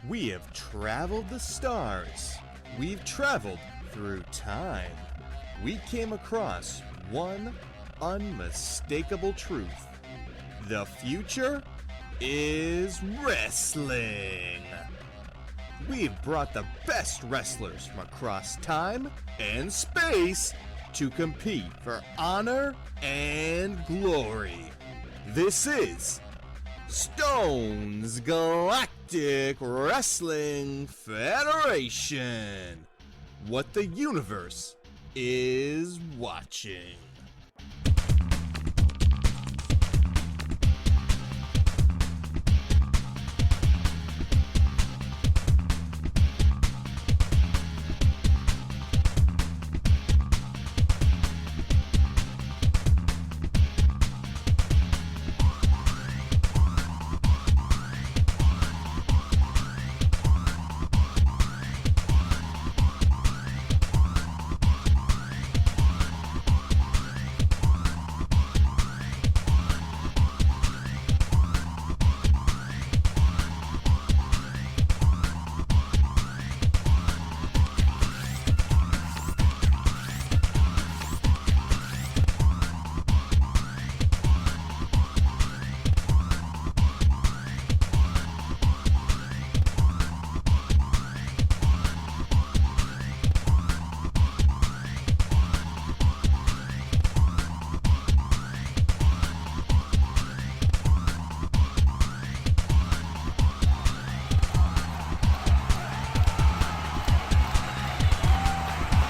We have traveled the stars. We've traveled through time. We came across one unmistakable truth. The future is wrestling. We've brought the best wrestlers from across time and space to compete for honor and glory. This is Stone's Galactic Wrestling Federation. What the universe is watching.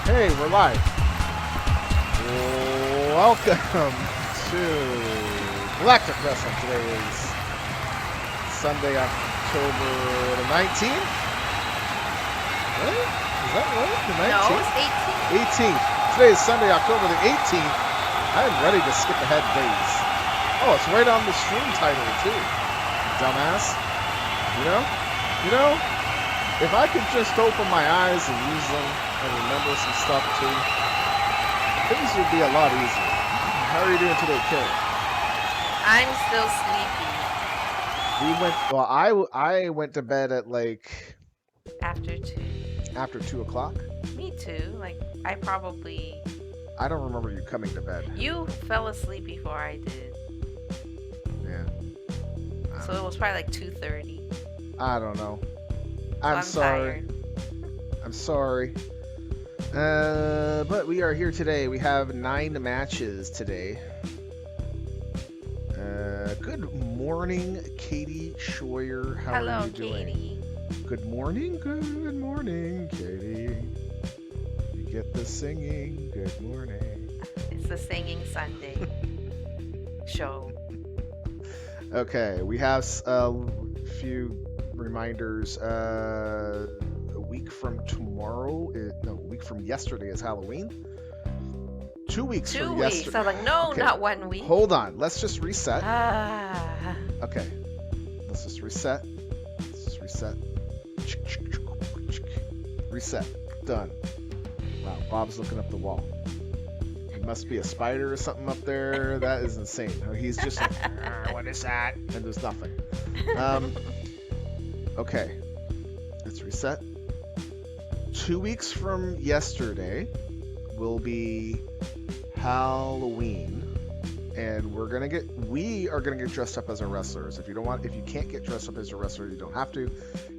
Hey, we're live. Welcome to Galactic Wrestling. Today is Sunday, October the 19th. Right? Is that right? The 19th? No, it's 18th. 18th. Today is Sunday, October the 18th. I am ready to skip ahead days. Oh, it's right on the stream title, too. Dumbass. You know, if I could just open my eyes and use them and remember some stuff too, things would be a lot easier. How are you doing today, Kay? I'm still sleepy. I went to bed at like After 2. after 2 o'clock. Me too. I don't remember you coming to bed. You fell asleep before I did. Yeah. So it was probably like 2:30. I don't know. So I'm sorry. tired. I'm sorry. But we are here today. We have 9 matches today. Good morning, Katie Schroyer. How Hello, are you doing? Katie. Good morning, Katie. You get the singing. Good morning. It's the Singing Sunday show. Okay, we have a few reminders. A week from yesterday is Halloween. 2 weeks 2 from weeks. yesterday. I'm like, no, Okay. not 1 week. Hold on. Let's just reset. Ah. Okay. Let's just reset. Reset. Done. Wow, Bob's looking up the wall. It must be a spider or something up there. That is insane. He's just like, what is that? And there's nothing. Okay. Let's reset. 2 weeks from yesterday will be Halloween. And we are gonna get dressed up as our wrestlers. If you can't get dressed up as a wrestler, you don't have to.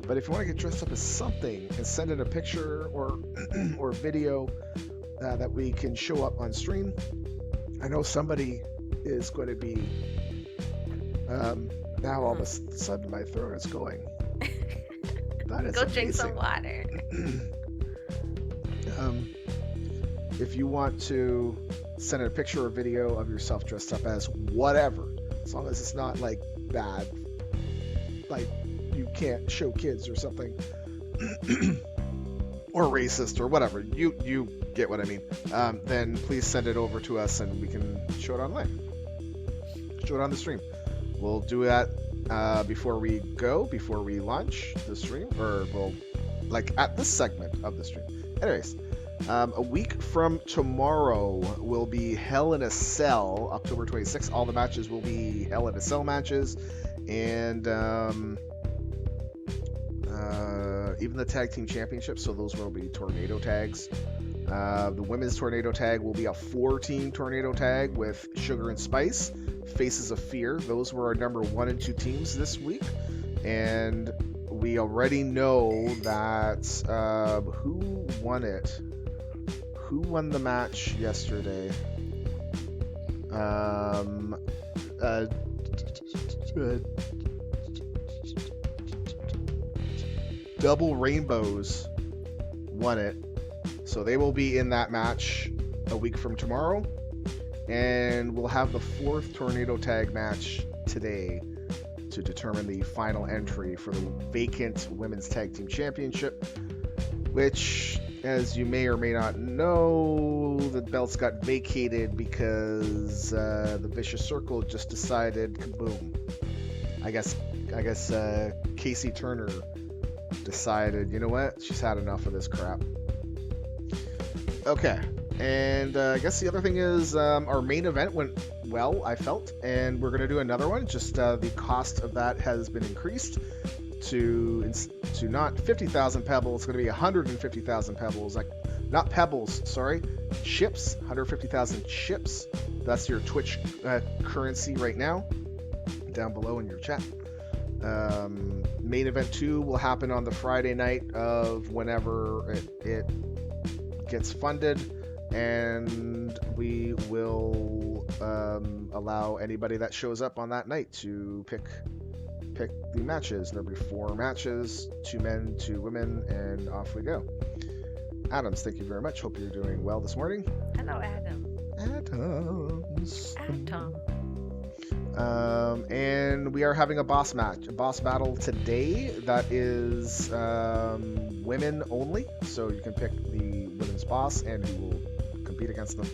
But if you want to get dressed up as something and send in a picture or or video that we can show up on stream. I know somebody is going to be. Now all of a sudden my throat is going. That is Go amazing. drink some water. If you want to send in a picture or video of yourself dressed up as whatever, as long as it's not like bad, like you can't show kids or something, or racist or whatever, you get what I mean, then please send it over to us and we can show it online. Show it on the stream. We'll do that before we launch the stream, or at this segment of the stream. Anyways, a week from tomorrow will be Hell in a Cell, October 26th. All the matches will be Hell in a Cell matches, and even the tag team championship, so those will be tornado tags. The women's tornado tag will be a 4-team tornado tag with Sugar and Spice, Faces of Fear. Those were our number 1 and 2 teams this week. And we already know that who won it? Who won the match yesterday? Double Rainbows won it. So they will be in that match a week from tomorrow. And we'll have the 4th tornado tag match today to determine the final entry for the vacant Women's Tag Team Championship, which, as you may or may not know, the belts got vacated because the Vicious Circle just decided, kaboom. I guess Casey Turner decided, you know what, she's had enough of this crap. Okay, and I guess the other thing is our main event went well, I felt, and we're going to do another one. Just the cost of that has been increased to not 50,000 pebbles. It's going to be 150,000 pebbles, like not pebbles, sorry, chips, 150,000 chips. That's your Twitch currency right now, down below in your chat. Main event 2 will happen on the Friday night of whenever it gets funded, and we will allow anybody that shows up on that night to pick the matches. There'll be 4 matches, 2 men, 2 women, and off we go. Adams, thank you very much. Hope you're doing well this morning. Hello, Adam. Adams. Adam. And we are having a boss battle today that is women only, so you can pick the women's boss and who will compete against them.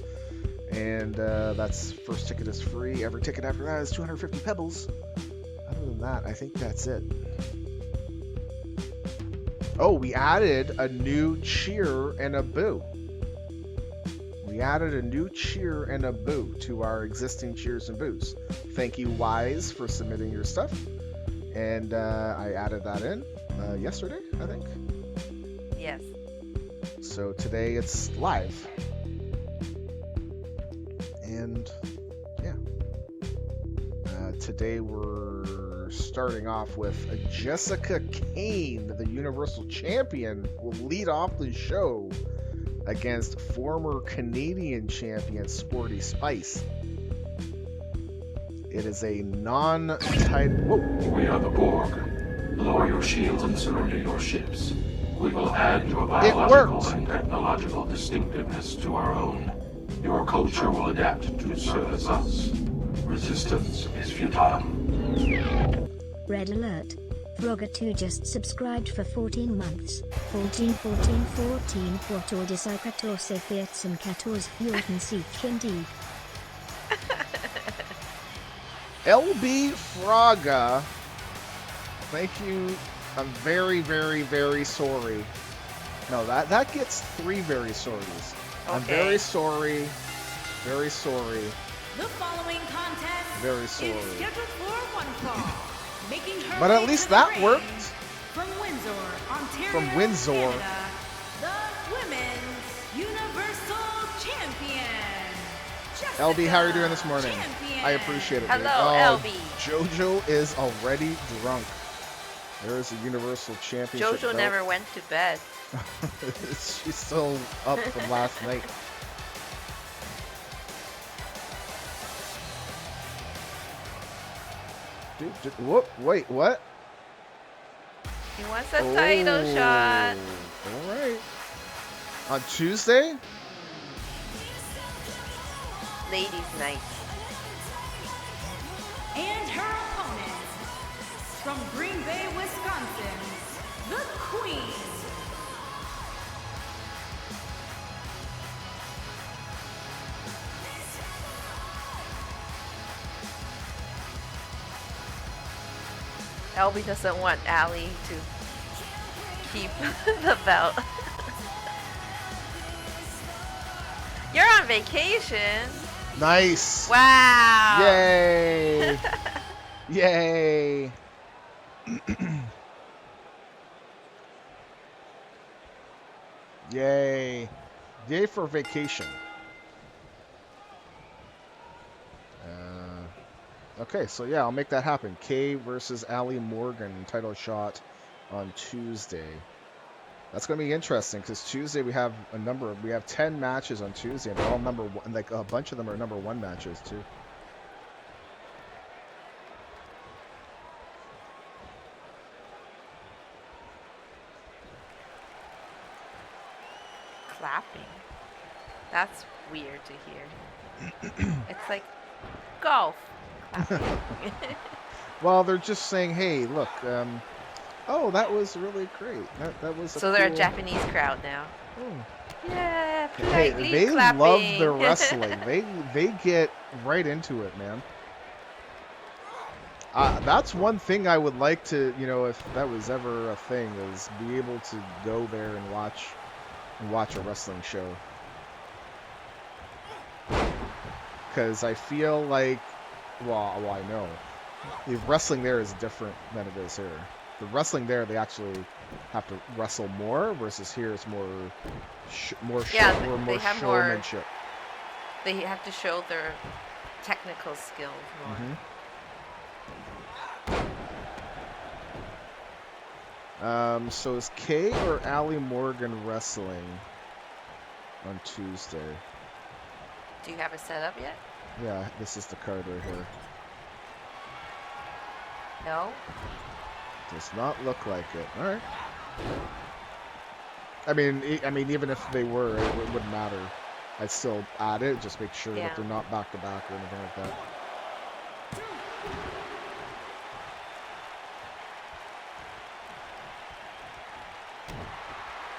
And that's first ticket is free. Every ticket after that is 250 pebbles. Other than that, I think that's it. Oh, we added a new cheer and a boo. We added a new cheer and a boo to our existing cheers and boos. Thank you, Wise, for submitting your stuff. And I added that in yesterday, I think. Yes. So today it's live. And yeah. Today we're starting off with Jessica Kane, the Universal Champion, will lead off the show against former Canadian champion Sporty Spice. It is a non-title. Whoa! We are the Borg. Lower your shields and surrender your ships. We will add your biological and technological distinctiveness to our own. Your culture will adapt to service us. Resistance is futile. Red alert. Frogger2 just subscribed for 14 months. 14. Porto de 14 fierts and 14 Fjorten sich indeed. LB Fraga, thank you. I'm very, very, very sorry. No, that gets 3 very sorries. Okay. I'm very sorry. Very sorry. The following contest very sorry. Is scheduled for one fall. Making her but at least that worked. From Windsor, Ontario, From Windsor. Canada, the Women's Universal Champion. Jessica LB, how are you doing this morning? Champion. I appreciate it. Hello, LB. LB. Jojo is already drunk. There is a Universal Championship Jojo belt. never went to bed. She's still up from last night. Dude, whoop, wait, what? He wants a title shot. All right. On Tuesday? Ladies' night. And her opponent, from Green Bay, Wisconsin, the Queen. LB doesn't want Allie to keep the belt. You're on vacation. Nice. Wow. Yay. Yay. Yay. Yay for vacation. Okay, so yeah, I'll make that happen. Kay versus Ali Morgan title shot on Tuesday. That's going to be interesting because Tuesday we have 10 matches on Tuesday, and they're all number one. Like a bunch of them are number one matches too. Clapping. That's weird to hear. It's like golf. Clapping. Well, they're just saying, hey, look, oh, that was really great. That was So they're a cool... Japanese crowd now. Oh. Yeah, Hey, politely they clapping. love their wrestling. they get right into it, man. That's one thing I would like to, if that was ever a thing, is be able to go there and watch a wrestling show. Because I feel like, well, I know the wrestling there is different than it is here. The wrestling there, they actually have to wrestle more, versus here it's more showmanship. They have to show their technical skills more. So is Kay or Ali Morgan wrestling on Tuesday? Do you have it set up yet? Yeah, this is the card right here. No? Does not look like it. All right. I mean, even if they were, it wouldn't matter. I'd still add it, just make sure that they're not back to back or anything like that.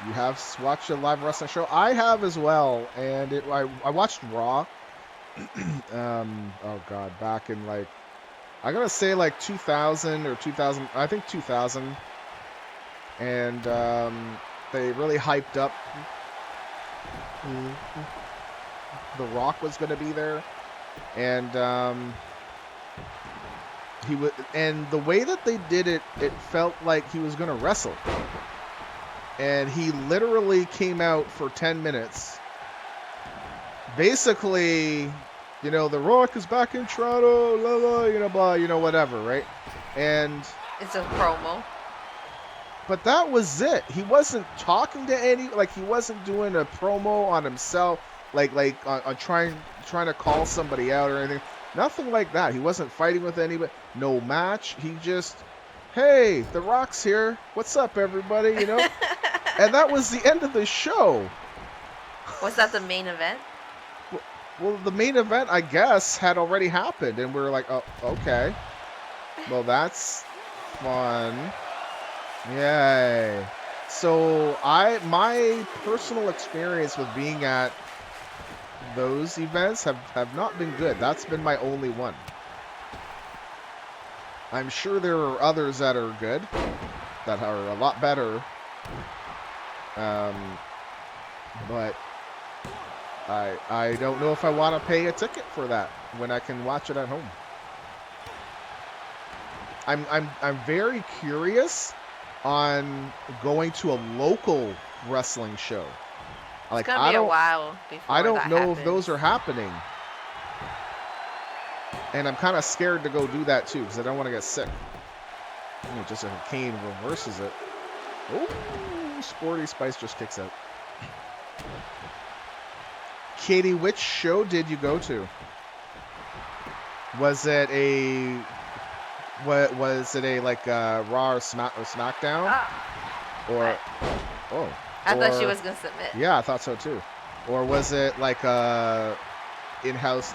You have watched a live wrestling show? I have as well, and I watched Raw. Oh god, back in like, I gotta say like 2000 or 2000, I think 2000, and they really hyped up The Rock was gonna be there, and he would, and the way that they did it, it felt like he was gonna wrestle. And he literally came out for 10 minutes. Basically, The Rock is back in Toronto, blah, whatever, right? And it's a promo. But that was it. He wasn't talking to any, he wasn't doing a promo on himself, on trying to call somebody out or anything. Nothing like that. He wasn't fighting with anybody. No match. He just, hey, The Rock's here. What's up, everybody? And that was the end of the show. Was that the main event? Well, the main event, I guess, had already happened, and we were like, oh, okay. Well, that's fun. Yay. So my personal experience with being at those events have not been good. That's been my only one. I'm sure there are others that are good, that are a lot better. But I don't know if I want to pay a ticket for that when I can watch it at home. I'm very curious on going to a local wrestling show. It's gonna be a while before I don't know happens. if those are happening, and I'm kind of scared to go do that too because I don't want to get sick. Just if Kane reverses it. Oh, Sporty Spice just kicks out. Katie, which show did you go to? Was it a Raw or SmackDown? Or oh, I thought she was gonna submit. Yeah, I thought so too. Or was it like a in-house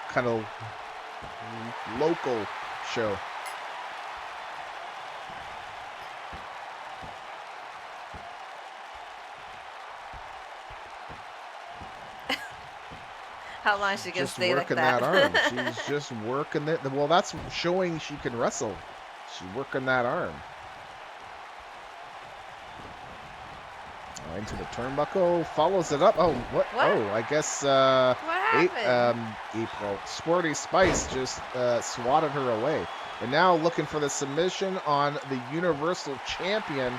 kind of local show? How long is she gonna stay like that? Just working that arm. She's just working it. Well, that's showing she can wrestle. She's working that arm. Into the turnbuckle, follows it up. Oh, what? Oh, I guess April. Sporty Spice just swatted her away. And now looking for the submission on the Universal Champion.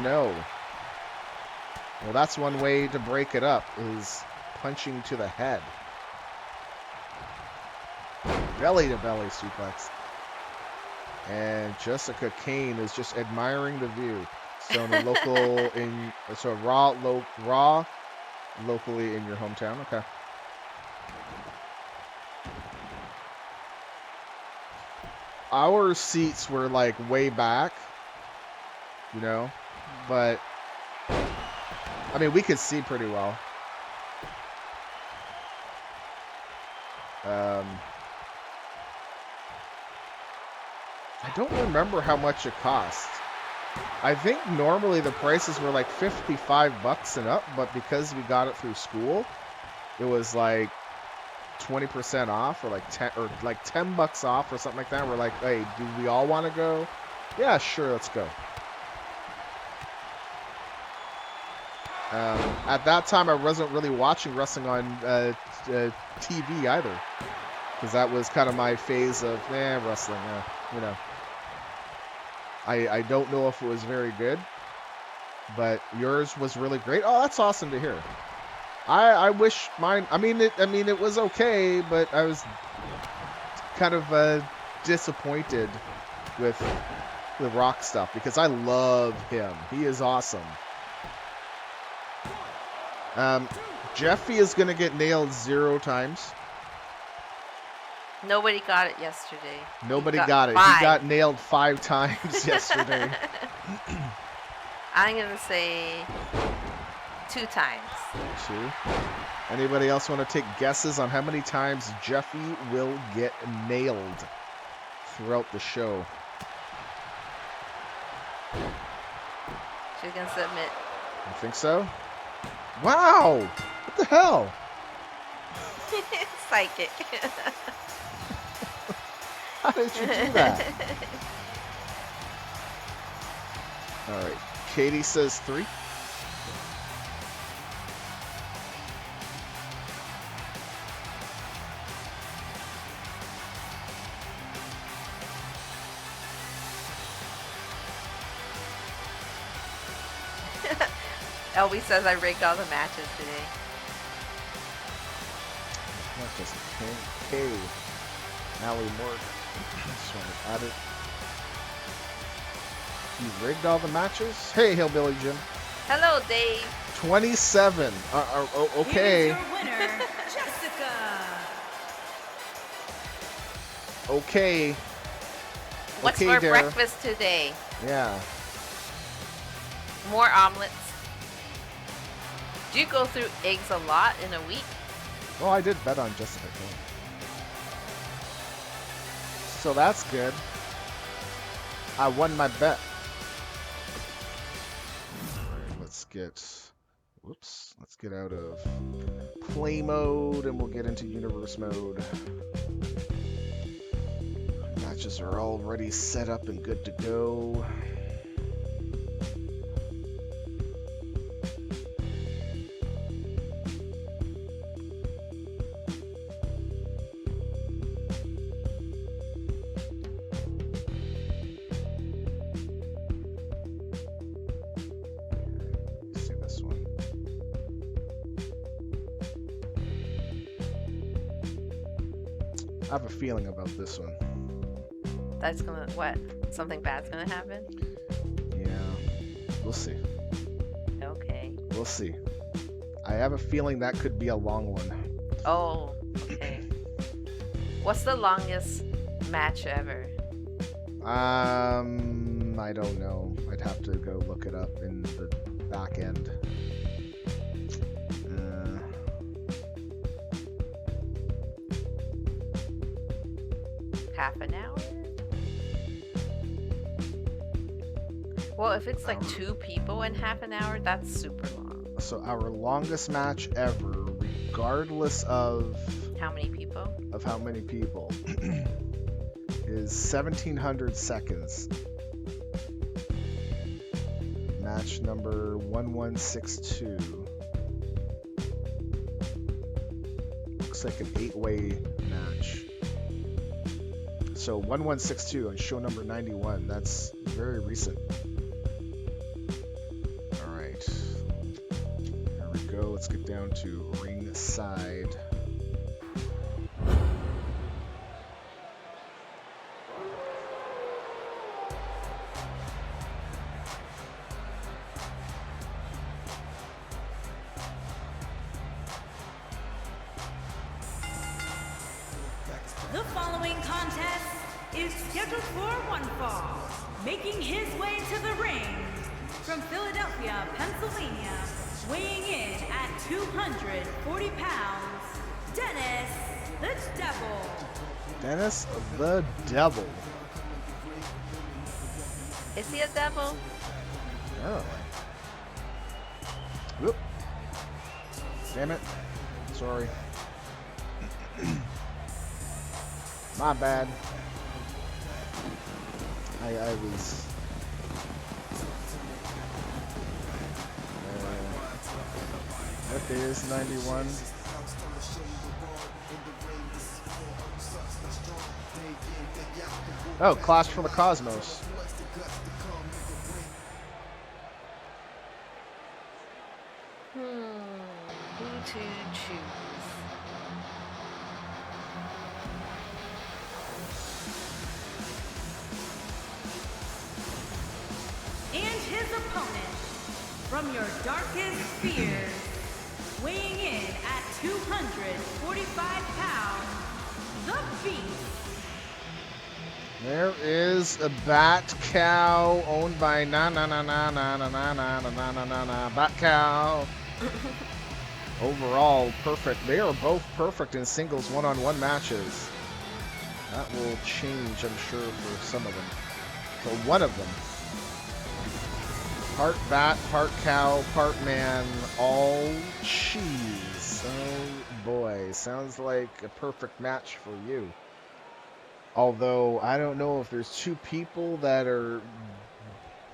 No. Well, that's one way to break it up, is punching to the head. Belly to belly suplex. And Jessica Kane is just admiring the view. So in the local Raw locally in your hometown. Okay. Our seats were like way back, you know, but I mean, we could see pretty well. I don't remember how much it cost. I think normally the prices were like $55 and up, but because we got it through school, it was like 20% off, or like $10 off or something like that. We're like, hey, do we all want to go? Yeah, sure, let's go. At that time, I wasn't really watching wrestling on TV either, because that was kind of my phase of wrestling. You know, I don't know if it was very good, but yours was really great. Oh, that's awesome to hear. I wish mine. I mean, it was okay, but I was kind of disappointed with the Rock stuff because I love him. He is awesome. Jeffy is gonna get nailed 0 times. Nobody got it yesterday. Nobody got it. 5. He got nailed 5 times yesterday. I'm gonna say 2 times. 2. Anybody else want to take guesses on how many times Jeffy will get nailed throughout the show? She's gonna submit. You think so? Wow! What the hell? Psychic. How did you do that? All right. Katie says 3. Elby says I rigged all the matches today. Not just Katie. Allie Morgan. Just want to add it. You rigged all the matches? Hey, Hillbilly Jim. Hello, Dave. 27. Okay. Here's your winner, Jessica. Okay. What's okay, for Dara. breakfast today? Yeah. More omelets. Do you go through eggs a lot in a week? Well, I did bet on Jessica Kane. So that's good. I won my bet. Alright, let's get out of play mode and we'll get into universe mode. Matches are already set up and good to go. I have a feeling about this one. That's gonna, what? Something bad's gonna happen? Yeah, we'll see. Okay. We'll see. I have a feeling that could be a long one. Oh, okay. What's the longest match ever? I don't know. I'd have to go look it up in the back end. Half an hour? Well, if it's like 2 people in half an hour, that's super long. So our longest match ever, regardless of how many people, is 1700 seconds. Match number 1162. Looks like an 8-way match. So 1162 on show number 91. That's very recent. All right. let's get down to ringside. The following contest is scheduled for one fall. Making his way to the ring from Philadelphia, Pennsylvania, weighing in at 240 pounds, Dennis the Devil. Dennis the Devil. Is he a devil? Oh. Whoop. Damn it. Sorry. My bad. I was... what day is 91? Oh, Clash for the Cosmos. Who to choose? And his opponent, from your darkest fears, weighing in at 245 pounds, the Beast. There is a Bat Cow owned by Bat Cow. Overall, perfect. They are both perfect in singles one-on-one matches. That will change, I'm sure, for some of them. For one of them. Part bat, part cow, part man, all cheese. Oh boy, sounds like a perfect match for you. Although, I don't know if there's two people that are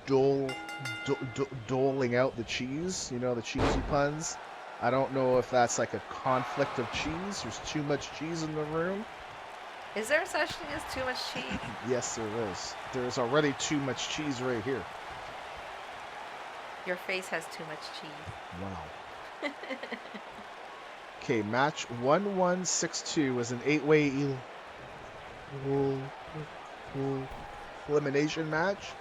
doling out the cheese, you know, the cheesy puns. I don't know if that's like a conflict of cheese. There's too much cheese in the room. Is there such thing as too much cheese? Yes, there is. There's already too much cheese right here. Your face has too much cheese. Wow. Okay, match 1162 was an 8-way elimination match,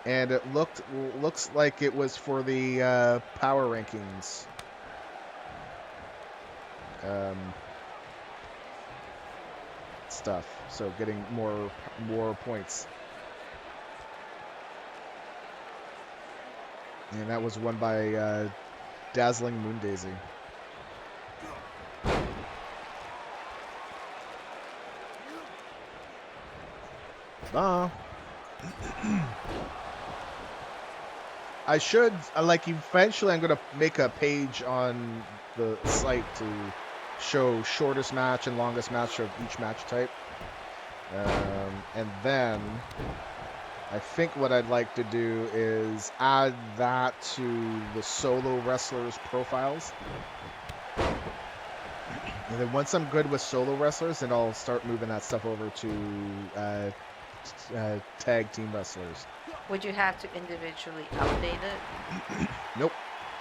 and it looks like it was for the power rankings. Stuff. So getting more points. And that was won by Dazzling Moon Daisy. I should, like, eventually I'm going to make a page on the site to show shortest match and longest match of each match type. And then I think what I'd like to do is add that to the solo wrestlers' profiles. And then once I'm good with solo wrestlers, then I'll start moving that stuff over to tag team wrestlers. Would you have to individually update it? Nope.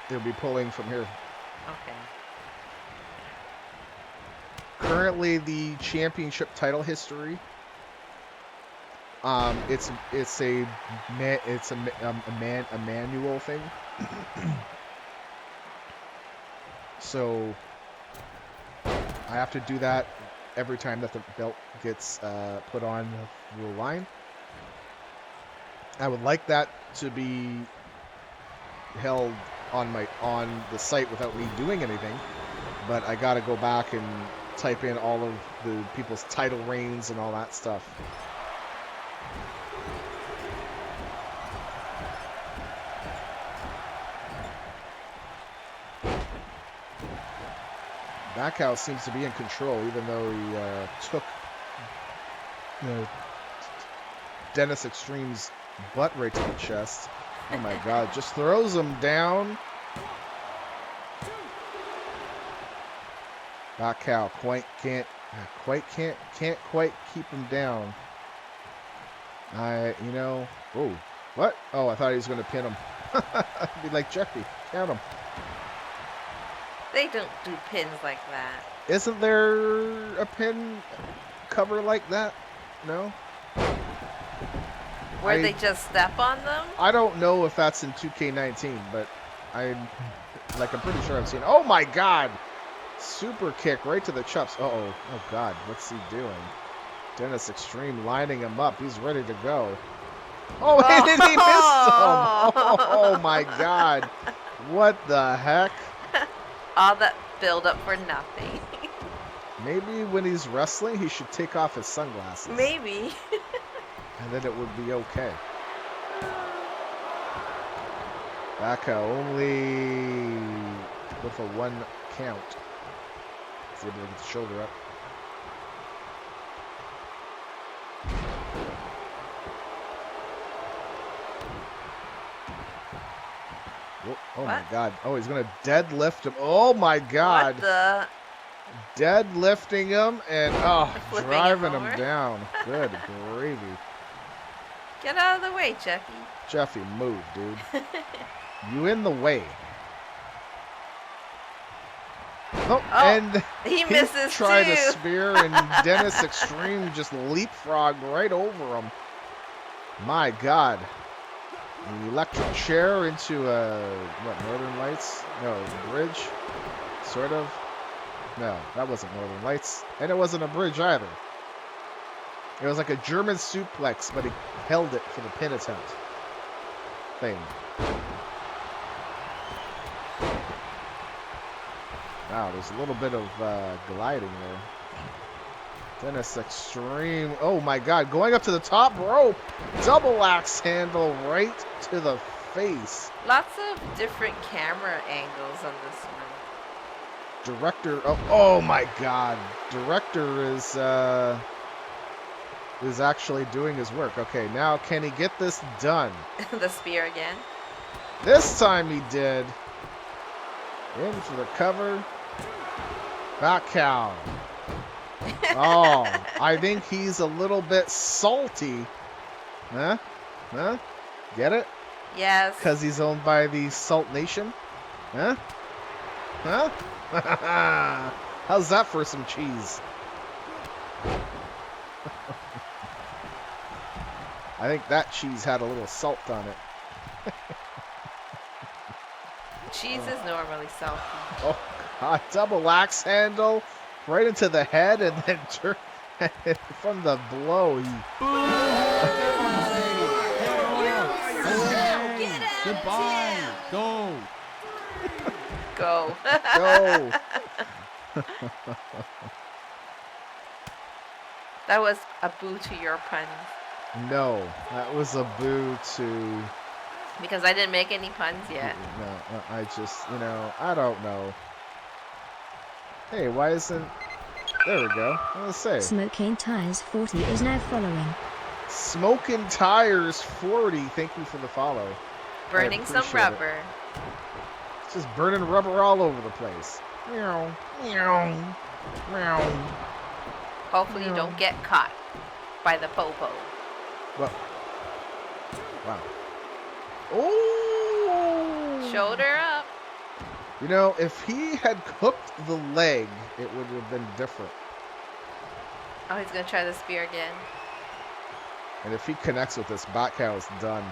They'll be pulling from here. Okay. Currently, the championship title history. It's a manual thing. So I have to do that every time that the belt gets put on the line. I would like that to be held on the site without me doing anything, but I got to go back and type in all of the people's title reigns and all that stuff. Backhouse seems to be in control, even though he took Dennis Extreme's butt right to the chest. Oh my God! Just throws him down. Backhouse can't quite keep him down. Oh, what? Oh, I thought he was going to pin him. Be like Jeffy, count him. They don't do pins like that. Isn't there a pin cover like that? No? Where they just step on them? I don't know if that's in 2K19, but I'm pretty sure I've seen. Oh my God! Super kick right to the chops. Uh-oh. Oh God, what's he doing? Dennis Extreme lining him up. He's ready to go. Oh, and then he missed him! Oh my God. What the heck? All that build up for nothing. Maybe when he's wrestling, he should take off his sunglasses. Maybe. And then it would be okay. Baka only with a 1 count. He's able to get the shoulder up. Oh my God. Oh, he's going to deadlift him. Oh my God. What the? Deadlifting him and driving him over. down. Good gravy. Get out of the way, Jeffy. Jeffy, move, dude. You in the way. Oh, and he misses tried too. a spear, and Dennis Extreme just leapfrogged right over him. My God. The electric chair into Northern Lights? No, bridge? Sort of. No, that wasn't Northern Lights. And it wasn't a bridge either. It was like a German suplex, but he held it for the pin attempt thing. Wow, there's a little bit of gliding there. Dennis Extreme. Oh my God, going up to the top rope. Double axe handle right to the face. Lots of different camera angles on this one. Director. Oh my God. Director is actually doing his work. Okay, now can he get this done? The spear again. This time he did. In for the cover. Back cow. Oh, I think he's a little bit salty. Huh? Huh? Get it? Yes. Because he's owned by the Salt Nation? Huh? Huh? How's that for some cheese? I think that cheese had a little salt on it. Cheese is normally salty. Oh, God. Double axe handle right into the head and then turn from the blow. Goodbye. Go. Go. Go. That was a boo to your puns. No, that was a boo to... Because I didn't make any puns yet. No, I just, I don't know. Hey, why isn't... There we go. Let's say. Smoking Tires 40 is now following. Smoking Tires 40, thank you for the follow. Burning some appreciate rubber. It's just burning rubber all over the place. Meow, meow, meow. Hopefully you don't get caught by the popo. Well, wow. Oh! Shoulder up. If he had cooked the leg, it would have been different. Oh, he's going to try the spear again. And if he connects with this, Batcow is done.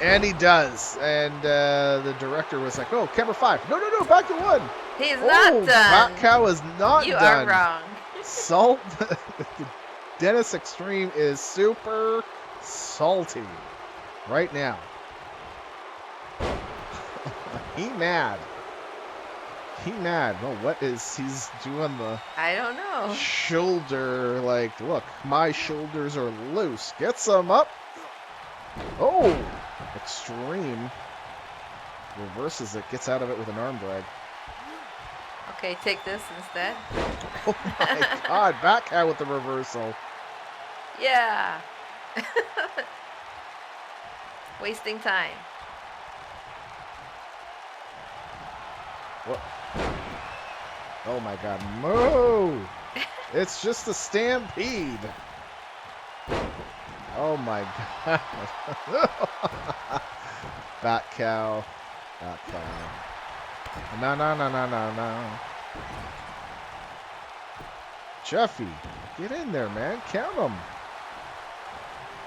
And he does. And the director was like, oh, camera 5. No, back to 1. He's not done. Batcow is not you done. You are wrong. Salt. Dennis Extreme is super salty right now. He mad. Well, what is he's doing the... I don't know. Shoulder, like, look, my shoulders are loose. Get some up. Oh, Extreme. Reverses it, gets out of it with an arm drag. Okay, take this instead. Oh my God, Batcat with the reversal. Yeah. Wasting time. What? Oh my God, move! It's just a stampede. Oh my God. Bat cow. No, no, no, no, no, no. Jeffy, get in there, man. Count them.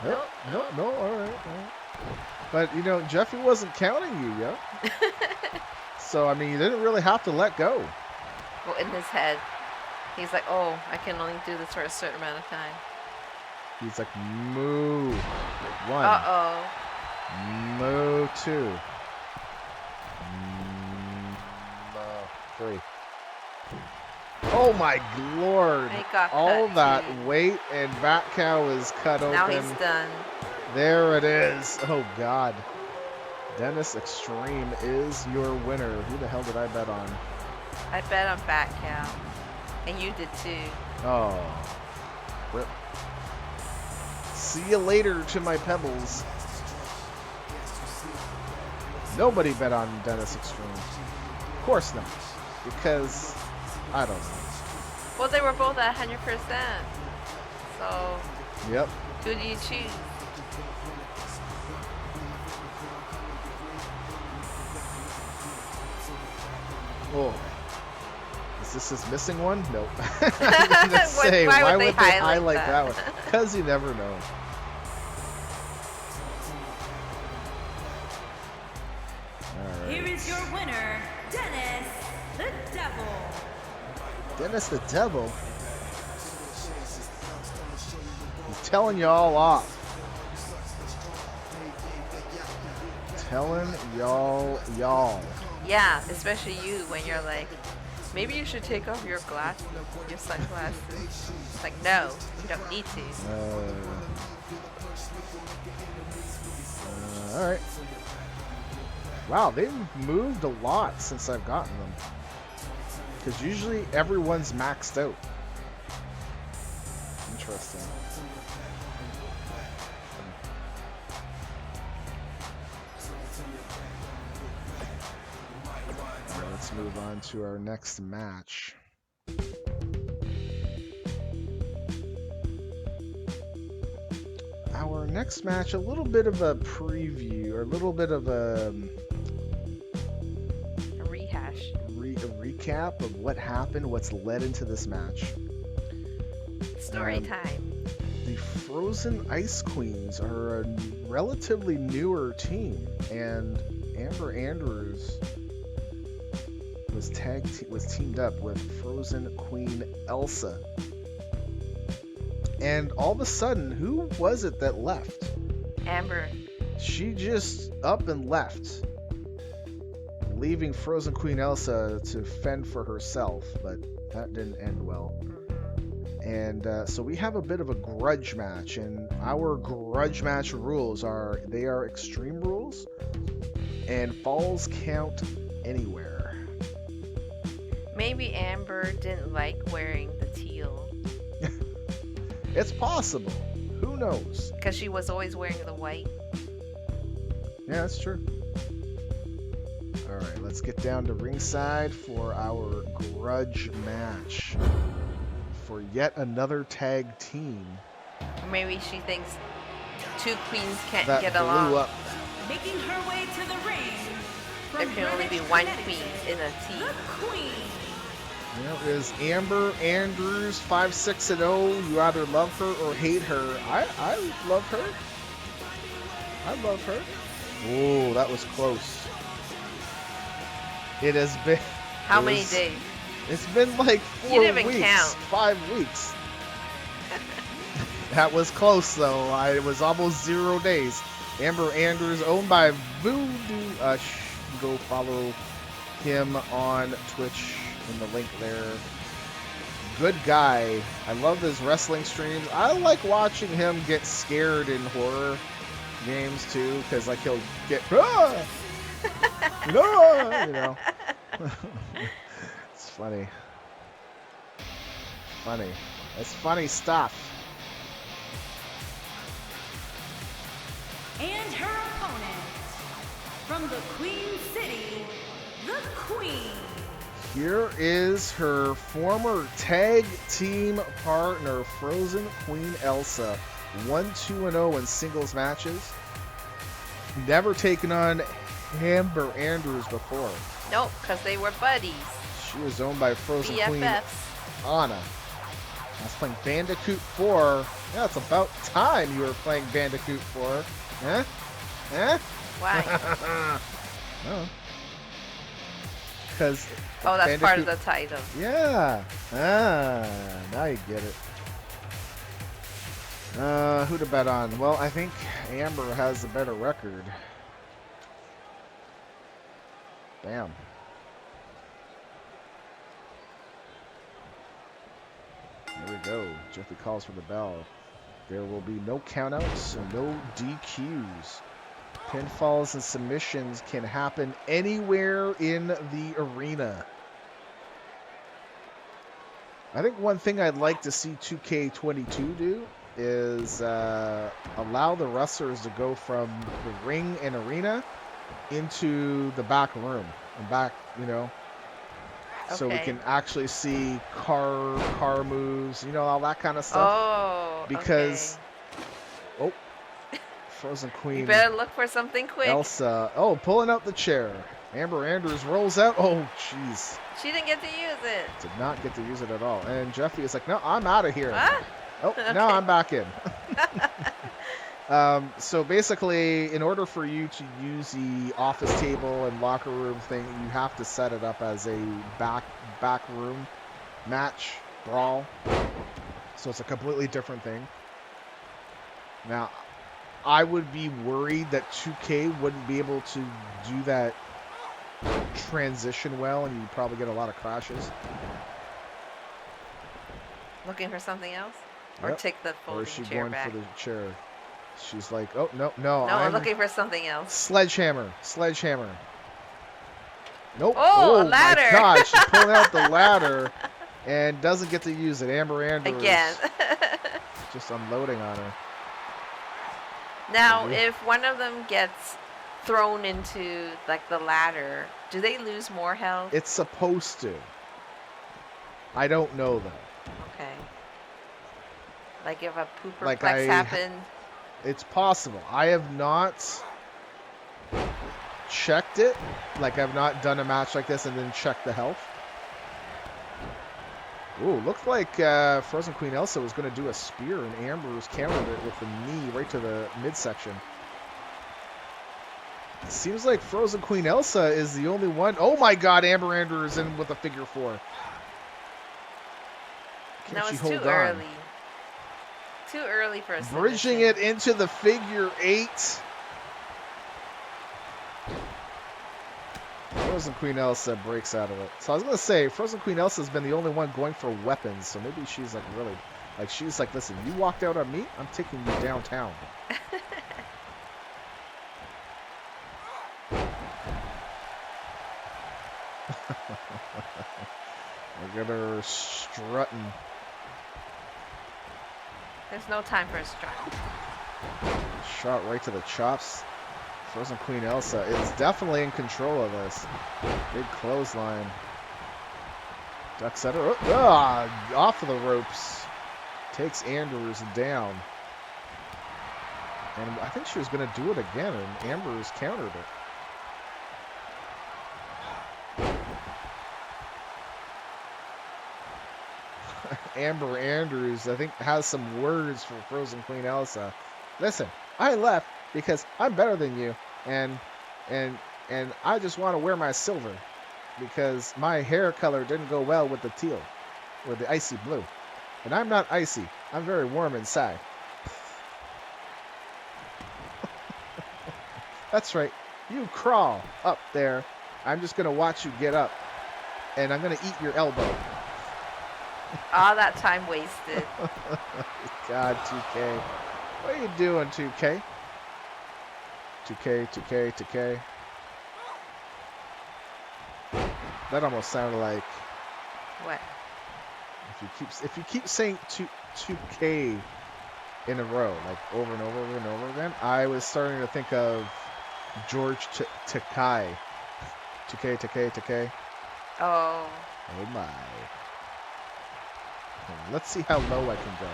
Nope, Nope. no, all right. But, you know, Jeffy wasn't counting you, yo. So, I mean, you didn't really have to let go. Well, in his head, he's like, oh, I can only do this for a certain amount of time. He's like, moo. 1. Uh-oh. Moo 2. 3. Oh my lord. He got All cut, that too. weight and Bat Cow is cut Now open. he's done. There it is. Oh god. Dennis Extreme is your winner. Who the hell did I bet on? I bet on Bat Cow. And you did too. Oh. Rip. See you later to my pebbles. Nobody bet on Dennis Extreme. Of course not. Because, I don't know. Well, they were both at 100%. So, Yep. who do you choose? Oh. Is this his missing one? Nope. I was gonna say, Why would why they would they highlight highlight that? that one? Because you never know. All Here right. is your winner, Dennis the Devil. Dennis the Devil. He's telling you all off. Telling y'all. Yeah, especially you when you're like, maybe you should take off your glasses, your sunglasses. It's like, no, you don't need to. All right. Wow, they've moved a lot since I've gotten them. Because usually everyone's maxed out. Interesting. All right, let's move on to our next match. Our next match, a little bit of a preview, or a little bit of a Rehash. recap of what happened, what's led into this match. Story time. The Frozen Ice Queens are a relatively newer team, and Amber Andrews was teamed up with Frozen Queen Elsa. And all of a sudden, who was it that left? Amber. She just up and left, leaving Frozen Queen Elsa to fend for herself, but that didn't end well. And so we have a bit of a grudge match, and our grudge match rules are, they are extreme rules, and falls count anywhere. Maybe Amber didn't like wearing the teal. It's possible. Who knows? Because she was always wearing the white. Yeah, that's true. All right, let's get down to ringside for our grudge match. For yet another tag team Or maybe she thinks two queens can't that get blew along. up. Making her way to the ring. There From can only be Greenwich, one Connecticut, queen in a team. the Queen. You know, is Amber Andrews 5-6-0? You either love her or hate her. I love her. I love her. Oh, that was close. It has been. How many days? It's been like 4 didn't even weeks, count. 5 weeks. That was close though. It was almost 0 days. Amber Andrews, owned by Voodoo. Go follow him on Twitch in the link there. Good guy. I love his wrestling streams. I like watching him get scared in horror games too, because like he'll get you know. It's funny. Funny. It's funny stuff. And her opponent. From the Queen City, the Queen. Here is her former tag team partner, Frozen Queen Elsa. 1-2-0 in singles matches. Never taken on Amber Andrews before. Nope, because they were buddies. She was owned by Frozen Queen BFFs. Anna. I was playing Bandicoot 4. Yeah, it's about time you were playing Bandicoot 4. Huh? Huh? Why? No. Because. Oh, that's part of the title. Yeah. Ah, now you get it. Who to bet on? Well, I think Amber has a better record. Bam. There we go. Jeffy calls for the bell. There will be no countouts and no DQs. Pinfalls and submissions can happen anywhere in the arena. I think one thing I'd like to see 2K22 do is allow the wrestlers to go from the ring and arena into the back room and back, you know, so we can actually see car moves, you know, all that kind of stuff. Oh, because Frozen Queen. You better look for something quick. Elsa, pulling out the chair. Amber Andrews rolls out. Oh, jeez. She didn't get to use it. Did not get to use it at all. And Jeffy is like, no, I'm out of here. Huh? Oh, Okay. now I'm back in. So basically, in order for you to use the office table and locker room thing, you have to set it up as a back room match, brawl. So it's a completely different thing. Now, I would be worried that 2K wouldn't be able to do that transition well, and you'd probably get a lot of crashes. Looking for something else? Or Yep. take the Or folding is she chair going back? for the chair? She's like, oh, no. No, I'm looking for something else. Sledgehammer. Nope. Oh, a ladder. My God, she's pulling out the ladder and doesn't get to use it. Amber Andrews. Again. Just unloading on her. Now, if one of them gets thrown into, like, the ladder, do they lose more health? It's supposed to. I don't know, though. Okay. Like, if a pooper Like, plex happened? It's possible. I have not checked it. Like, I've not done a match like this and then checked the health. Ooh, looked like Frozen Queen Elsa was going to do a spear, and Amber's countered it with the knee right to the midsection. It seems like Frozen Queen Elsa is the only one. Oh my God, Amber Andrews is in with a figure four. Can No, she it's hold too on? early. Too early for a Bridging submission. it into the figure eight. Frozen Queen Elsa breaks out of it. So I was going to say, Frozen Queen Elsa has been the only one going for weapons, so maybe she's like really, like she's like, listen, you walked out on me, I'm taking you downtown. Look at her strutting. There's no time for a strut. Shot right to the chops. Frozen Queen Elsa is definitely in control of this. Big clothesline. Duck setter. Off of the ropes. Takes Andrews down. And I think she was going to do it again, and Amber's countered it. Amber Andrews, I think, has some words for Frozen Queen Elsa. Listen, I left because I'm better than you, and I just want to wear my silver because my hair color didn't go well with the teal, with the icy blue. And I'm not icy. I'm very warm inside. That's right. You crawl up there. I'm just going to watch you get up, and I'm going to eat your elbow. All that time wasted. God, 2K. What are you doing, 2K? 2K. That almost sounded like What? if you keep saying 2K in a row, like over and over and over again, I was starting to think of George Takai. 2K. Oh. Oh my. Let's see how low I can go.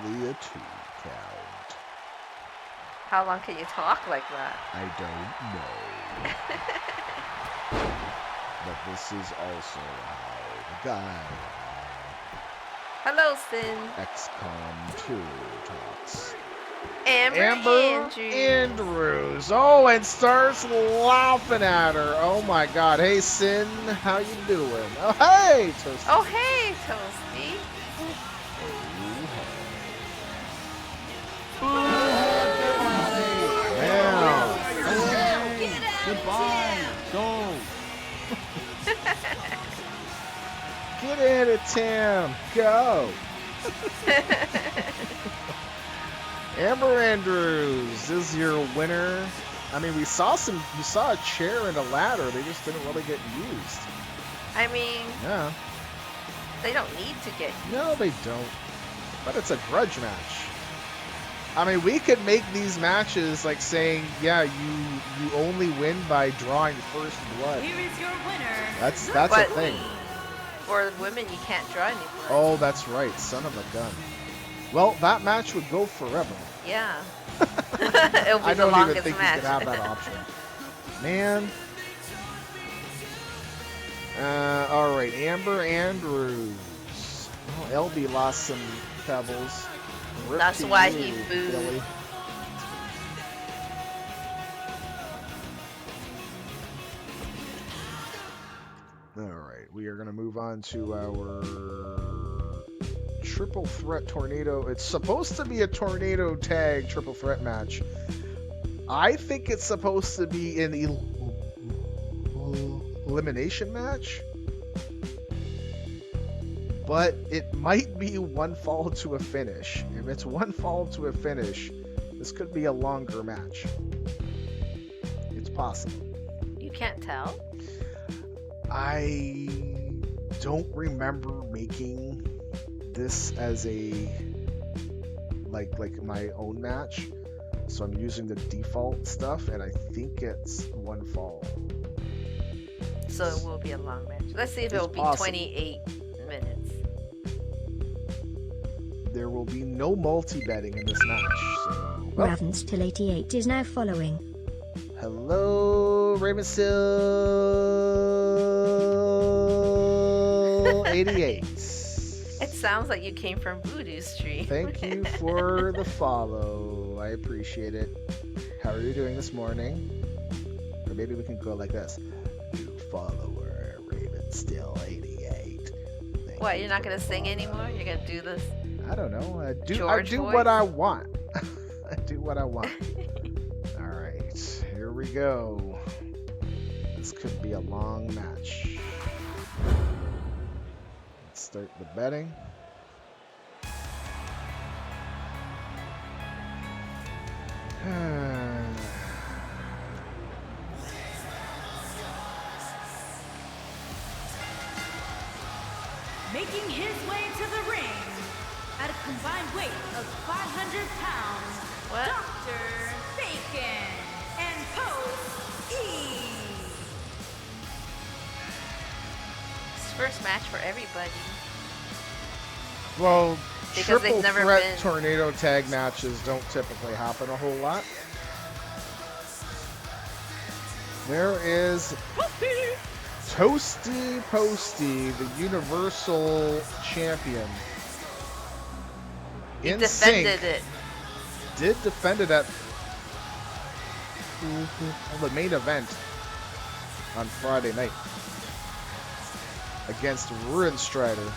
only a 2 count. How long can you talk like that? I don't know. But this is also how the guy Hello, Sin. XCOM 2 talks. Amber Andrews. Oh, and starts laughing at her. Oh my God. Hey, Sin, how you doing? Oh, hey, Toasty. Oh, hey, Toasty. Yeah. Goodbye. Go. Get in it, Tim. Go. Amber Andrews is your winner. I mean, we saw a chair and a ladder. They just didn't really get used. I mean, Yeah. they don't need to get. No, they don't. But it's a grudge match. I mean, we could make these matches like saying, yeah, you only win by drawing first blood. Here is your winner. That's But a thing. For women, you can't draw any blood. Oh, that's right. Son of a gun. Well, that match would go forever. Yeah. It'll be I the don't even longest think match. you could have that option. Man. All right, Amber Andrews. Oh, LB lost some pebbles. Rip That's to why you, he booed. Billy. All right, we are going to move on to our triple threat tornado. It's supposed to be a tornado tag triple threat match. I think it's supposed to be an elimination match, but it might be one fall to a finish. If it's one fall to a finish, this could be a longer match. It's possible. You can't tell. I don't remember making this as a like my own match, so I'm using the default stuff, and I think it's one fall. So it will be a long match. Let's see if It's it'll be possible. 28 minutes. There will be no multi-betting in this match. So, well, Ravens till 88 is now following. hello, Ravensill 88. It sounds like you came from Voodoo Street. Thank you for the follow. I appreciate it. How are you doing this morning? Or maybe we can go like this. New follower, Ravenstill88. What, you're not going to sing anymore? You're going to do this? I don't know. I do George what voice? I want. I do what I want. All right, here we go. This could be a long match. Let's start the betting. Making his way to the ring at a combined weight of 500 pounds, What? Dr. Bacon and Post E. It's first match for everybody. Well, Because they've triple never threat been- tornado tag matches don't typically happen a whole lot. There is Toasty Posty, the Universal Champion. He In defended sync, it. did defend it at the main event on Friday night against Ruin Strider.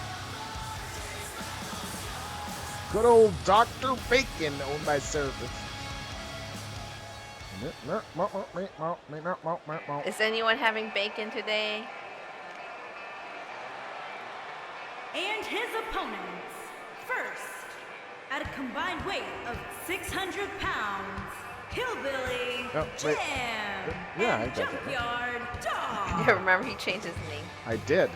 Good old Dr. Bacon owned by Service. Is anyone having bacon today? And his opponents, first, at a combined weight of 600 pounds, Hillbilly Oh, wait. Jam Yeah, I and got that right. Junkyard Dog. Yeah, remember he changed his name. I did.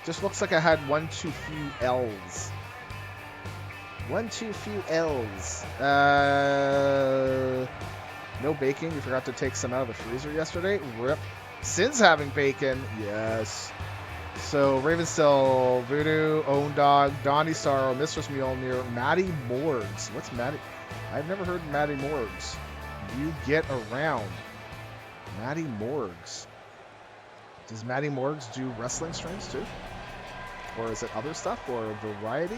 Just looks like I had one too few L's. One too few L's. No bacon. You forgot to take some out of the freezer yesterday. Rip. Sin's having bacon. Yes. So Ravenstill, Voodoo, Own Dog, Donnie Sorrow, Mistress Mjolnir, Maddie Morgs. What's Maddie? I've never heard Maddie Morgs. You get around. Maddie Morgs. Does Maddie Morgs do wrestling streams too? Or is it other stuff or variety?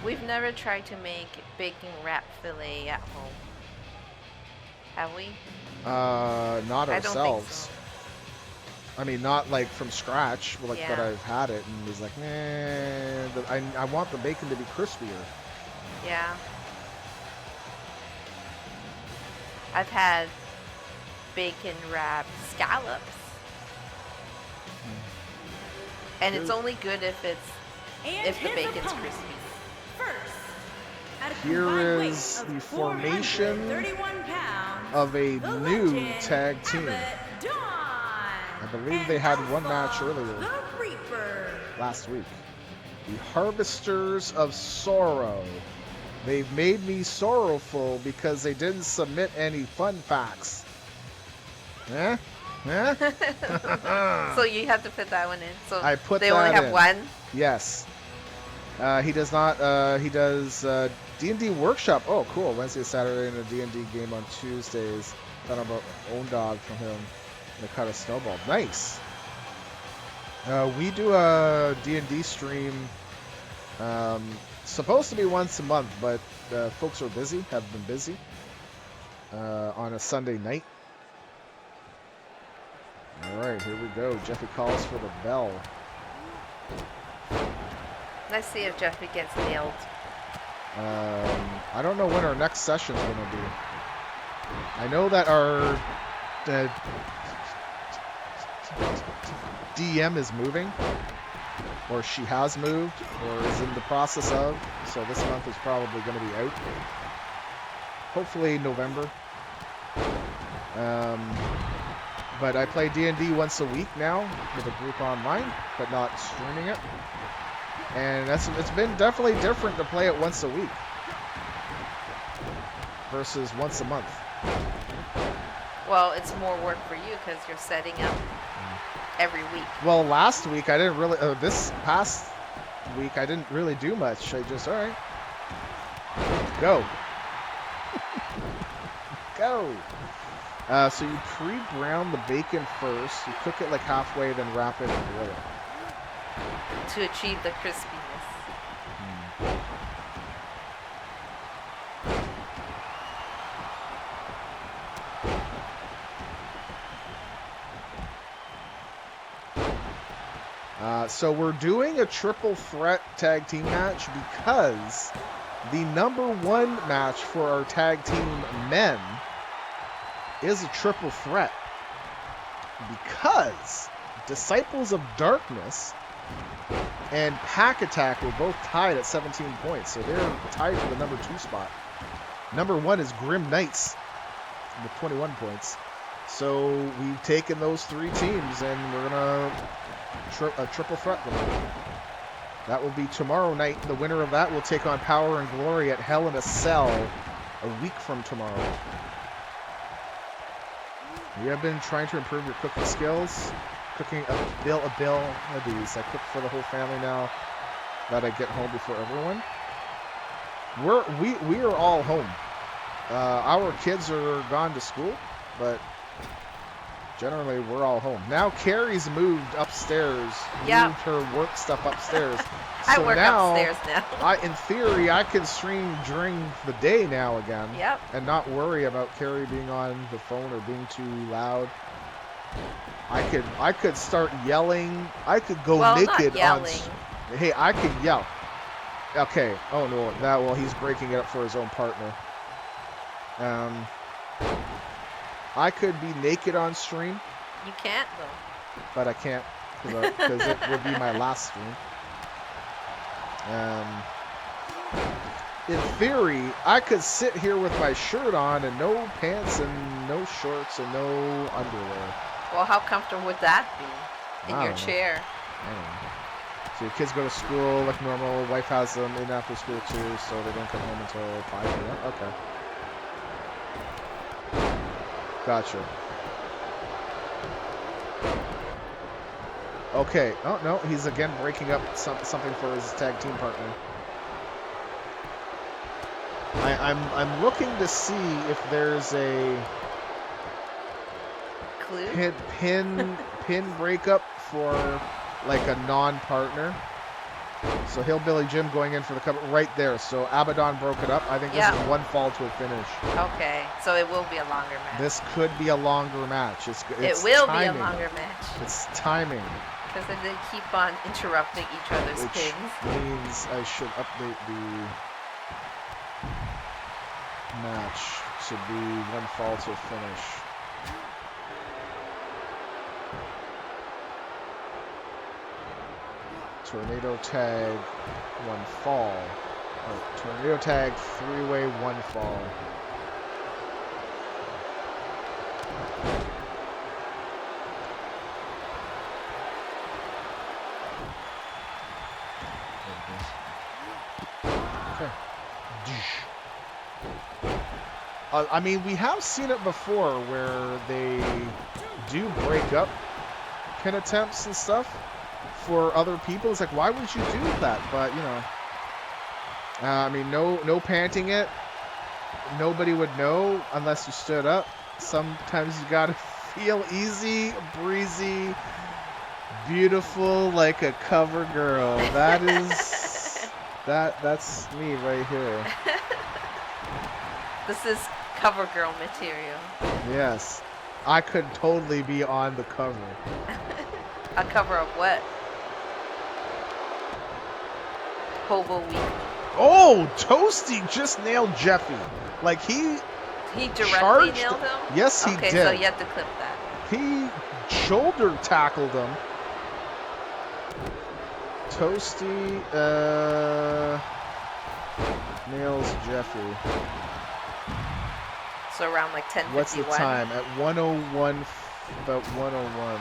We've never tried to make bacon wrap fillet at home. Have we? Not I don't think ourselves. so. I mean, not like from scratch, like, but Yeah. I've had it and was like, I want the bacon to be crispier. Yeah. I've had bacon wrapped scallops. And it's only good if And the his bacon's opponent, crispy. First, at a Here combined weight is of the formation 431 pounds, of a the new legend, tag team. Abbott Dawn, I believe and they had one Alpha, match earlier the Reaper. last week. The Harvesters of Sorrow. They've made me sorrowful because they didn't submit any fun facts. Eh? Eh? So you have to put that one in. So I put they only that have in. one? Yes. He does not, he does D&D Workshop. Oh, cool. Wednesday, Saturday, and a D&D game on Tuesdays. Found about Own Dog from him. And cut a snowball. Nice. We do a D&D stream, supposed to be once a month, but folks are busy, have been busy, on a Sunday night. All right, here we go. Jeffy calls for the bell. Let's see if Jeffy gets nailed. I don't know when our next session's going to be. I know that our DM is moving, or she has moved, or is in the process of, so this month is probably going to be out. Hopefully November. But I play D&D once a week now with a group online, but not streaming it. And it's been definitely different to play it once a week versus once a month. Well, it's more work for you because you're setting up every week. Well, last week I didn't really. This past week I didn't really do much. I just, all right, go, go. So you pre-brown the bacon first. You cook it like halfway, then wrap it and grill it. To achieve the crispiness. So we're doing a triple threat tag team match because the #1 match for our tag team men is a triple threat. Because Disciples of Darkness and Pack Attack were both tied at 17 points, so they're tied for the #2 spot. #1 is Grim Knights with 21 points. So we've taken those three teams and we're gonna triple threat them. That will be tomorrow night. The winner of that will take on Power and Glory at Hell in a Cell a week from tomorrow. We have been trying to improve your cooking skills. Cooking abilities. I cook for the whole family now that I get home before everyone. We are all home. Our kids are gone to school, but generally we're all home. Now Carrie's moved upstairs. Yep. Moved her work stuff upstairs. I So work now, upstairs now. in theory, I can stream during the day now again. Yep. And not worry about Carrie being on the phone or being too loud. I could start yelling. I could go naked not yelling. Hey, I could yell. Okay. Oh no. He's breaking it up for his own partner. I could be naked on stream, You can't though. but I can't because it would be my last stream. In theory, I could sit here with my shirt on and no pants and no shorts and no underwear. Well, how comfortable would that be in I your don't know. chair? I don't know. So your kids go to school like normal. Wife has them in after school too, so they don't come home until 5 p.m. Okay. Gotcha. Okay. Oh no, he's again breaking up something for his tag team partner. I'm looking to see if there's a Clue? pin breakup for like a non-partner. So Hillbilly Jim going in for the cover right there. So Abaddon broke it up. I think this is one fall to a finish. Okay, so it will be a longer match. This could be a longer match. It's it will timing. be a longer match. It's timing. Because then they keep on interrupting each other's Which pings. means I should update the match. Should be one fall to a finish. Tornado tag, one fall. Oh, tornado tag, three-way, one fall. Okay. I mean, we have seen it before where they do break up pin attempts and stuff for other people. It's like, why would you do that? But, you know, I mean, no panting it. Nobody would know unless you stood up. Sometimes you gotta feel easy, breezy, beautiful, like a cover girl. That is, that's me right here. This is cover girl material. Yes, I could totally be on the cover. A cover of what? Hobo Week. Oh, Toasty just nailed Jeffy. Like he directly charged, nailed him? Yes, he okay, did. so you have to clip that. He shoulder tackled him. Toasty nails Jeffy. So around like 10:51. What's the time? At 101, about 101.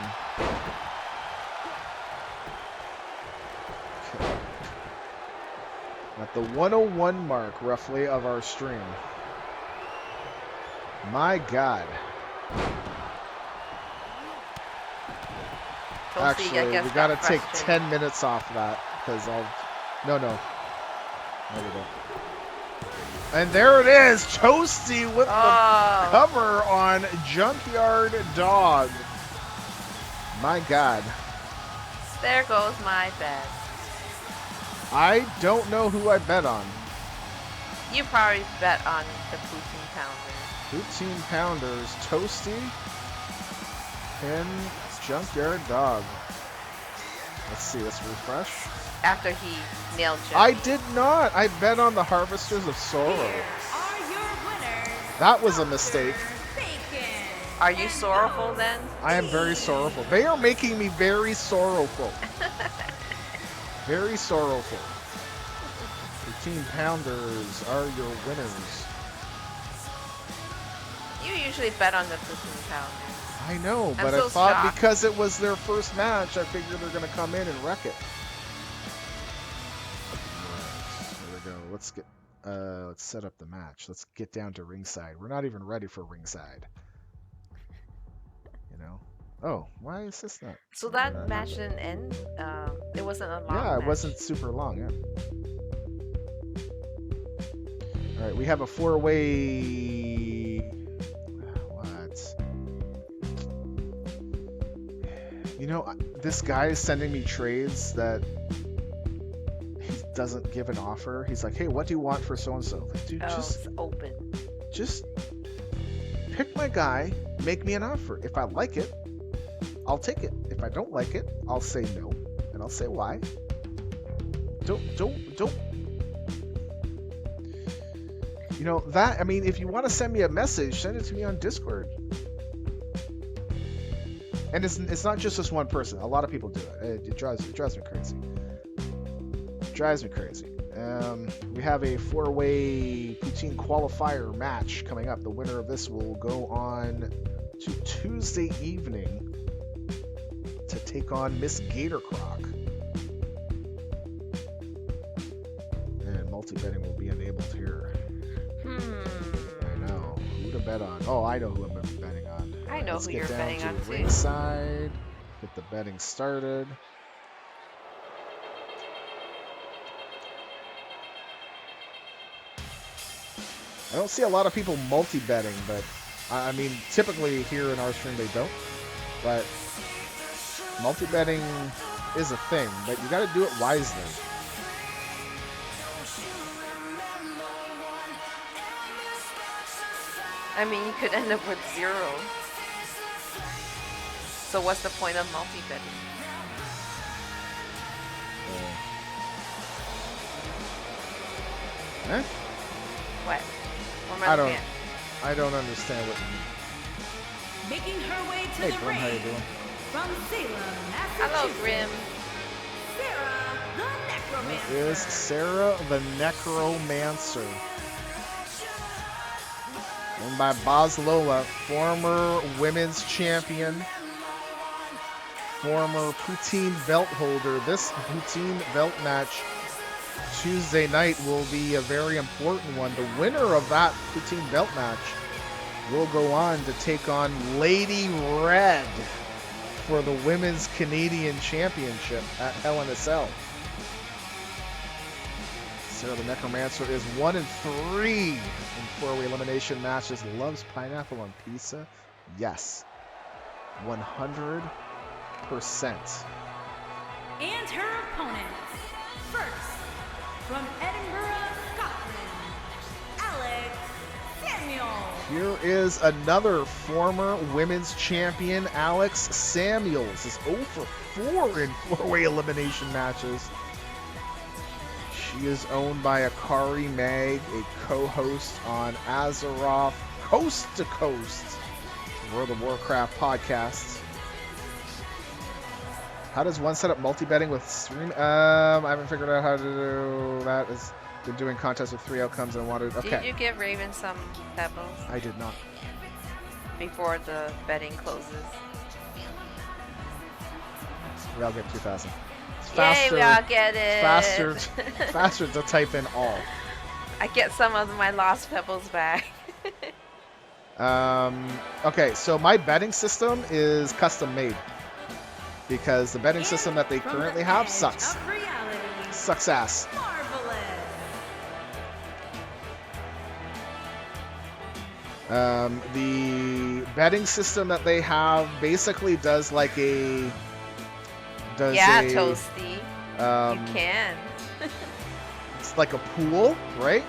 Okay. At the 101 mark, roughly, of our stream. My God. Actually, we gotta take 10 minutes off that, because I'll... No, we don't. And there it is, Toasty with the cover on Junkyard Dog. My God. There goes my bet. I don't know who I bet on. You probably bet on the Poutine Pounders. Poutine Pounders, Toasty, and Junkyard Dog. Let's see, let's refresh. After he nailed Jeffy. I did not. I bet on the Harvesters of Sorrow. That was a mistake. Are you sorrowful then? I am very sorrowful. They are making me very sorrowful. Very sorrowful. Poutine Pounders are your winners. You usually bet on the Poutine Pounders. I know, but I'm I so thought shocked. because it was their first match, I figured they're going to come in and wreck it. Alright, there we go. Let's set up the match. Let's get down to ringside. We're not even ready for ringside. You know? Oh, why is this not? So that match didn't end? It wasn't a long match. Yeah, it wasn't super long, yeah. Alright, we have a four-way... What? You know, this guy is sending me trades that he doesn't give an offer. He's like, hey, what do you want for so-and-so? Like, dude, it's open. Just pick my guy, make me an offer. If I like it, I'll take it. If I don't like it, I'll say no, and I'll say why. Don't. You know, that, I mean, if you want to send me a message, send it to me on Discord. And it's not just this one person. A lot of people do it. It drives me crazy. It drives me crazy. We have a four-way Poutine qualifier match coming up. The winner of this will go on to Tuesday evening to take on Miss Gatorcroc. multi-betting will be enabled here. I know. Who to bet on? Oh, I know who I'm betting on. I know Let's who get you're down betting to on too. ringside. Get the betting started. I don't see a lot of people multi-betting, but I mean, typically here in our stream they don't. But multi-betting is a thing, but you got to do it wisely. I mean, you could end up with 0. So what's the point of multi-betting? Eh? What? I don't understand what you mean. Making her way to Hey, the Grim, ring how you doing? from Salem, Hello, Massachusetts. Grim. Sarah the Necromancer. It is Sarah the Necromancer. Owned by Bozlola, former women's champion, former poutine belt holder. This poutine belt match Tuesday night will be a very important one. The winner of that poutine belt match will go on to take on Lady Red for the Women's Canadian Championship at Hell in a Cell. Sarah the Necromancer is 1-3 in 4-way elimination matches. Loves pineapple on pizza. Yes, 100%. And her opponents. First, from Edinburgh, Scotland, Alex Samuel. Here is another former women's champion, Alex Samuels. Is 0 for 4 in 4-way elimination matches. She is owned by Akari Mag, a co-host on Azeroth Coast to Coast, World of Warcraft podcasts. How does one set up multi-betting with stream? I haven't figured out how to do that. It's been doing contests with 3 outcomes and wanted. Okay. Did you give Raven some pebbles I did not. before the betting closes? We all get 2,000. It's Yay, faster. we all get it. Faster to type in all. I get some of my lost pebbles back. Okay, so my betting system is custom made because the betting system that they currently have sucks. Sucks ass. The betting system that they have basically does like a Toasty. You can. It's like a pool, right?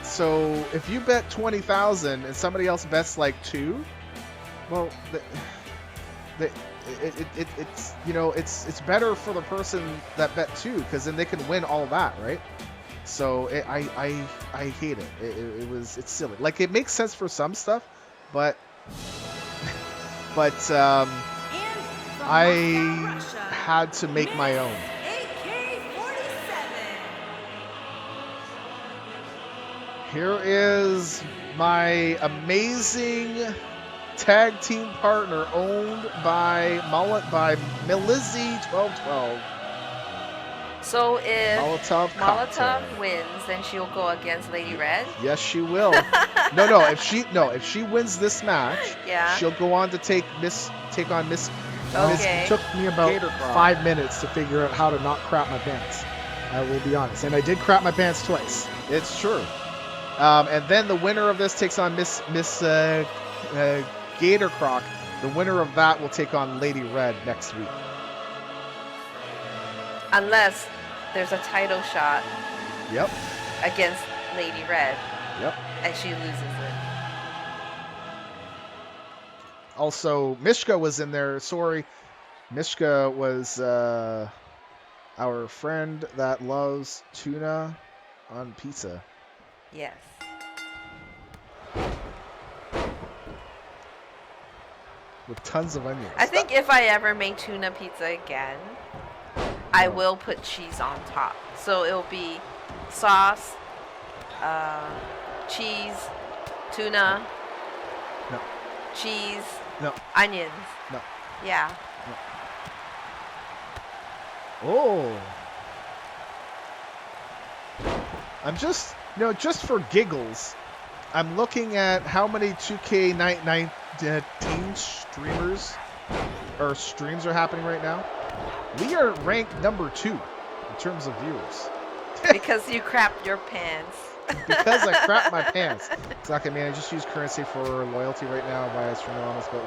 So if you bet 20,000 and somebody else bets like 2, well, it's you know it's better for the person that bet 2 because then they can win all that, right? So I hate it. It's silly. Like it makes sense for some stuff, but I had to make my own. Here is my amazing tag team partner owned by Melizzy1212. So if Molotov wins, then she'll go against Lady Red? Yes, she will. No. If she wins this match, she'll go on to take on Miss. Okay. It took me about 5 minutes to figure out how to not crap my pants. I will be honest, and I did crap my pants twice. It's true. And then the winner of this takes on Miss Gatorcroc. The winner of that will take on Lady Red next week. Unless there's a title shot. Yep. Against Lady Red. Yep. And she loses it. Also, Mishka was in there. Sorry. Mishka was our friend that loves tuna on pizza. Yes. With tons of onions. I think if I ever make tuna pizza again, I will put cheese on top. So it'll be sauce, cheese, tuna, no. Cheese, no. Onions. No. Yeah. No. Oh. I'm just, just for giggles, I'm looking at how many 2K19 streamers or streams are happening right now. We are ranked number 2 in terms of viewers. Because you crapped your pants. Because I crap my pants. It's okay, man. I just use currency for loyalty right now via stream anonymous, but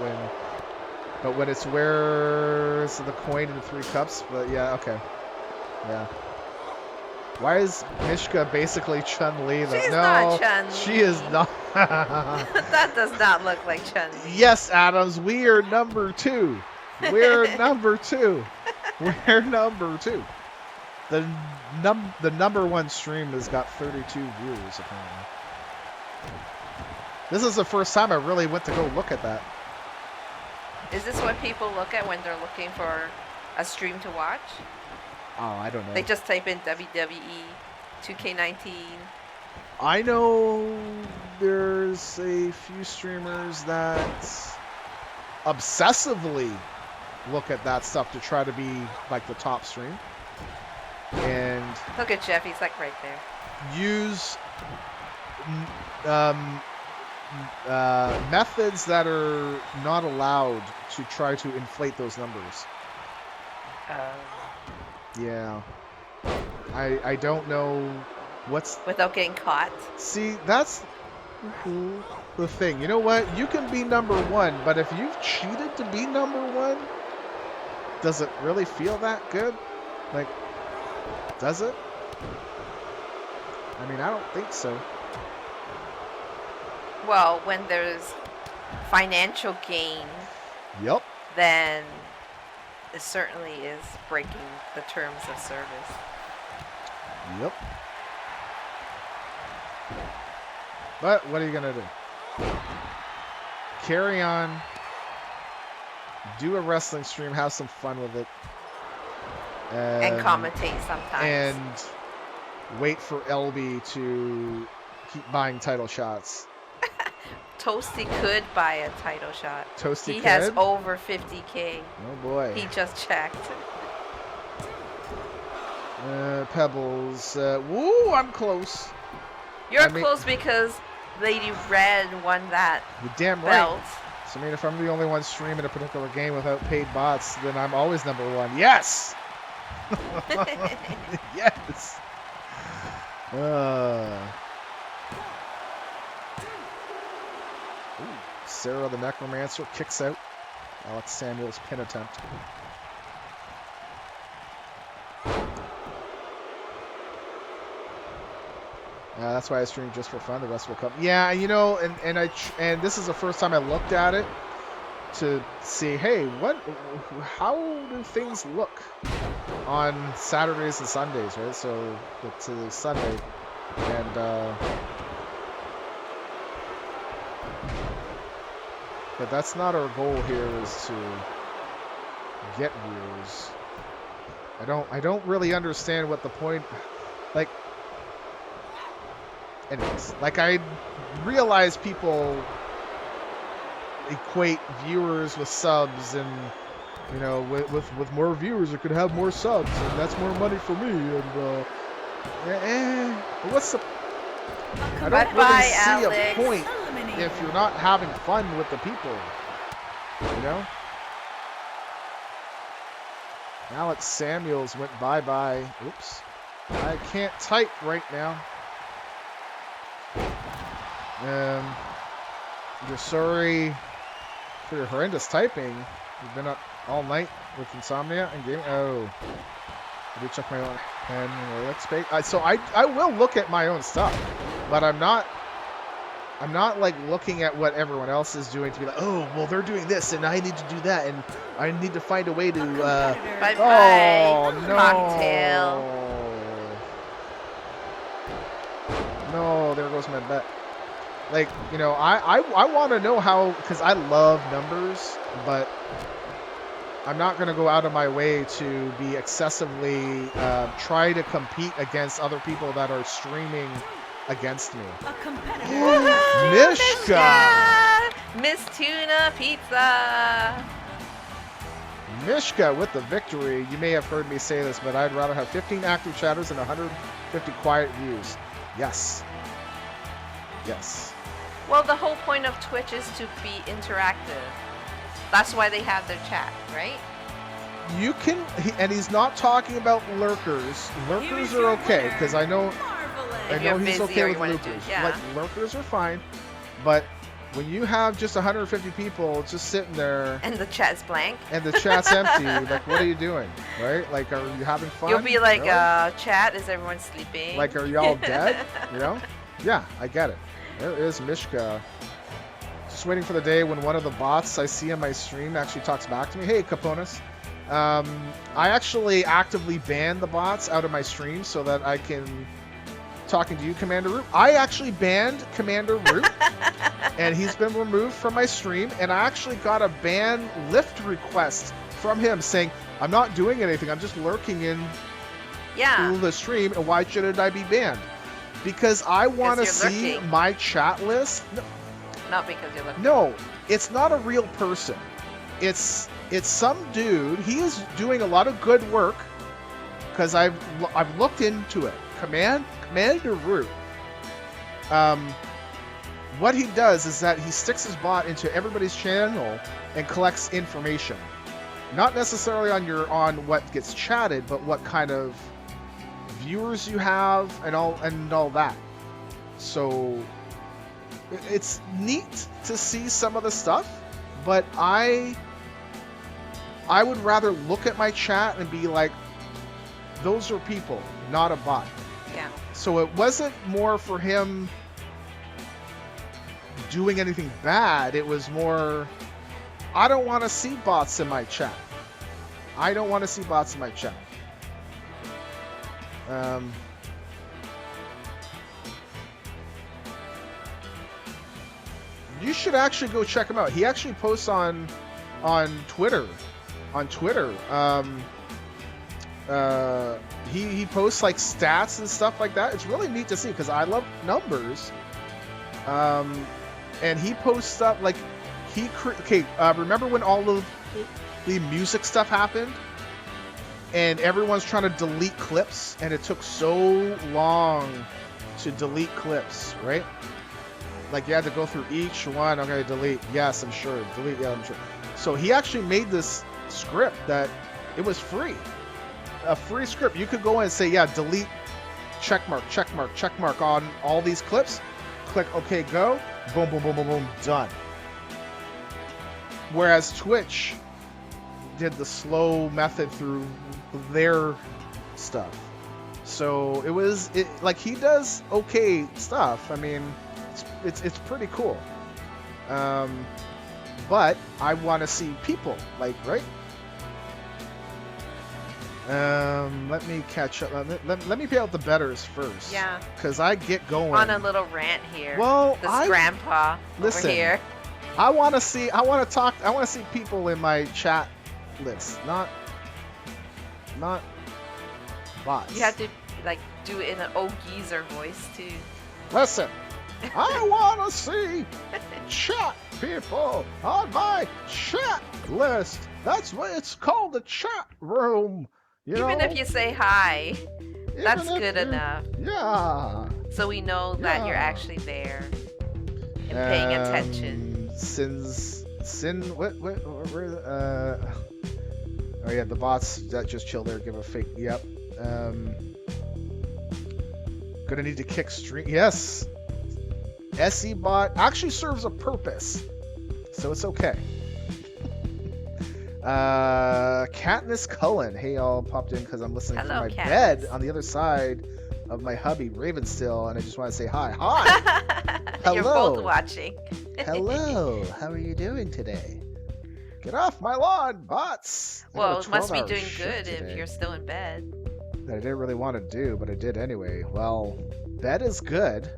when it's where it's the coin in the 3 cups. But yeah, okay, yeah. Why is Mishka basically Chun-Li? She's not Chun-Li. She is not. That does not look like Chun-Li. Yes, Adams, we are number 2. We're number 2. We're number 2. The number 1 stream has got 32 viewers apparently. This is the first time I really went to go look at that. Is this what people look at when they're looking for a stream to watch? Oh, I don't know. They just type in WWE 2K19. I know there's a few streamers that obsessively look at that stuff to try to be like the top stream. And look at Jeff, he's like right there. Use methods that are not allowed to try to inflate those numbers. Yeah. I don't know what's... Without getting caught? See, that's the thing. You know what? You can be number 1, but if you've cheated to be number 1, does it really feel that good? Like, does it? I mean, I don't think so. Well, when there's financial gain, yep, then it certainly is breaking the terms of service. Yep. But what are you gonna do? Carry on. Do a wrestling stream. Have some fun with it. And commentate sometimes. And wait for LB to keep buying title shots. Toasty could buy a title shot. Toasty He could? has over 50K. Oh boy. He just checked. Pebbles. Woo, I'm close. You're close because Lady Red won that You're damn belt. right. So I mean, if I'm the only one streaming a particular game without paid bots, then I'm always number 1. Yes! Yes! Ooh, Sarah the Necromancer kicks out Alex Samuel's pin attempt. That's why I stream just for fun. The rest will come. Yeah, you know, and this is the first time I looked at it to see, hey, how do things look on Saturdays and Sundays, right? So it's a Sunday, and but that's not our goal here. Is to get viewers. I don't really understand what the point, like. Anyways, like I realize people equate viewers with subs, and you know, with more viewers, it could have more subs, and that's more money for me. And what's the? I don't really see a point if you're not having fun with the people. You know. Alex Samuels went bye-bye. Oops. I can't type right now. You're sorry for your horrendous typing. You've been up all night with insomnia and gaming. Oh, I did check my own pen. Let's pay. So I will look at my own stuff, but I'm not like looking at what everyone else is doing to be like, oh, well, they're doing this and I need to do that and I need to find a way to. Bye-bye. Oh no! Cocktail. No, there goes my bet. Like, you know, I want to know how, because I love numbers, but I'm not going to go out of my way to be excessively try to compete against other people that are streaming against me. Mishka! Miss Tuna Pizza! Mishka with the victory. You may have heard me say this, but I'd rather have 15 active chatters than 100 50 quiet views. Yes. Yes. Well, the whole point of Twitch is to be interactive. That's why they have their chat, right? You can, and he's not talking about lurkers. Lurkers are okay, because I know he's okay with lurkers. Like, lurkers are fine, but when you have just 150 people just sitting there and the chat's blank and the chat's empty, like, what are you doing, right? Like, are you having fun? You'll be like, really? Chat, is everyone sleeping? Like, are y'all dead? You know? Yeah, I get it. There is Mishka. Just waiting for the day when one of the bots I see on my stream actually talks back to me. Hey, Caponis. I actually actively banned the bots out of my stream so that I can talking to you, Commander Root. I actually banned Commander Root, and he's been removed from my stream, and I actually got a ban lift request from him saying, I'm not doing anything, I'm just lurking in the stream, and why shouldn't I be banned? Because I want to see my chat list. No, not because you're lurking. No, it's not a real person. It's some dude. He is doing a lot of good work because I've looked into it. Commander Root. What he does is that he sticks his bot into everybody's channel and collects information, not necessarily on what gets chatted, but what kind of viewers you have and all that. So it's neat to see some of the stuff, but I would rather look at my chat and be like, those are people, not a bot. Yeah. So it wasn't more for him doing anything bad. It was more, I don't want to see bots in my chat. I don't want to see bots in my chat. You should actually go check him out. He actually posts on Twitter. He posts like stats and stuff like that. It's really neat to see because I love numbers. And he posts stuff like remember when all of the music stuff happened and everyone's trying to delete clips and it took so long to delete clips, right? Like you had to go through each one. I'm gonna delete. Yes, I'm sure. Delete. Yeah, I'm sure. So he actually made this script that it was free. A free script. You could go in and say, yeah, delete, checkmark, checkmark, checkmark on all these clips. Click OK, go. Boom, boom, boom, boom, boom, done. Whereas Twitch did the slow method through their stuff. So it was like he does okay stuff. I mean, it's pretty cool. But I want to see people, like, right? Let me catch up. Let me pay out the betters first. Yeah. Because I get going on a little rant here. Well, this grandpa over here. I want to see people in my chat list, not bots. You have to like do it in an old geezer voice too. Listen, I want to see chat people on my chat list. That's what it's called, the chat room. Even if you say hi, that's good enough. Yeah. So we know that you're actually there and paying attention. Oh yeah, the bots that just chill there give a fake. Yep. Gonna need to kick stream. Yes. SE bot actually serves a purpose, so it's okay. Katniss Cullen. Hey, y'all popped in because I'm listening from my bed on the other side of my hubby, Ravenstill, and I just want to say hi. Hi! Hello! You're both watching. Hello! How are you doing today? Get off my lawn, bots! Well, it must be doing good if you're still in bed. That I didn't really want to do, but I did anyway. Well, bed is good.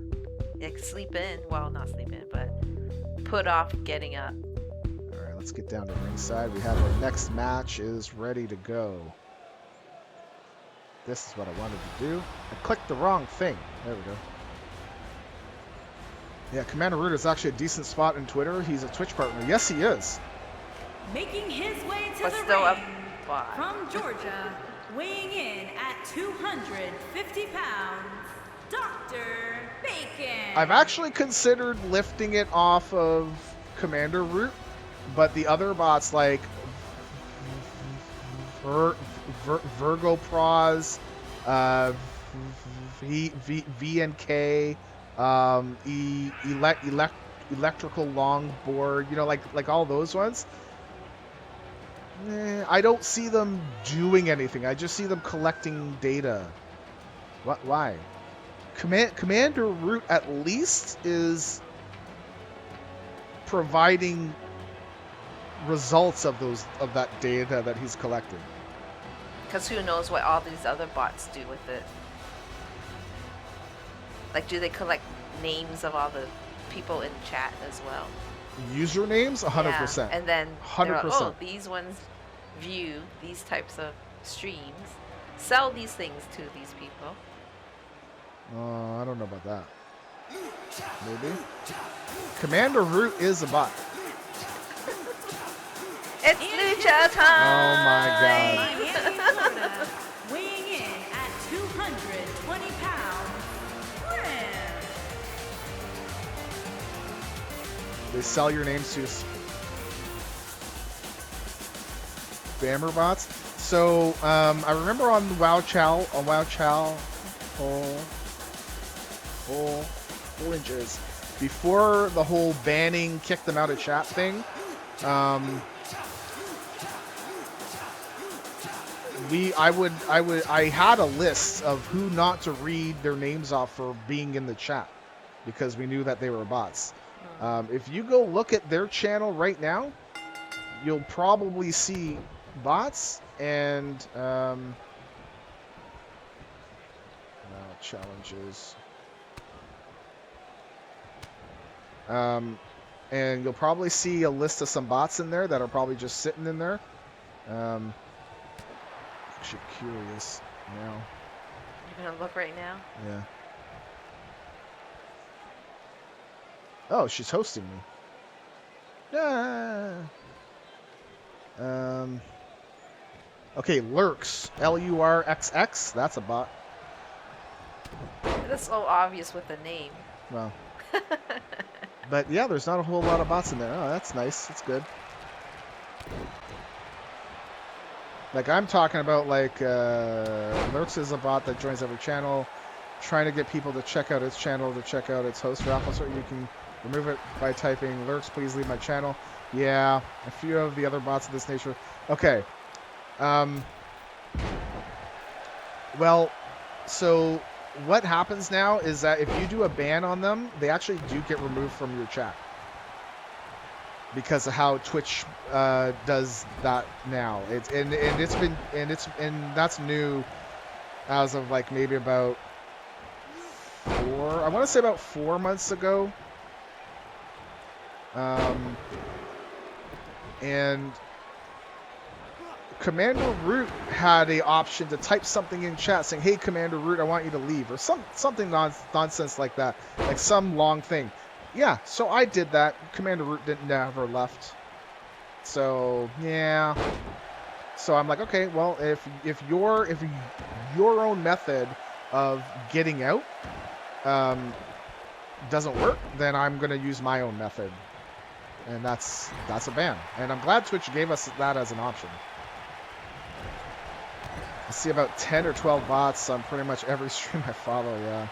Like sleep in. Well, not sleep in, but put off getting up. Let's get down to ringside. We have our next match is ready to go. This is what I wanted to do. I clicked the wrong thing. There we go. Yeah, Commander Root is actually a decent spot in Twitter. He's a Twitch partner. Yes, he is. Making his way to but the still ring from Georgia, weighing in at 250 pounds, Dr. Bacon. I've actually considered lifting it off of Commander Root, but the other bots like Virgo Pros, VNK, electrical longboard, you know, like all those ones. I don't see them doing anything. I just see them collecting data. What? Why? Commander Root at least is providing results of that data that he's collecting. Because who knows what all these other bots do with it? Like, do they collect names of all the people in chat as well? Usernames, 100%. Yeah. And then 100%. they're like, oh, these ones view these types of streams. Sell these things to these people. I don't know about that. Maybe. Commander Root is a bot. It's Lucha time! Oh my god. Miami, Florida, weighing in at 220 pounds, Prince. They sell your names to spammer bots. So I remember on WoW Chow, oranges, before the whole banning, kick them out of chat thing. I had a list of who not to read their names off for being in the chat because we knew that they were bots. If you go look at their channel right now, you'll probably see bots and challenges. And you'll probably see a list of some bots in there that are probably just sitting in there. Actually curious now. You're gonna look right now? Yeah. Oh, she's hosting me. Ah. Okay, Lurks. LURXX. That's a bot. That's so obvious with the name. Well. But yeah, there's not a whole lot of bots in there. Oh, that's nice. That's good. Like, I'm talking about, like, Lurks is a bot that joins every channel, trying to get people to check out its channel, to check out its host raffle, so you can remove it by typing, Lurks, please leave my channel. Yeah, a few of the other bots of this nature. Okay. Well, so what happens now is that if you do a ban on them, they actually do get removed from your chat. Because of how Twitch does that now. That's new as of like maybe about I want to say about 4 months ago. And Commander Root had the option to type something in chat saying, "Hey, Commander Root, I want you to leave," or something nonsense like that, like some long thing. Yeah, so I did that. Commander Root never left. So yeah. So I'm like, okay, well, if your own method of getting out doesn't work, then I'm gonna use my own method, and that's a ban. And I'm glad Twitch gave us that as an option. I see about 10 or 12 bots on pretty much every stream I follow. Yeah.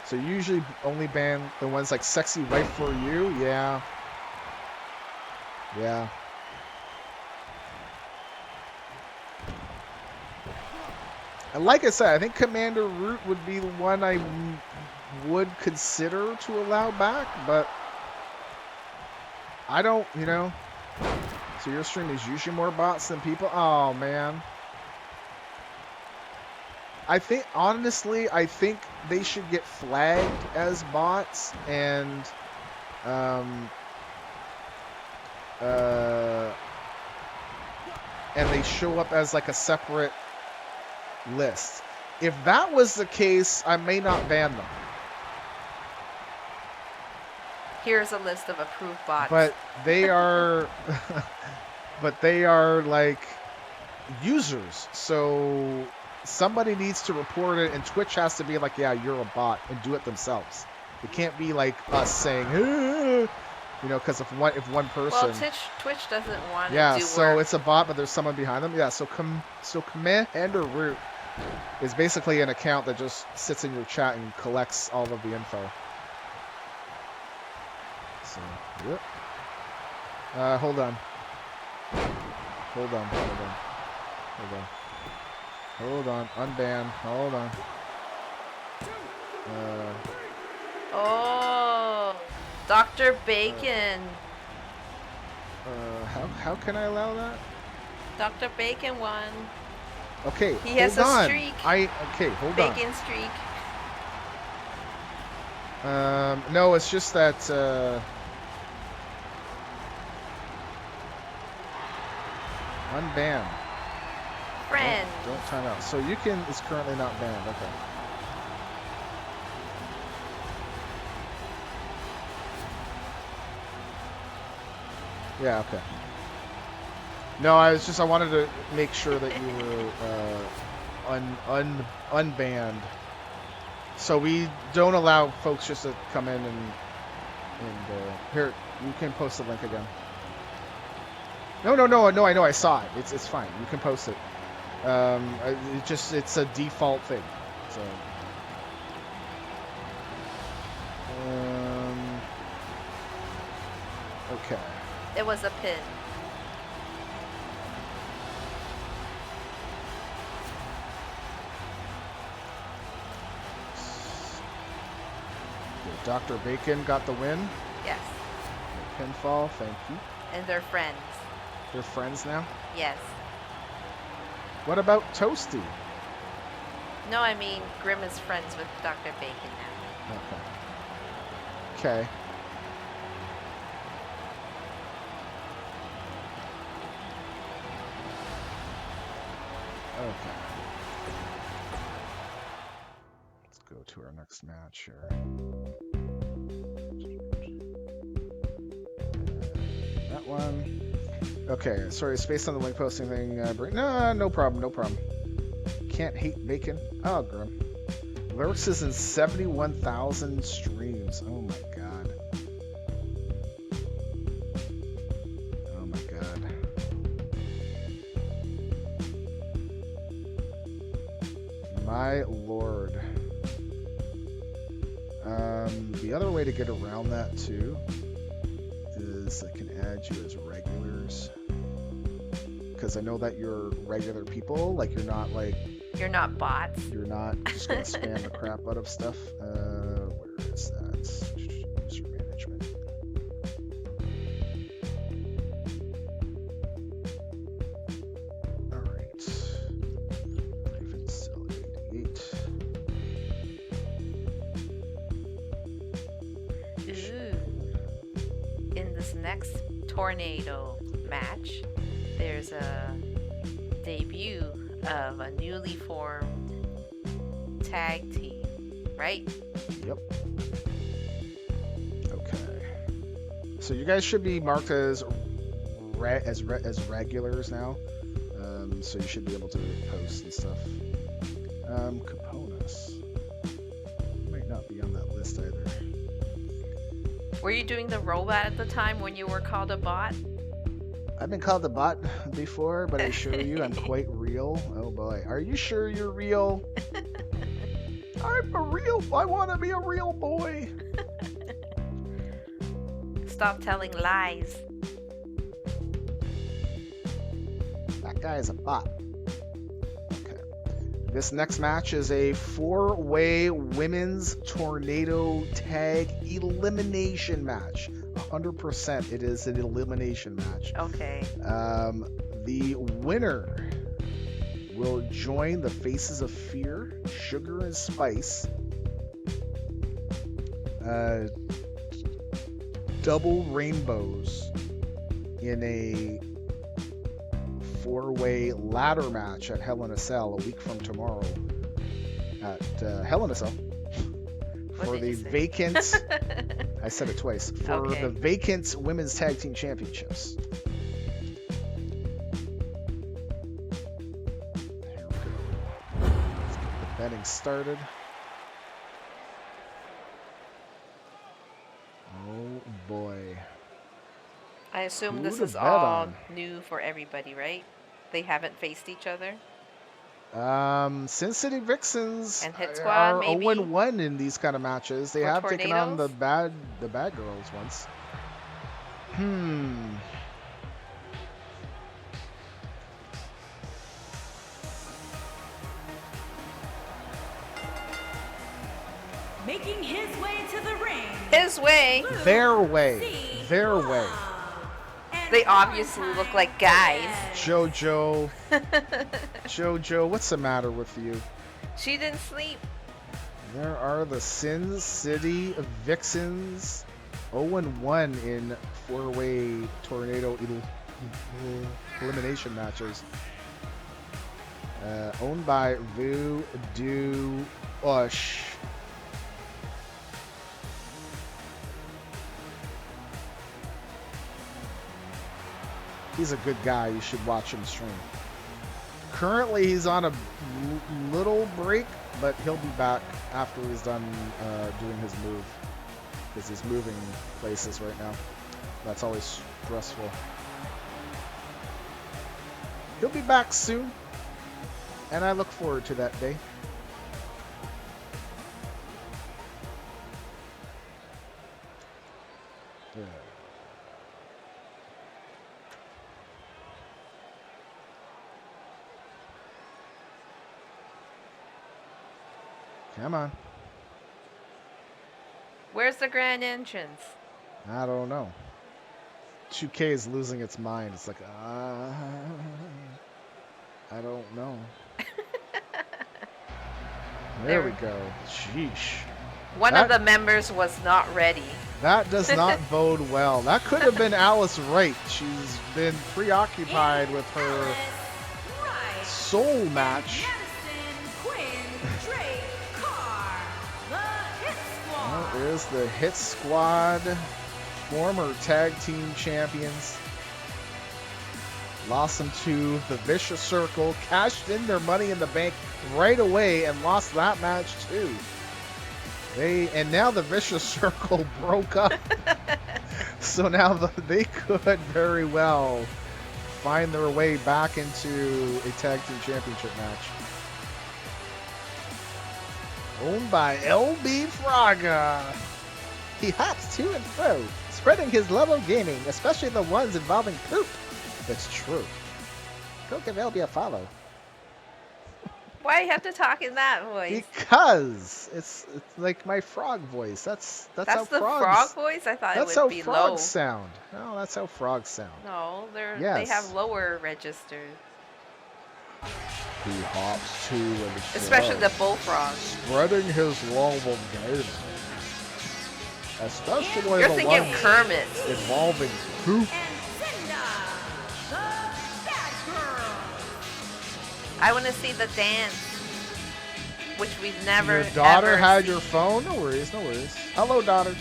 So you usually only ban the ones like Sexy Wife for You. Yeah. Yeah. And like I said, I think Commander Root would be the one I would consider to allow back, but I don't, you know. So your stream is usually more bots than people? Oh, man. Honestly, I think they should get flagged as bots and they show up as like a separate list. If that was the case, I may not ban them. Here's a list of approved bots. But they are but they are like users. So somebody needs to report it, and Twitch has to be like, yeah, you're a bot, and do it themselves. It can't be like us saying, you know, because if one person. Well, Twitch doesn't want to Yeah, do so work. it's a bot, but there's someone behind them. Yeah, so Commander Root is basically an account that just sits in your chat and collects all of the info. So, yep. Hold on. Hold on. Unban. Hold on. Oh, Dr. Bacon. How can I allow that? Dr. Bacon won. Okay, He has hold a on. streak. Hold on. Bacon streak. No, it's just that, unbanned. Friend. Don't time out. So Yukin is currently not banned. Okay. Yeah, okay. No, I wanted to make sure that you were unbanned. So we don't allow folks just to come in and here, you can post the link again. No, I know, I saw it. It's fine. You can post it. It's a default thing. So okay. It was a pin. Dr. Bacon got the win. Yes. Pinfall, thank you. And they're friends. They're friends now? Yes. What about Toasty? No, I mean Grim is friends with Dr. Bacon now. Okay. Let's go to our next match here. That one. Okay, sorry, space on the link posting thing. No problem. Can't hate bacon. Oh, Grim. Lurks is in 71,000 streams. Oh my god. Oh my god. My lord. The other way to get around that too is I can add you as regulars. Because I know that you're regular people, like you're not like... You're not bots. You're not just gonna spam the crap out of stuff. Where is that? User management. Alright. Griffin still 88. Ooh. In this next tornado match, there's a debut of a newly formed tag team, right? Yep. Okay. So you guys should be marked as regulars now. So you should be able to post and stuff. Caponas might not be on that list either. Were you doing the robot at the time when you were called a bot? I've been called a bot before, but I assure you I'm quite real. Oh boy. Are you sure you're real? I want to be a real boy. Stop telling lies. That guy is a bot. Okay. This next match is a 4-way women's tornado tag elimination match. 100% it is an elimination match. Okay. The winner will join the Faces of Fear, Sugar and Spice. Double rainbows in a 4-way ladder match at Hell in a Cell a week from tomorrow at Hell in a Cell for the vacant I said it twice for the vacant women's tag team championships. Here we go. Getting started. Oh boy. I assume Who this to is bet all on? new for everybody, right? They haven't faced each other. Sin City Vixens And Hit Squad, are maybe? 0-1 in these kind of matches. They Or have taken on the Tornadoes? bad girls once. Making his way to the ring. His way. Their way. Their way. They obviously look like guys. Jojo. Jojo, what's the matter with you? She didn't sleep. There are the Sin City Vixens. 0-1 in 4-way tornado elimination matches. Owned by Voodoo Ush. He's a good guy. You should watch him stream. Currently, he's on a little break, but he'll be back after he's done doing his move. Because he's moving places right now. That's always stressful. He'll be back soon. And I look forward to that day. Yeah. Come on. Where's the grand entrance? I don't know. 2K is losing its mind. It's like, I don't know. There we go. Sheesh. One of the members was not ready. That does not bode well. That could have been Alice Wright. She's been preoccupied with her soul match. Well, there's the Hit Squad, former tag team champions. Lost them to the Vicious Circle, cashed in their Money in the Bank right away, and lost that match too. And now the Vicious Circle broke up, so now they could very well find their way back into a tag team championship match. Owned by LB Fraga. He hops to and fro, spreading his love of gaming, especially the ones involving poop. That's true. Go give LB a follow. Why do you have to talk in that voice? Because it's like my frog voice. That's how the frogs, frog voice? I thought it would be That's how frogs low. sound. No, that's how frogs sound. No, they Yes. have lower registers. He hops to and fro, Especially the bullfrog. spreading his love of gaming. Especially You're the thinking ones Kermit. involving poop. I want to see the dance, which we've never. Your daughter ever had seen. your phone? No worries, no worries. Hello, daughter.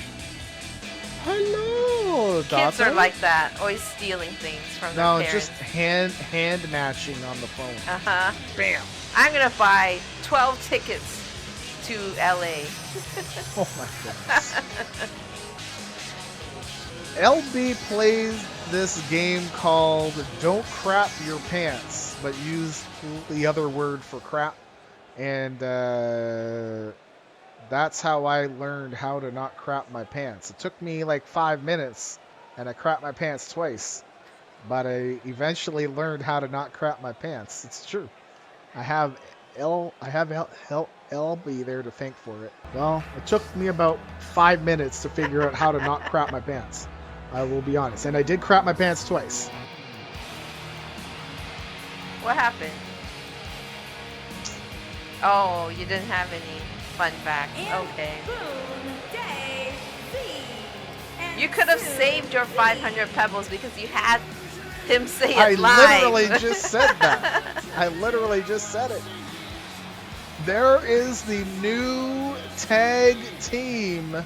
Hello, daughter. Kids are like that, always stealing things from No, their parents. just hand matching on the phone. Uh-huh. Bam. I'm gonna buy 12 tickets to LA. Oh my goodness. LB plays this game called Don't Crap Your Pants, but use the other word for crap. And that's how I learned how to not crap my pants. It took me like 5 minutes, and I crapped my pants twice. But I eventually learned how to not crap my pants. It's true. I have LB there to thank for it. Well, it took me about 5 minutes to figure out how to not crap my pants. I will be honest. And I did crap my pants twice. What happened? Oh, you didn't have any fun facts. Okay. You could have saved your 500 pebbles because you had him say it live. I literally just said that. I literally just said it. There is the new tag team,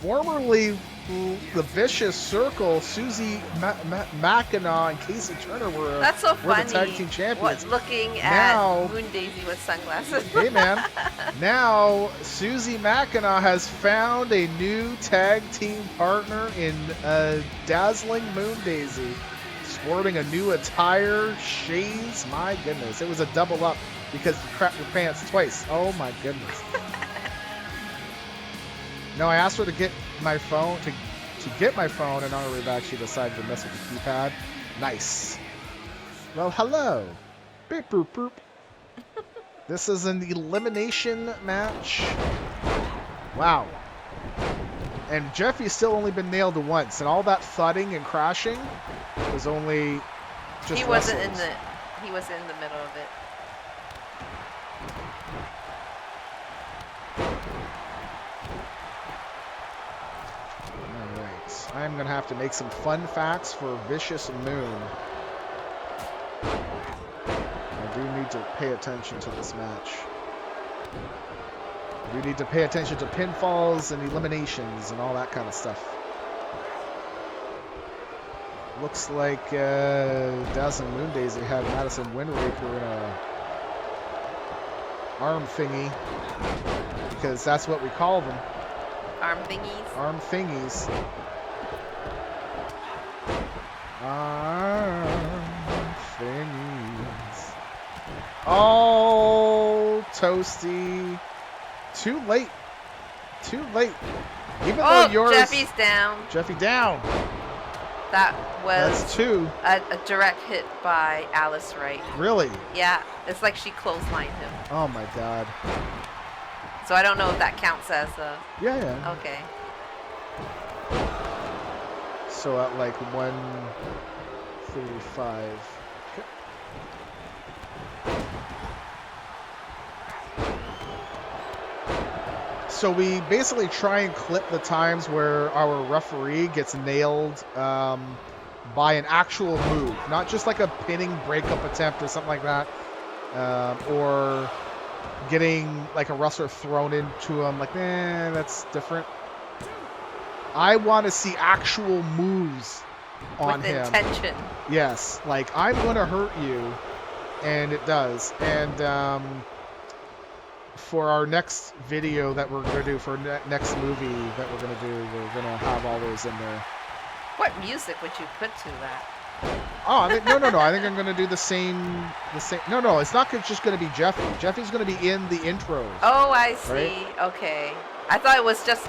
formerly who the Vicious Circle, Susie Mackinac and Casey Turner were That's so were funny. the tag team champions. Looking Now- at Moon Daisy with sunglasses. Hey man, now Susie Mackinac has found a new tag team partner in dazzling Moon Daisy, sporting a new attire, shades. My goodness, it was a double up because you crapped your pants twice. Oh my goodness. No, I asked her to get my phone to get my phone, and on her way back she decided to mess with the keypad. Nice. Well, hello. Beep boop boop. This is an elimination match. Wow. And Jeffy's still only been nailed once, and all that thudding and crashing was only just He wasn't wrestlers. he was in the middle of it. Alright. I'm going to have to make some fun facts for Vicious Moon. I do need to pay attention to this match. I do need to pay attention to pinfalls and eliminations and all that kind of stuff. Looks like Dazzling Moon Daisy had Madison Windraker in a arm thingy, because that's what we call them. Arm thingies. Arm thingies. Arm thingies. Oh, Toasty. Too late. Too late. Even though yours... Jeffy's down. Jeffy down. That was That's two. a direct hit by Alice Wright. Really? Yeah, it's like she clotheslined him. Oh my god. So I don't know if that counts as a... Yeah, yeah. Okay. So at like 135. Okay. So we basically try and clip the times where our referee gets nailed by an actual move, not just like a pinning breakup attempt or something like that, or getting like a wrestler thrown into him. Like, that's different. I want to see actual moves on With him. intention. Yes, like I'm going to hurt you, and it does. And for our next video that we're going to do, for next movie that we're going to do, we're going to have all those in there. What music would you put to that? Oh, I mean, no. I think I'm going to do the same. No, it's not just going to be Jeffy. Jeffy's going to be in the intros. Oh, I see. Right? Okay. I thought it was just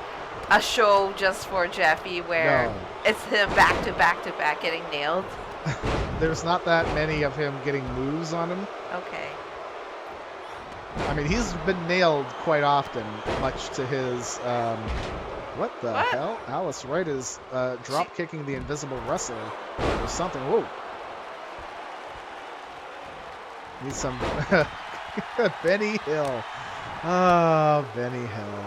a show just for Jeffy where No. it's him back to back to back getting nailed. There's not that many of him getting moves on him. Okay. I mean, he's been nailed quite often, much to his, what the hell? Alice Wright is drop kicking the invisible wrestler or something. Whoa. Need some Benny Hill. Oh, Benny Hill.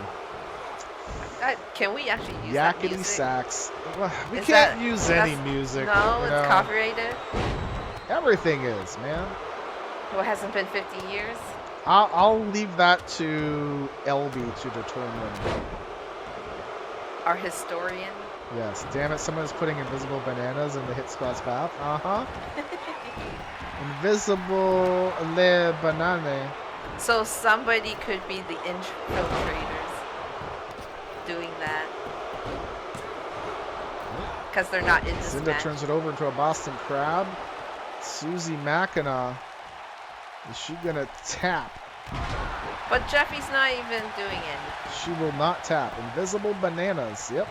Can we actually use that Yakety music? sax. Well, we Is can't that- use that's- any music. No, you it's know. copyrighted. Everything is, man. Well, it hasn't been 50 years. I'll leave that to LB to determine. Our historian. Yes, damn it, someone's putting invisible bananas in the hit squad's path. Uh-huh. Invisible le banane. So somebody could be the infiltrators doing that. Because they're not in this Cinda match. turns it over into a Boston Crab. Susie Mackinac. Is she gonna tap? But Jeffy's not even doing any. She will not tap. Invisible bananas. Yep.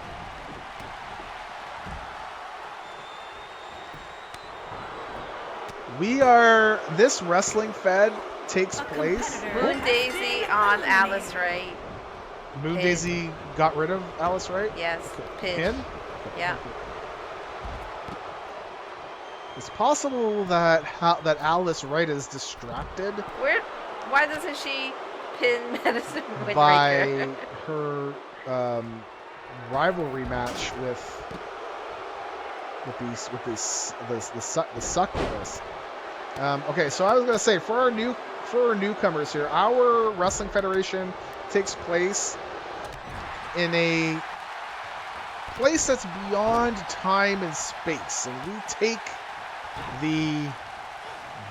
This wrestling fed takes place. Moon Daisy on Alice Wright. Moon Pin. Daisy got rid of Alice Wright? Yes, pin. Pin? Yeah. It's possible that Alice Wright is distracted Why doesn't she pin Madison by Windbreaker? her rivalry match with the succubus. Okay, so I was gonna say for our newcomers here, our wrestling federation takes place in a place that's beyond time and space, and we take the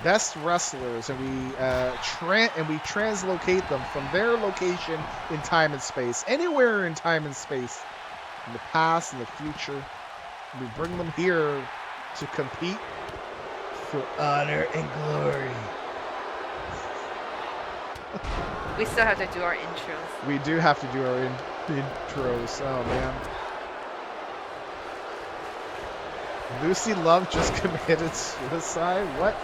best wrestlers and we translocate them from their location in time and space, anywhere in time and space, in the past and the future. We bring them here to compete for honor and glory. We still have to do our intros. We do have to do our intros. Oh, man. Lucy Love just committed suicide? What?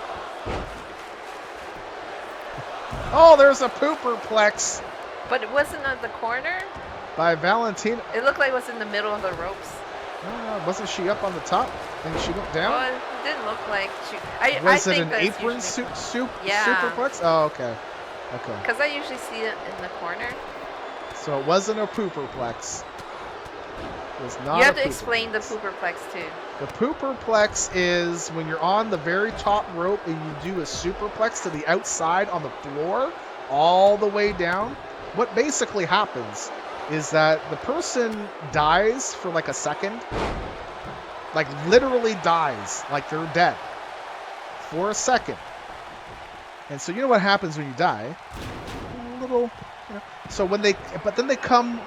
Oh, there's a pooperplex. But it wasn't at the corner? By Valentina. It looked like it was in the middle of the ropes. Wasn't she up on the top? And she went down? Well, it didn't look like she... Was it an apron superplex? Oh, okay. Okay. Because I usually see it in the corner. So it wasn't a pooperplex. It was not. You have to explain the pooperplex too. The pooperplex is when you're on the very top rope and you do a superplex to the outside on the floor, all the way down. What basically happens is that the person dies for like a second. Like literally dies. Like they're dead. For a second. And so you know what happens when you die? A little, you know. So when but then they come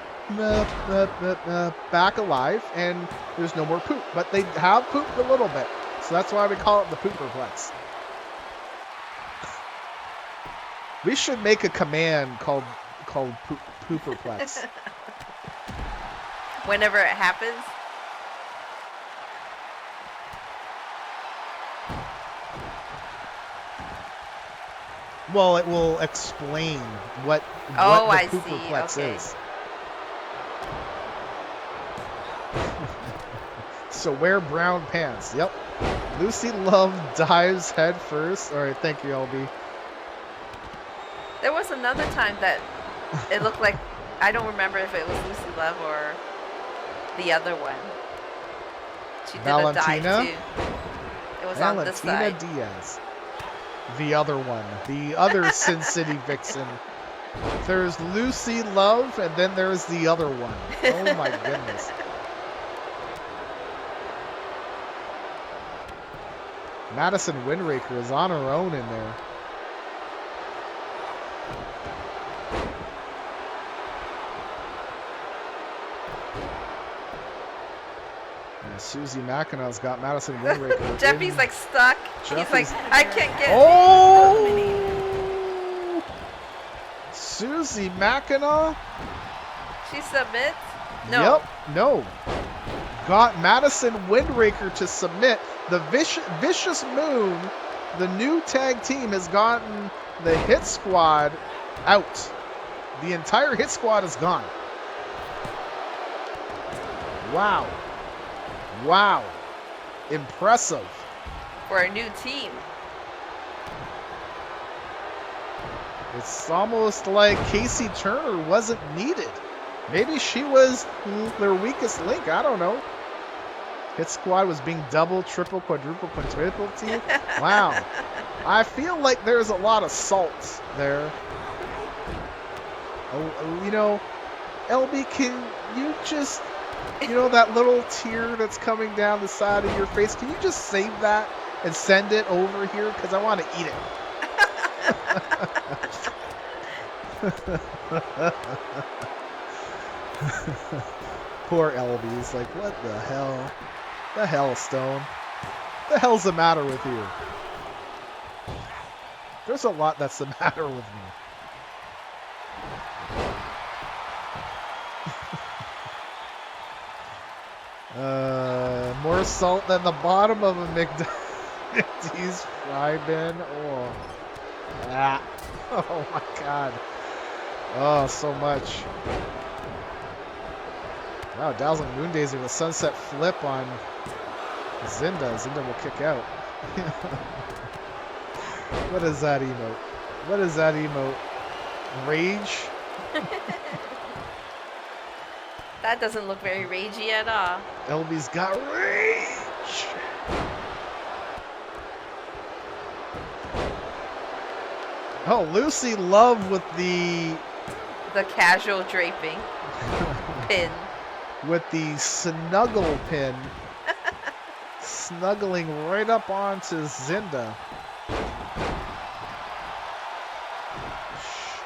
back alive and there's no more poop. But they have pooped a little bit. So that's why we call it the pooperplex. We should make a command called pooperplex. Whenever it happens. Well, it will explain what the pooperplex is. So wear brown pants. Yep. Lucy Love dives head first. All right, thank you, LB. There was another time that it looked like, I don't remember if it was Lucy Love or the other one. She did a dive too. It was on this side. Valentina Diaz. The other one. The other Sin City Vixen. There's Lucy Love, and then there's the other one. Oh my goodness. Madison Windraker is on her own in there. And Susie Mackina's got Madison Windraker. Jeffy's like stuck. He's like, I can't get. Oh! Susie Mackina. She submits? No. Yep. No. Got Madison Windraker to submit. The Vicious Moon, the new tag team, has gotten the Hit Squad out. The entire Hit Squad is gone. Wow. Wow. Impressive. For a new team. It's almost like Casey Turner wasn't needed. Maybe she was their weakest link. I don't know. Hit Squad was being double, triple, quadruple team. Wow. I feel like there's a lot of salt there. Oh, you know, LB, can you just, you know, that little tear that's coming down the side of your face, can you just save that and send it over here? Because I want to eat it. Poor LB's like, what the hell? The hell, Stone? The hell's the matter with you? There's a lot that's the matter with me. More salt than the bottom of a McD's fry bin. Oh. Ah. Oh my god. Oh, so much. Wow, Dazzling Moondays with a sunset flip on Zinda. Zinda will kick out. What is that emote? What is that emote? Rage? That doesn't look very ragey at all. LB's got rage! Oh, Lucy Love with the casual draping. Pin. with the snuggle pin. Snuggling right up onto Zinda.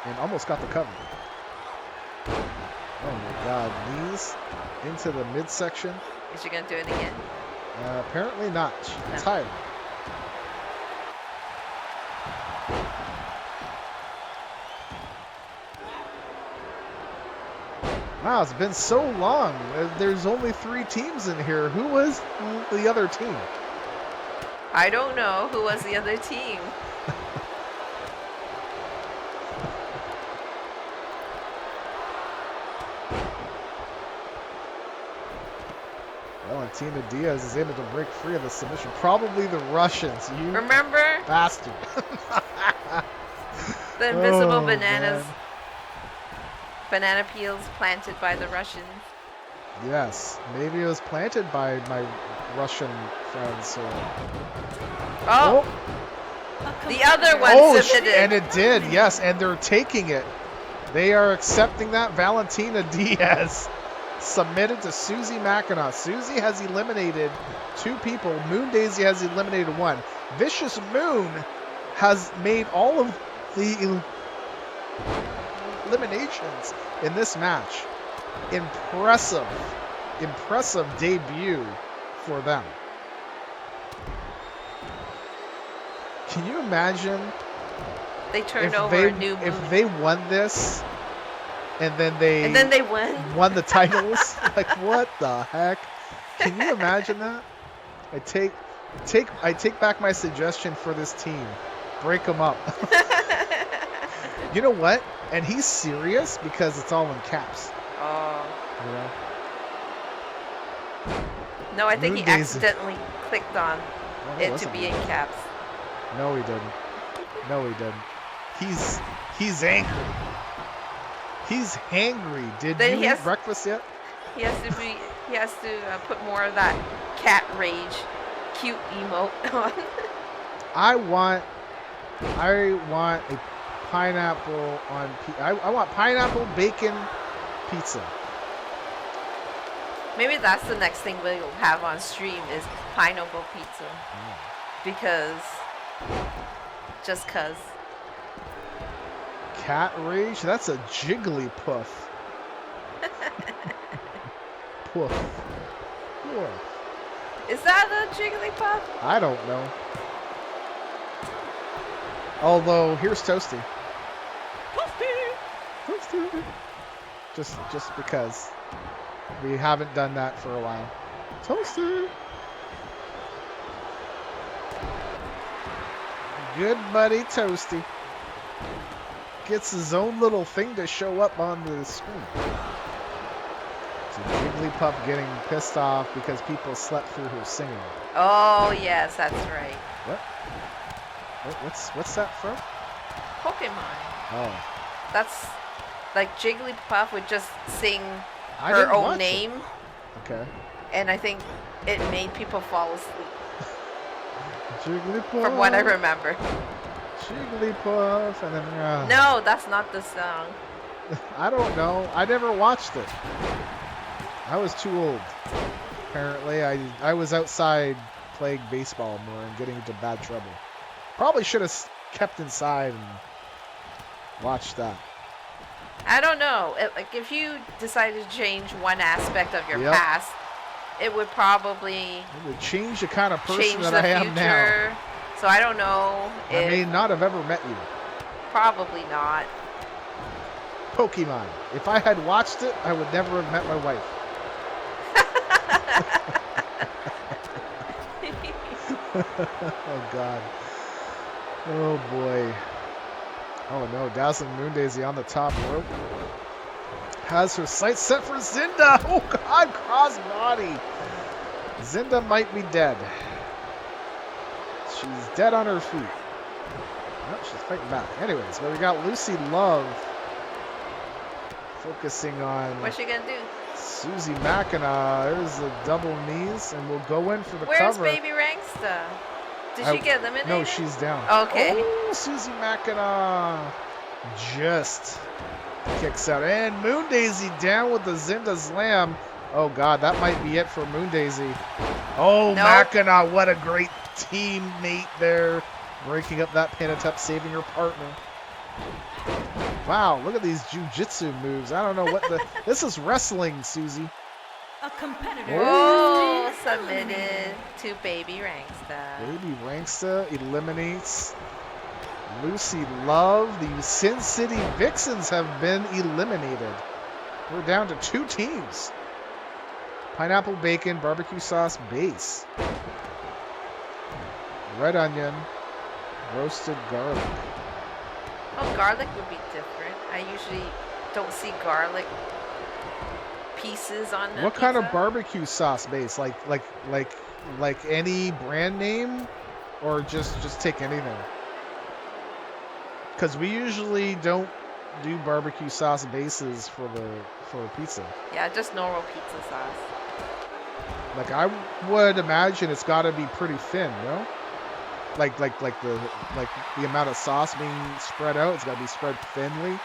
And almost got the cover. Oh my god, knees into the midsection. Is she gonna do it again? Apparently not. She's No. tired. Wow, it's been so long. There's only 3 teams in here. Who was the other team? I don't know who was the other team. Valentina Diaz is able to break free of the submission. Probably the Russians. You Remember bastard. the invisible Oh, bananas, man. banana peels planted by the Russians? Yes, maybe it was planted by my Russian friends. Oh, the other one submitted. And it did, yes, and they're taking it. They are accepting that. Valentina Diaz submitted to Susie Mackinac. Susie has eliminated 2 people. Moon Daisy has eliminated 1. Vicious Moon has made all of the eliminations in this match. Impressive debut for them. Can you imagine They turned if over they, a new moon. if they won this and then they won the titles? Like, what the heck? Can you imagine that? I take back my suggestion for this team. Break them up. You know what? And he's serious because it's all in caps. Oh. You know? No, I think Moon he Daisy. accidentally clicked on Well, it to wasn't be Moon in Daisy. caps. No, he didn't. No, he didn't. He's angry. He's hangry. Did Then you he eat has- breakfast yet? He has to put more of that cat rage, cute emote on. I want a pineapple on. I want pineapple bacon pizza. Maybe that's the next thing we'll have on stream is pineapple pizza. Because, just cause. Cat rage? That's a Jigglypuff. Puff. Puff. Is that a Jigglypuff? I don't know. Although, here's Toasty. Toasty. Just because we haven't done that for a while. Toasty. Good buddy Toasty. Gets his own little thing to show up on the screen. So Jigglypuff getting pissed off because people slept through her singing. Oh yes, that's right. What? What's that from? Pokemon. Oh. That's like Jigglypuff would just sing I her didn't own watch it. name, Okay. and I think it made people fall asleep. Jigglypuff. From what I remember. Jigglypuff, and then No, that's not the song. I don't know. I never watched it. I was too old. Apparently, I was outside playing baseball more and getting into bad trouble. Probably should have kept inside and watched that. I don't know. Like if you decided to change one aspect of your Yep. past, it would probably It would change the kind of person change that the I am future. now. So I don't know. I may not have ever met you. Probably not. Pokemon. If I had watched it, I would never have met my wife. Oh, God. Oh, boy. Oh, no. Dazzling Moon Daisy on the top rope. Has her sights set for Zinda. Oh, God. Crossbody. Zinda might be dead. She's dead on her feet. Oh, she's fighting back. Anyways, but we got Lucy Love focusing on What's she gonna do? Susie Mackinac. There's the double knees, and we'll go in for the Where's cover. Baby Rangsta? Did she get eliminated? No, she's down. Okay. Oh, Susie Mackinac just kicks out. And Moon Daisy down with the Zinda Slam. Oh God, that might be it for Moon Daisy. Oh, Nope. Mackinac, what a great teammate there. Breaking up that pin attempt, saving her partner. Wow, look at these jujitsu moves. I don't know what the... This is wrestling, Susie. A competitor. Oh, submitted to Baby Rangsta. Baby Rangsta eliminates Lucy Love. The Sin City Vixens have been eliminated. We're down to 2 teams. Pineapple bacon, barbecue sauce base. Red onion, roasted garlic. Well, garlic would be different. I usually don't see garlic pieces on the What kind of pizza. barbecue sauce base? Like any brand name, or just take anything? Because we usually don't do barbecue sauce bases for pizza. Yeah, just normal pizza sauce. Like I would imagine it's got to be pretty thin, no? Like the amount of sauce being spread out, it's got to be spread thinly.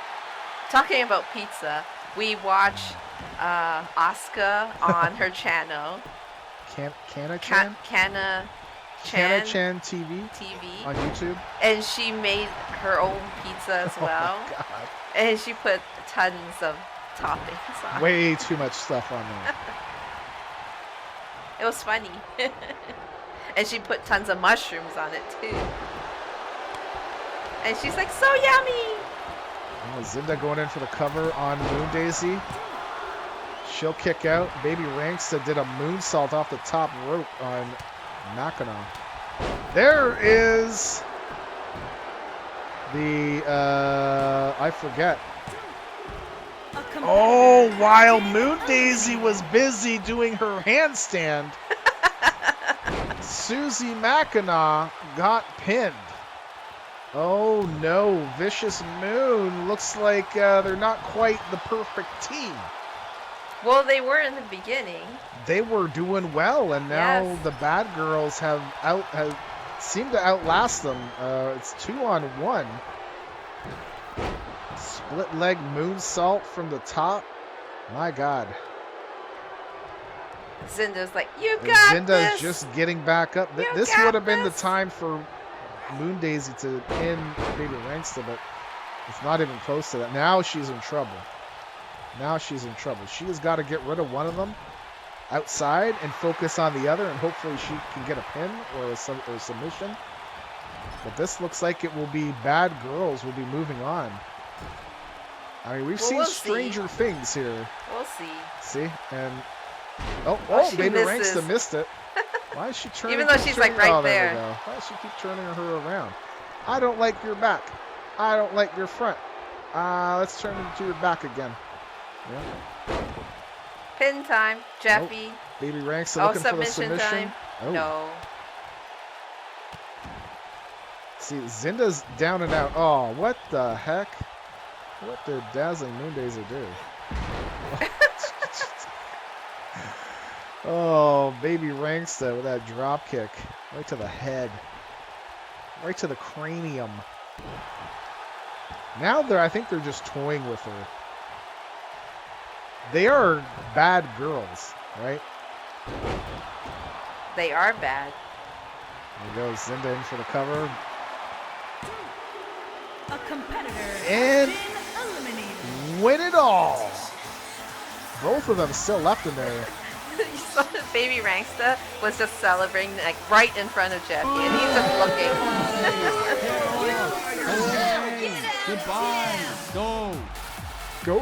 Talking about pizza, we watch Asuka on her channel. Kana Chan TV on YouTube. And she made her own pizza as well. Oh my God. And she put tons of toppings on. Way too much stuff on there. It was funny. And she put tons of mushrooms on it too. And she's like, so yummy! Oh, Zinda going in for the cover on Moon Daisy. She'll kick out. Baby Rangsta did a moonsault off the top rope on Mackinac. There is the, I forget. Oh, while Moon Daisy was busy doing her handstand, Susie Mackinac got pinned. Oh no, Vicious Moon. Looks like they're not quite the perfect team. Well, they were in the beginning. They were doing well, and now Yes. the bad girls have seemed to outlast them. It's 2-on-1. Split leg moonsault from the top. My God. Zinda's like, you got Zinda's this! just getting back up. You This got would have been the this. time for Moon Daisy to pin Baby Rangsta, but it's not even close to that. Now she's in trouble. Now she's in trouble. She has got to get rid of one of them outside and focus on the other, and hopefully she can get a pin or a submission. But this looks like it will be Bad Girls will be moving on. I mean, we'll see. stranger things here. We'll see. See? And she Baby misses. Rangsta missed it. Why is she turning? Even though she's, like, right there. there. We go. Why does she keep turning her around? I don't like your back. I don't like your front. Let's turn it to your back again. Yeah. Pin time, Jeffy. Nope. Baby Rangsta looking for the submission submission. time. Oh. No. See, Zinda's down and out. Oh, what the heck? What did Dazzling Moon Daisy do? Oh, Baby Rangsta with that drop kick. Right to the head. Right to the cranium. Now I think they're just toying with her. They are bad girls, right? They are bad. There goes Zinda in for the cover. A competitor And has been eliminated. win it all. Both of them still left in there. You saw that Baby Rangsta was just celebrating like right in front of Jeffy, and he's just looking. Okay. Goodbye. Go. Go.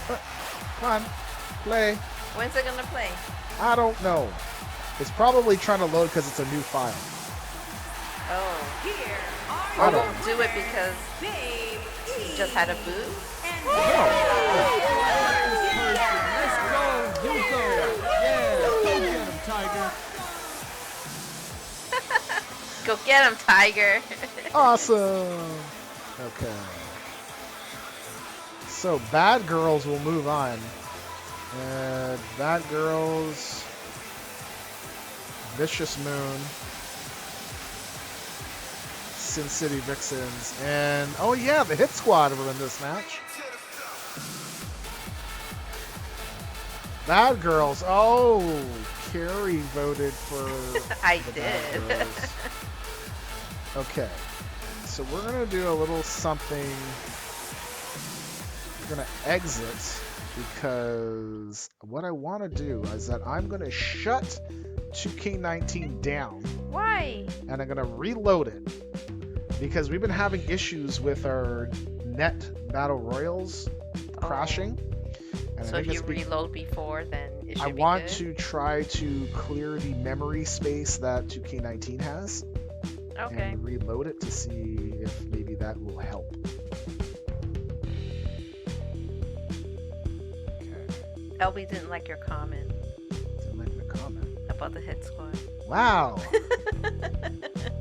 Come on. Play. When's it gonna play? I don't know. It's probably trying to load because it's a new file. Oh. Here Or are don't- won't do it because Babe he just had a boo? and Let's go. You go. Yeah. Go get him, Tiger. Go get him, Tiger. Awesome. Okay. So Bad Girls will move on. Bad Girls, Vicious Moon, Sin City Vixens, and oh yeah, the Hit Squad were in this match. Bad Girls. Oh, Carrie voted for. I the did. Bad Girls. Okay, so we're gonna do a little something. We're gonna exit because what I want to do is that I'm gonna shut 2K19 down. Why? And I'm gonna reload it because we've been having issues with our net battle royals crashing. And So I if think you reload before, then it should I be want good? to try to clear the memory space that 2K19 has Okay. and reload it to see if maybe that will help. Okay. LB didn't like your comment Didn't like the comment. about the Hit Squad. Wow.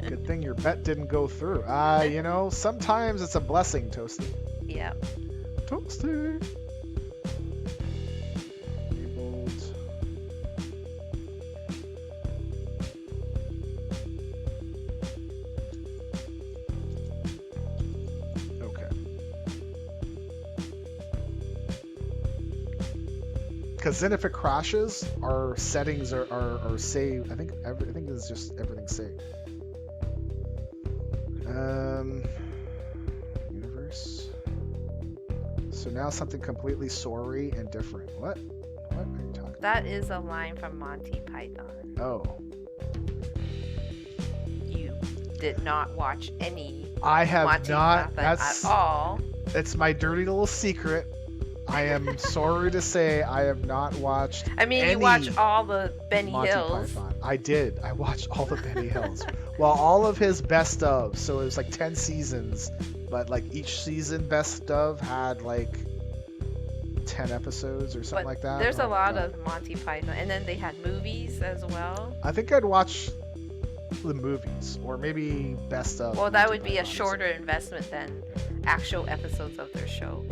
Good thing your bet didn't go through. You know, sometimes it's a blessing, Toasty. Yeah. Toasty. Enabled. Okay. Because then if it crashes, our settings are saved. I think it's just everything saved. Universe. So now something completely sorry and different. What? What are you talking That is a line from Monty Python. about? Oh. You did not watch any I have Monty not. Python at all. It's my dirty little secret. I am sorry to say I have not watched. I mean, any you watch all the Benny Monty Hills. Python. I did. I watched all the Benny Hills. Well, all of his best of. So it was like 10 seasons, but like each season best of had like 10 episodes or something But like that. there's Oh a my lot God. of Monty Python, and then they had movies as well. I think I'd watch the movies or maybe best of. Well, that Monty would be a Python. shorter investment than actual episodes of their show.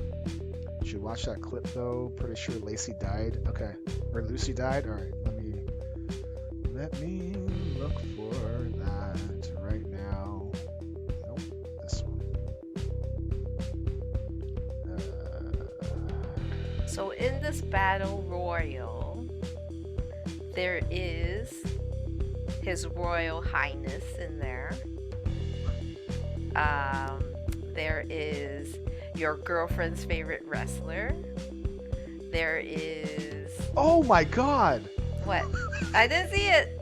You should watch that clip though. Pretty sure Lacey died. Okay, or Lucy died. All right, let me look for that right now. Nope, this one. So in this battle royal, there is His Royal Highness in there. There is your girlfriend's favorite wrestler. There is... Oh my God! What? I didn't see it.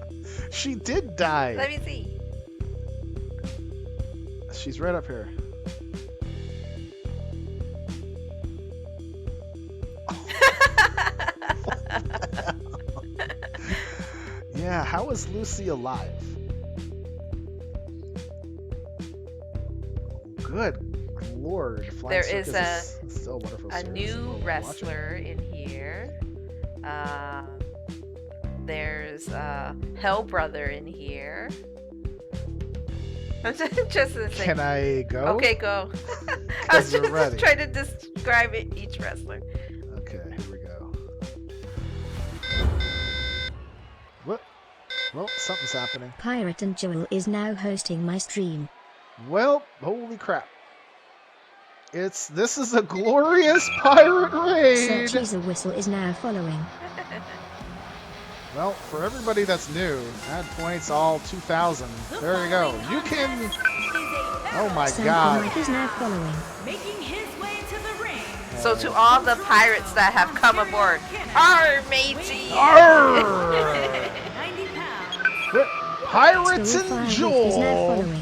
She did die. Let me see. She's right up here. Yeah, how is Lucy alive? Good Lord. Flying There Circus is still a wonderful a series. new Well, wrestler in here. There's Hell Brother in here. I'm just gonna say. Can I go? Okay, go. I was Because we're just ready. trying to describe each wrestler. Okay, here we go. What? Well, something's happening. Pirate and Joel is now hosting my stream. Well, holy crap. This is a glorious pirate raid! Sir Cheezer Whistle is now following. Well, for everybody that's new, add points all 2,000. There you go. You can... Oh my Sam God. Mike is now following. Making his way to the ring. So to all the pirates that have come aboard, arr, matey! Arr! 90 pounds. Pirates Story and 5 is now Joel! following.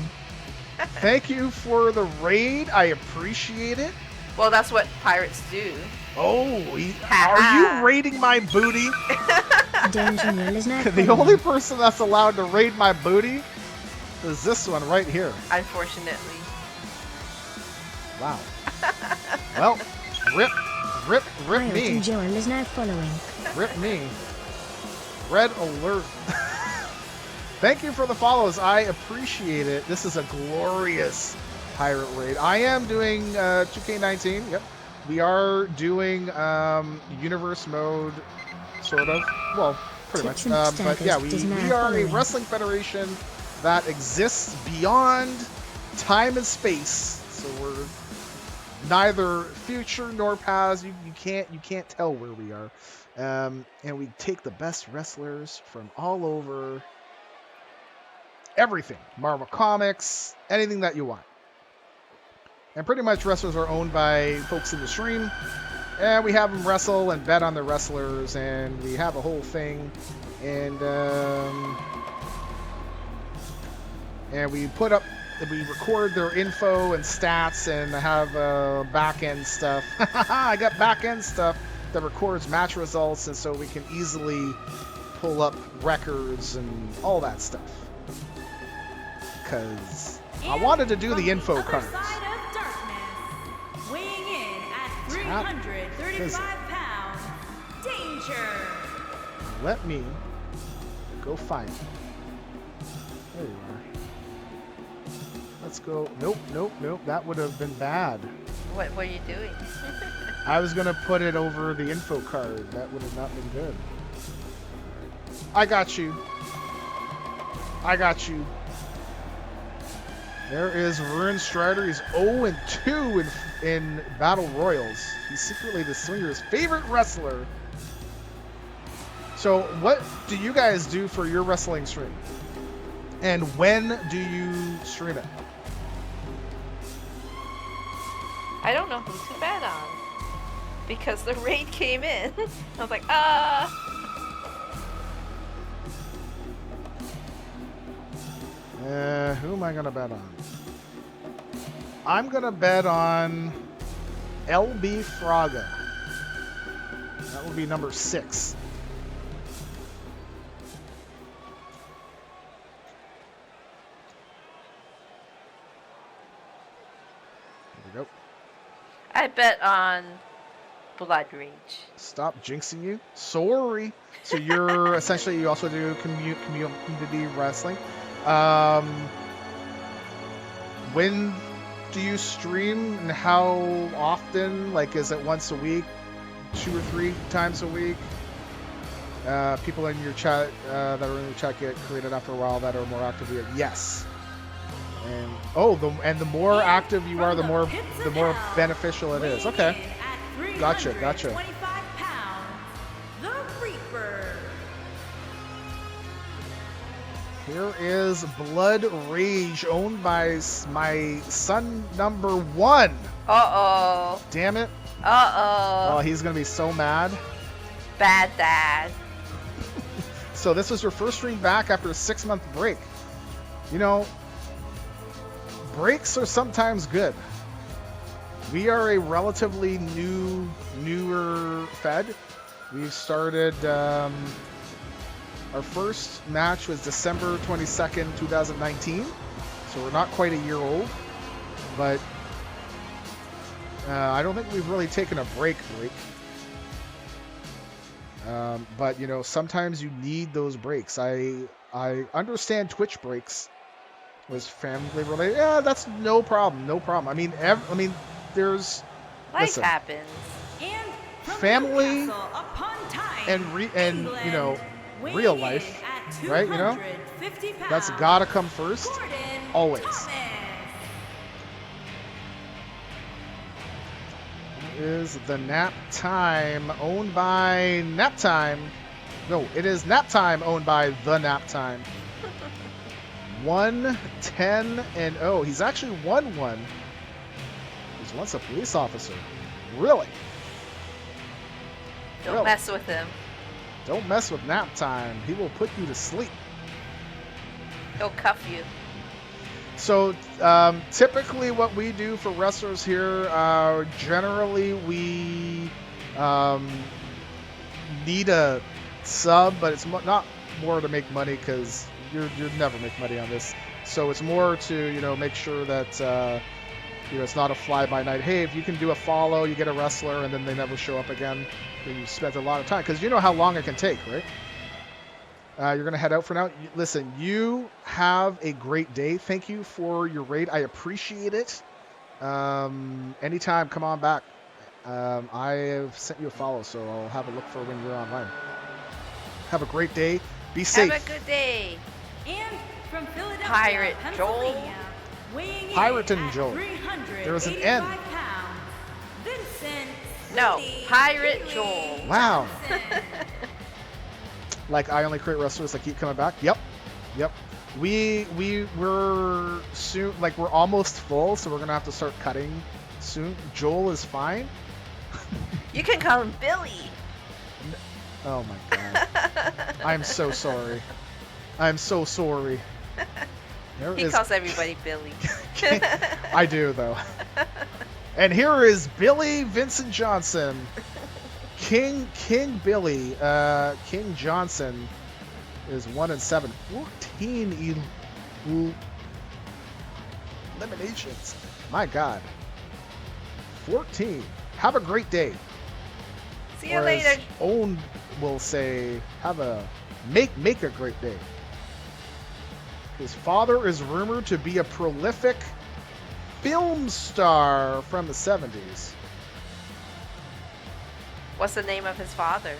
Thank you for the raid. I appreciate it. Well, that's what pirates do. Oh, are you raiding my booty? Danger Neil is now The following. only person that's allowed to raid my booty is this one right here. Unfortunately. Wow. Well, rip Pirate me. and Joel is now following. Rip me. Red alert. Thank you for the follows. I appreciate it. This is a glorious pirate raid. I am doing 2K19. Yep. We are doing universe mode, sort of. Well, pretty Tips much. and But yeah, status is we now are a following. wrestling federation that exists beyond time and space. So we're neither future nor past. You can't tell where we are. And we take the best wrestlers from all over. Everything. Marvel Comics, anything that you want. And pretty much wrestlers are owned by folks in the stream. And we have them wrestle and bet on the wrestlers, and we have a whole thing. And we record their info and stats and have back-end stuff. I got back-end stuff that records match results, and so we can easily pull up records and all that stuff. Because I wanted to do the info cards. Weighing in at 335 pounds, Danger. Let me go find it. There you are. Let's go. Nope. That would have been bad. What were you doing? I was going to put it over the info card. That would have not been good. I got you. There is Vern Strider. He's 0-2 in Battle Royals. He's secretly the Swinger's favorite wrestler. So what do you guys do for your wrestling stream? And when do you stream it? I don't know who to bet on. Because the raid came in. I was like, Who am I going to bet on? I'm going to bet on LB Fraga. That will be number 6. There we go. I bet on Blood Rage. Stop jinxing you. Sorry. So you're essentially, you also do community wrestling. When do you stream and how often? Like, is it once a week, 2 or 3 times a week? People in your chat that are in your chat get created after a while that are more active here. Yes. And the more active you are, the more beneficial it is. Okay. Gotcha. 25 pounds, the Reaper. Here is Blood Rage, owned by my son number 1. Uh-oh. Damn it. Uh-oh. Oh, he's going to be so mad. Bad dad. So this was your first stream back after a 6-month break. You know, breaks are sometimes good. We are a relatively newer fed. We've started, our first match was December 22nd, 2019. So we're not quite a year old, but I don't think we've really taken a break. But you know, sometimes you need those breaks. I understand Twitch breaks was family related. Yeah, that's no problem. I mean, there's life happens. And family and England, you know, real life, right? You know, that's gotta come first, always. Is the Nap Time owned by Nap Time? No, it is Nap Time owned by the Nap Time. 1-10-0. He's actually 1-1. He's once a police officer. Really? Don't mess with him. Don't mess with Nap Time. He will put you to sleep. He'll cuff you. So typically what we do for wrestlers here, generally we need a sub, but it's not more to make money because you'd never make money on this. So it's more to, you know, make sure that you know, it's not a fly-by-night. Hey, if you can do a follow, you get a wrestler, and then they never show up again, then you spent a lot of time. Because you know how long it can take, right? You're going to head out for now. Listen, you have a great day. Thank you for your raid. I appreciate it. Anytime, come on back. I have sent you a follow, so I'll have a look for when you're online. Have a great day. Be safe. Have a good day. And from Philadelphia, Pirate Joel. Pennsylvania, Weighing Pirate in and at Joel. There was an N. 385 pounds, Vincent No, Woody Pirate Bailey Joel. Wow. Johnson. Like I only create wrestlers that keep coming back. Yep. We're soon, like we're almost full, so we're gonna have to start cutting soon. Joel is fine. You can call him Billy. Oh my god. I'm so sorry. I'm so sorry. There He calls everybody Billy. I do though. And here is Billy Vincent Johnson. King Billy, King Johnson is 1-7. 14 eliminations. My God. 14. Have a great day. See you Or as later. Owen will say, make a great day. His father is rumored to be a prolific film star from the 70s. What's the name of his father?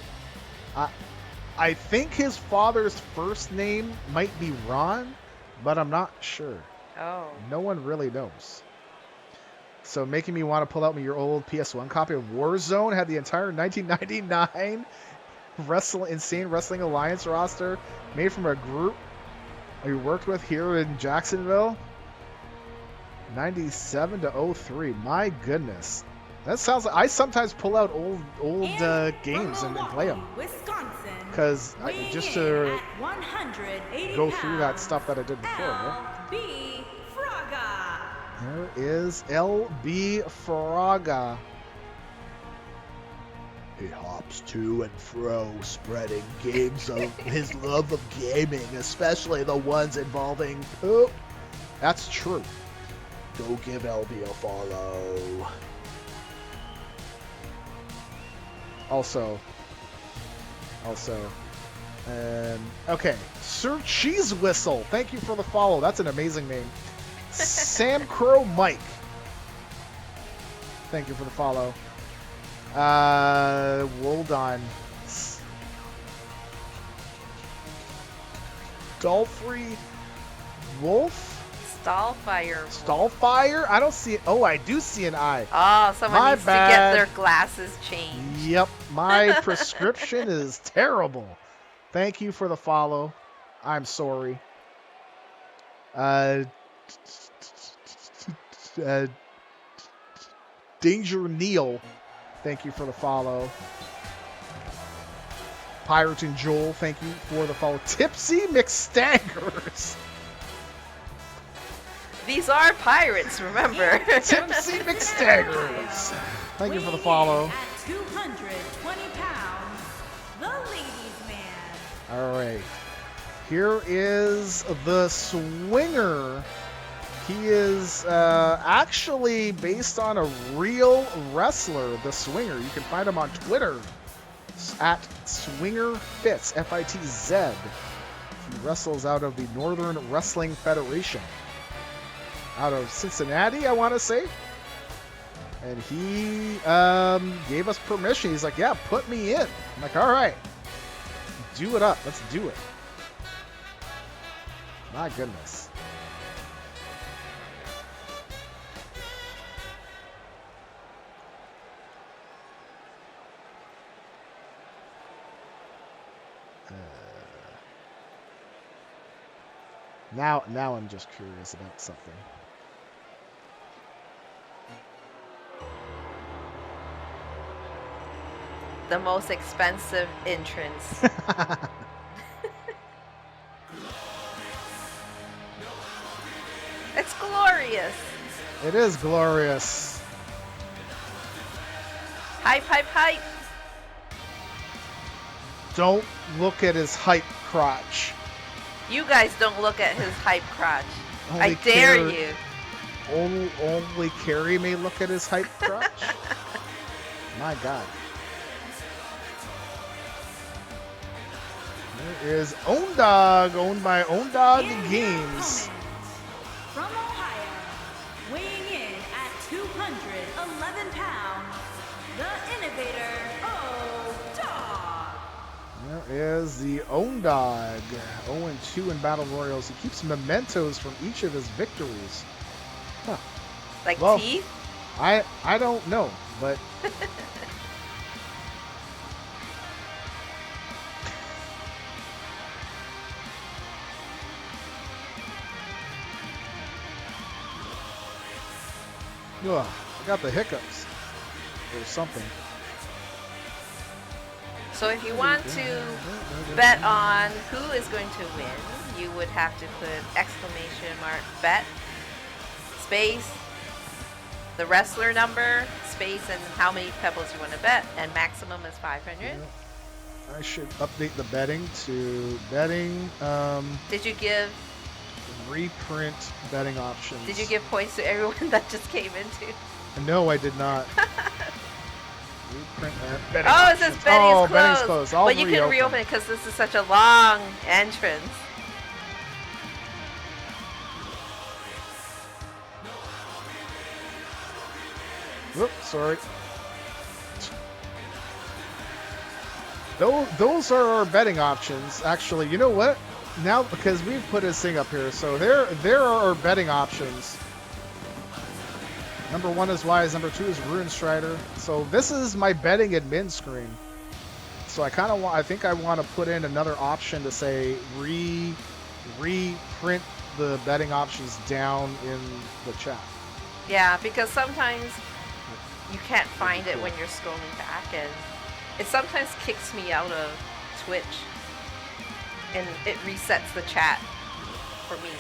I think his father's first name might be Ron, but I'm not sure. Oh. No one really knows. So making me want to pull out your old PS1 copy of Warzone. Had the entire 1999 Insane Wrestling Alliance roster made from a group we worked with here in Jacksonville. 97 to 03. My goodness. That sounds like I sometimes pull out old games and play them. Because just to go through that stuff that I did before. LB Fraga. There is LB Fraga. He hops to and fro, spreading games of his love of gaming, especially the ones involving poop. That's true. Go give LB a follow. Also, okay, Sir Cheese Whistle, thank you for the follow. That's an amazing name. Sam Crow Mike, thank you for the follow. Hold on. Dolphrey Wolf? Stallfire? I don't see it. Oh, I do see an eye. Oh, someone needs to get their glasses changed. Yep, my prescription is terrible. Thank you for the follow. I'm sorry. Danger Neil, thank you for the follow. Pirate and Joel, thank you for the follow. Tipsy McStaggers. These are pirates, remember? Tipsy McStaggers. Thank you for the follow. At 220 pounds, the ladies' man. All right. Here is the Swinger. He is actually based on a real wrestler, the Swinger. You can find him on Twitter at Swinger Fitz, F-I-T-Z. He wrestles out of the Northern Wrestling Federation. Out of Cincinnati, I want to say. And he gave us permission. He's like, yeah, put me in. I'm like, all right. Do it up. Let's do it. My goodness. Now I'm just curious about something. The most expensive entrance. It's glorious. It is glorious. Hype, hype, hype. Don't look at his hype crotch. You guys don't look at his hype crotch. Only I dare you. Only Carrie may look at his hype crotch. My God. There is Own Dog, owned by Own Dog Games. From Ohio, weighing in at 211 pounds, the innovator, O-Dog. There is the Own Dog, 0-2 in Battle Royals. He keeps mementos from each of his victories. Huh. Like Well, teeth? I don't know, but ugh, I got the hiccups or something. So if you want to bet on who is going to win, you would have to put exclamation mark bet, space, the wrestler number, space, and how many pebbles you want to bet, and maximum is 500. Yeah. I should update the betting to betting. Did you give Reprint betting options. Did you give points to everyone that just came into? No, I did not. Reprint betting Oh, it options. says betting's closed. Betting's closed. But you can reopen it because this is such a long entrance. Whoops, sorry. Those are our betting options. Actually, you know what? Now, because we've put this thing up here, so there are our betting options. Number 1 is Wise, number 2 is Ruin Strider. So this is my betting admin screen. So I think I want to put in another option to say reprint the betting options down in the chat. Yeah, because sometimes you can't find it when you're scrolling back, and it sometimes kicks me out of Twitch, and it resets the chat for me.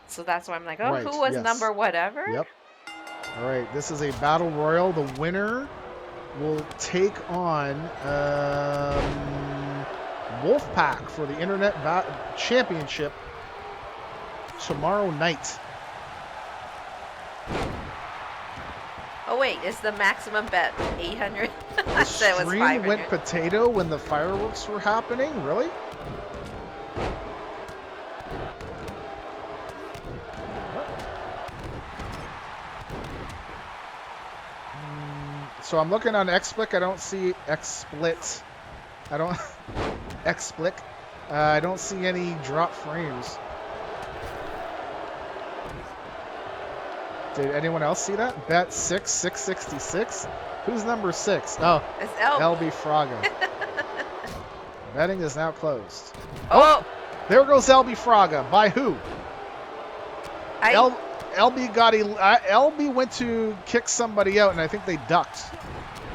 So that's why I'm like, oh, right, who was yes. number whatever? Yep. All right, this is a battle royal. The winner will take on Wolfpack for the Internet Championship tomorrow night. Oh wait, is the maximum bet 800? I The said it was stream 500. went potato when the fireworks were happening? Really? So I'm looking on XSplit. I don't see XSplit. I don't XSplit. I don't see any drop frames. Did anyone else see that? Bet 666. Who's number 6? Oh, It's LB. LB Fraga. Betting is now closed. Oh, There goes LB Fraga. By who? LB went to kick somebody out, and I think they ducked.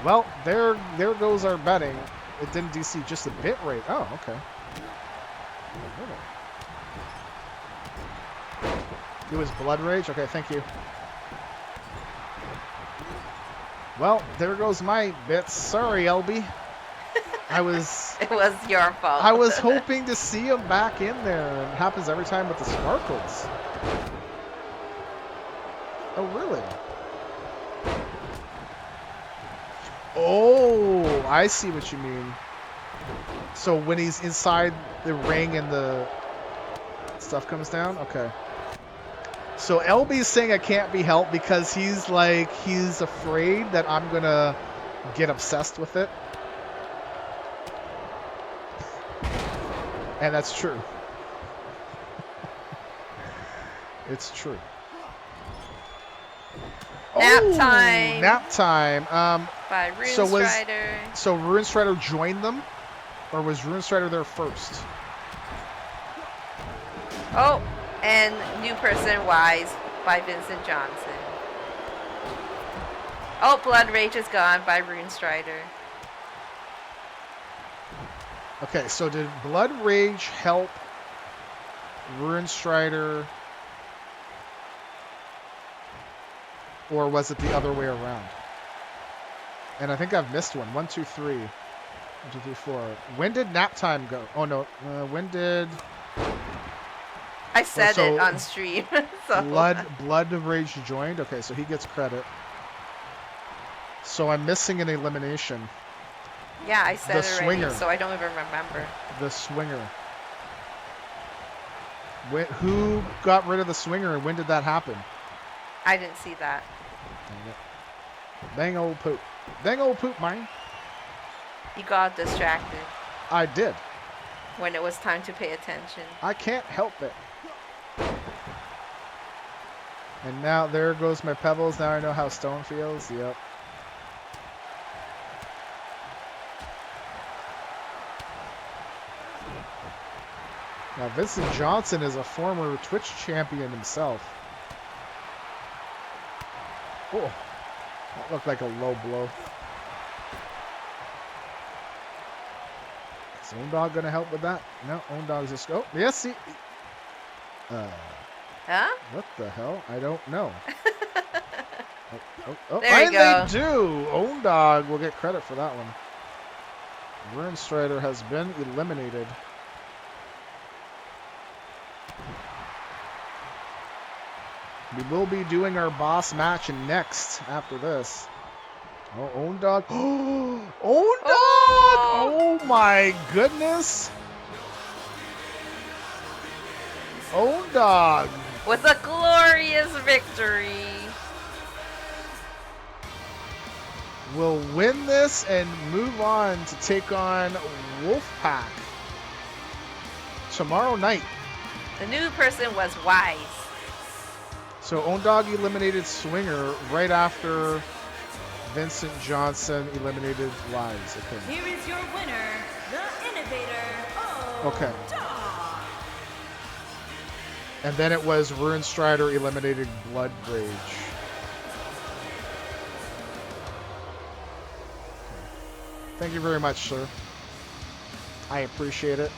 Well, there goes our betting. It didn't DC just a bit rate. Oh, okay. It was Blood Rage. Okay, thank you. Well, there goes my bits. Sorry, LB. it was your fault. I was hoping to see him back in there. It happens every time with the sparkles. Oh, really? Oh, I see what you mean. So when he's inside the ring and the stuff comes down? Okay. So LB's saying it can't be helped because he's afraid that I'm going to get obsessed with it. And that's true. It's true. Nap time. Nap time. By Ruin Strider. So Ruin Strider joined them? Or was Ruin Strider there first? Oh, and New Person Wise by Vincent Johnson. Oh, Blood Rage is gone by Ruin Strider. Okay, so did Blood Rage help Ruin Strider? Or was it the other way around? And I think I've missed one. 1, 2, 3. 1, 2, 3, 4. When did nap time go? Oh, no. When did... I said it on stream. So. Blood Rage joined? Okay, so he gets credit. So I'm missing an elimination. Yeah, I said The it already, swinger. so I don't even remember. The swinger. Who got rid of the swinger and when did that happen? I didn't see that. Dang old poop. Dang old poop, man. You got distracted I did. when it was time to pay attention. I can't help it. And now there goes my pebbles. Now I know how stone feels. Yep. Now Vincent Johnson is a former Twitch champion himself. Oh, that looked like a low blow. Is Ondog gonna help with that? No, Ondog's just yes, he. Huh? What the hell? I don't know. Oh, There you and go. they do. Ondog will get credit for that one. Runestrider has been eliminated. We will be doing our boss match next after this. Oh, Ondog. Ondog! Oh my goodness! Ondog! With a glorious victory. Will win this and move on to take on Wolfpack tomorrow night. The new person was Wise. So Ondog eliminated Swinger right after Vincent Johnson eliminated Wise. Okay. Here is your winner, the Innovator. Okay. Dog. And then it was Runestrider eliminated Blood Rage. Thank you very much, sir. I appreciate it.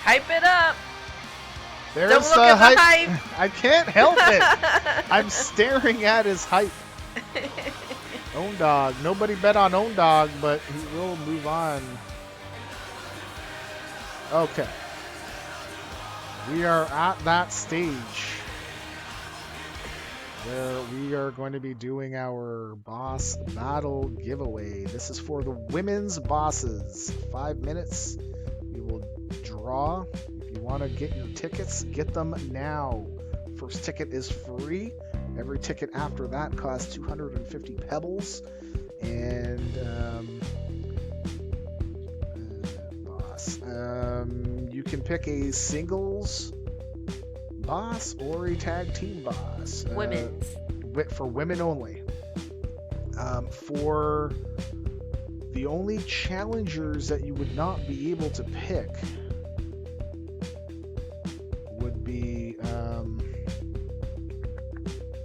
Hype it up. There's Don't look at the hype. I can't help it. I'm staring at his hype. Ondog. Nobody bet on Ondog, but he will move on. Okay. We are at that stage where we are going to be doing our boss battle giveaway. This is for the women's bosses. 5 minutes. We will draw. If you want to get your tickets, get them now. First ticket is free. Every ticket after that costs 250 pebbles. And boss. You can pick a singles boss or a tag team boss. Women's. For women only. For the only challengers that you would not be able to pick would be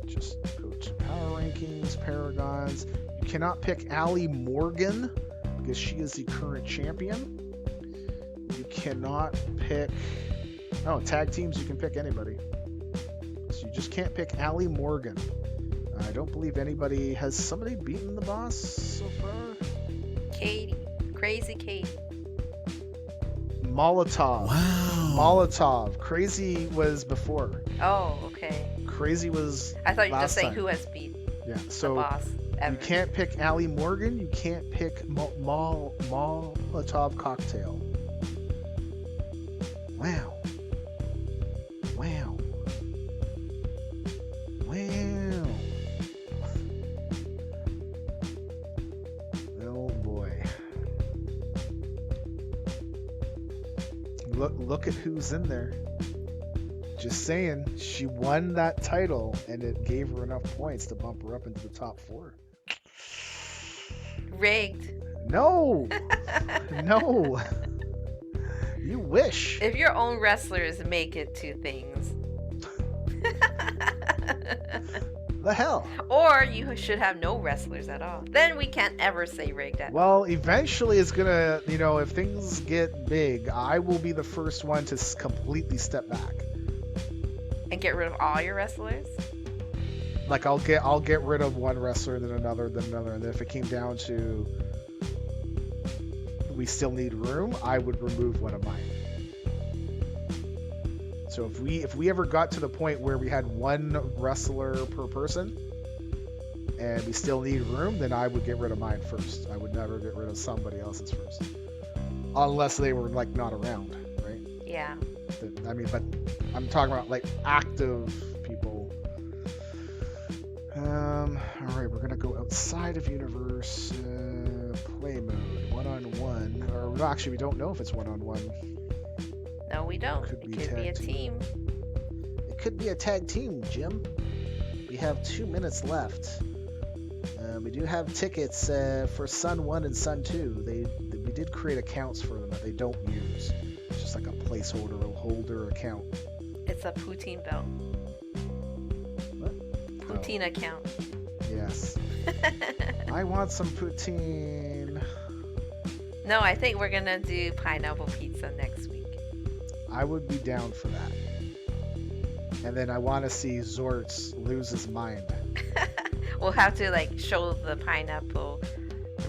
just go to power rankings, paragons. You cannot pick Allie Morgan because she is the current champion. You cannot pick tag teams. You can pick anybody. So you just can't pick Allie Morgan. I don't believe anybody has somebody beaten the boss so far. Katie. Crazy Katie. Molotov. Wow. Molotov. Crazy was before. Oh, okay. Crazy was I thought you were just last saying time. who has beat Yeah. the So boss ever. you can't pick Allie Morgan. You can't pick Molotov Cocktail. Wow. Wow. Wow. Oh boy. Look at who's in there. Just saying, she won that title and it gave her enough points to bump her up into the top 4. Rigged. No. No. You wish. If your own wrestlers make it to things. The hell. Or you should have no wrestlers at all. Then we can't ever say rigged at all. Well, eventually it's gonna, if things get big, I will be the first one to completely step back. And get rid of all your wrestlers? Like I'll get rid of one wrestler, then another, and then if it came down to we still need room, I would remove one of mine. So if we ever got to the point where we had one wrestler per person and we still need room, then I would get rid of mine first. I would never get rid of somebody else's first. Unless they were like not around, right? Yeah. I mean, but I'm talking about like active people. Alright, we're gonna go outside of universe. Play mode. One-on-one. Or well, actually, we don't know if it's one-on-one. No, we don't. Could It be could be a tag team. It could be a tag team, Jim. We have 2 minutes left. We do have tickets for Sun 1 and Sun 2. We did create accounts for them that they don't use. It's just like a placeholder account. It's a poutine belt. What? Poutine Oh, account. yes. I want some poutine. No, I think we're gonna do pineapple pizza next week. I would be down for that. And then I want to see Zortz lose his mind. We'll have to like show the pineapple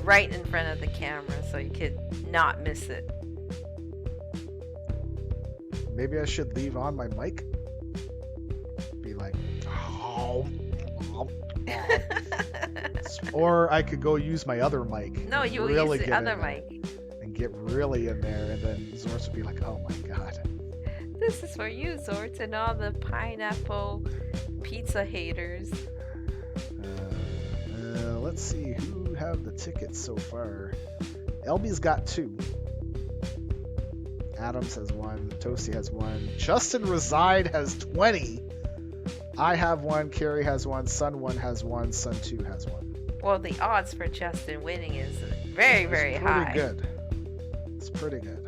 right in front of the camera so you could not miss it. Maybe I should leave on my mic. Be like, oh. Or I could go use my other mic. No, you will really use the get other in there mic. and get really in there, and then Zortz would be like, oh my god. This is for you, Zort, and all the pineapple pizza haters. Let's see who have the tickets so far. LB's got 2. Adams has 1. Toasty has 1. Justin Reside has 20. I have 1. Carrie has 1. Sun 1 has 1. Sun 2 has 1. Well, the odds for Justin winning is very, very high. Pretty good. It's pretty good.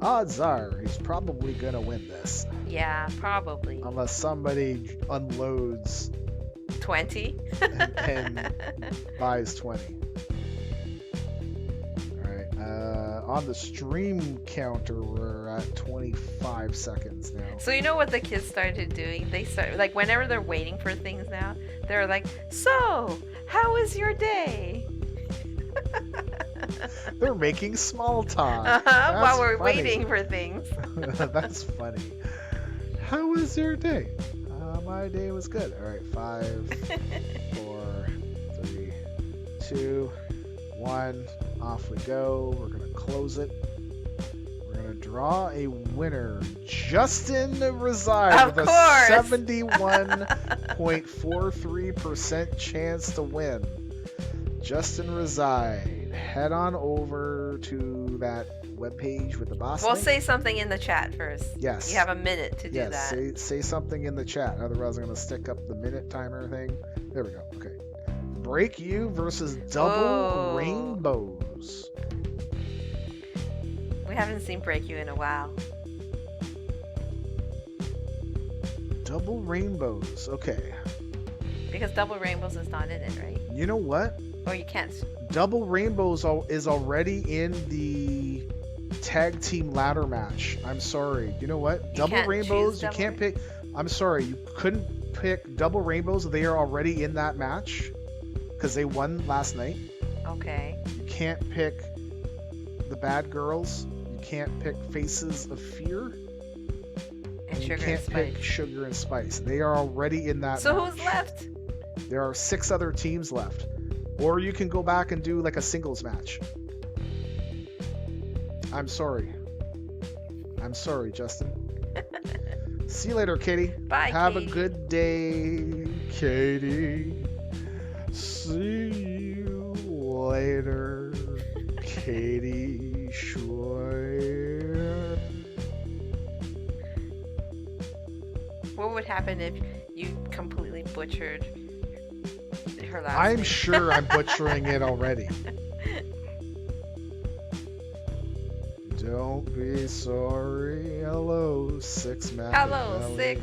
Odds are he's probably gonna win this. Yeah, probably. Unless somebody unloads 20? and buys 20. Alright, on the stream counter, we're at 25 seconds now. So you know what the kids started doing? They start, like, whenever they're waiting for things now, they're like, so, how was your day? They're making small talk. While we're funny. waiting for things. That's funny. How was your day? My day was good. All right, 5, 4, 3, 2, 1. Off we go. We're gonna close it. We're gonna draw a winner. Justin Reside Of with course. a 71.43% chance to win. Justin Reside. Head on over to that webpage with the boss We'll link. say something in the chat first. Yes. You have a minute to do Yes, that. say something in the chat. Otherwise, I'm going to stick up the minute timer thing. There we go. Okay. Break You versus Double Oh. Rainbows. We haven't seen Break You in a while. Double Rainbows. Okay. Because Double Rainbows is not in it, right? You know what? Or you can't. Double Rainbows is already in the tag team ladder match. I'm sorry. You know what? Double can't Rainbows, choose you Double can't pick. I'm sorry. You couldn't pick Double Rainbows. They are already in that match because they won last night. Okay. You can't pick the Bad Girls. You can't pick Faces of Fear. And You Sugar and can't Spice. pick Sugar and Spice. They are already in that So match. who's left? There are 6 other teams left. Or you can go back and do like a singles match. I'm sorry. I'm sorry, Justin. See you later, Katie. Bye, Have Katie. a good day, Katie. See you later, Katie Schweier. What would happen if you completely butchered her last I'm name? sure I'm butchering it already. Don't be sorry. Hello, 6 man. Hello, 6.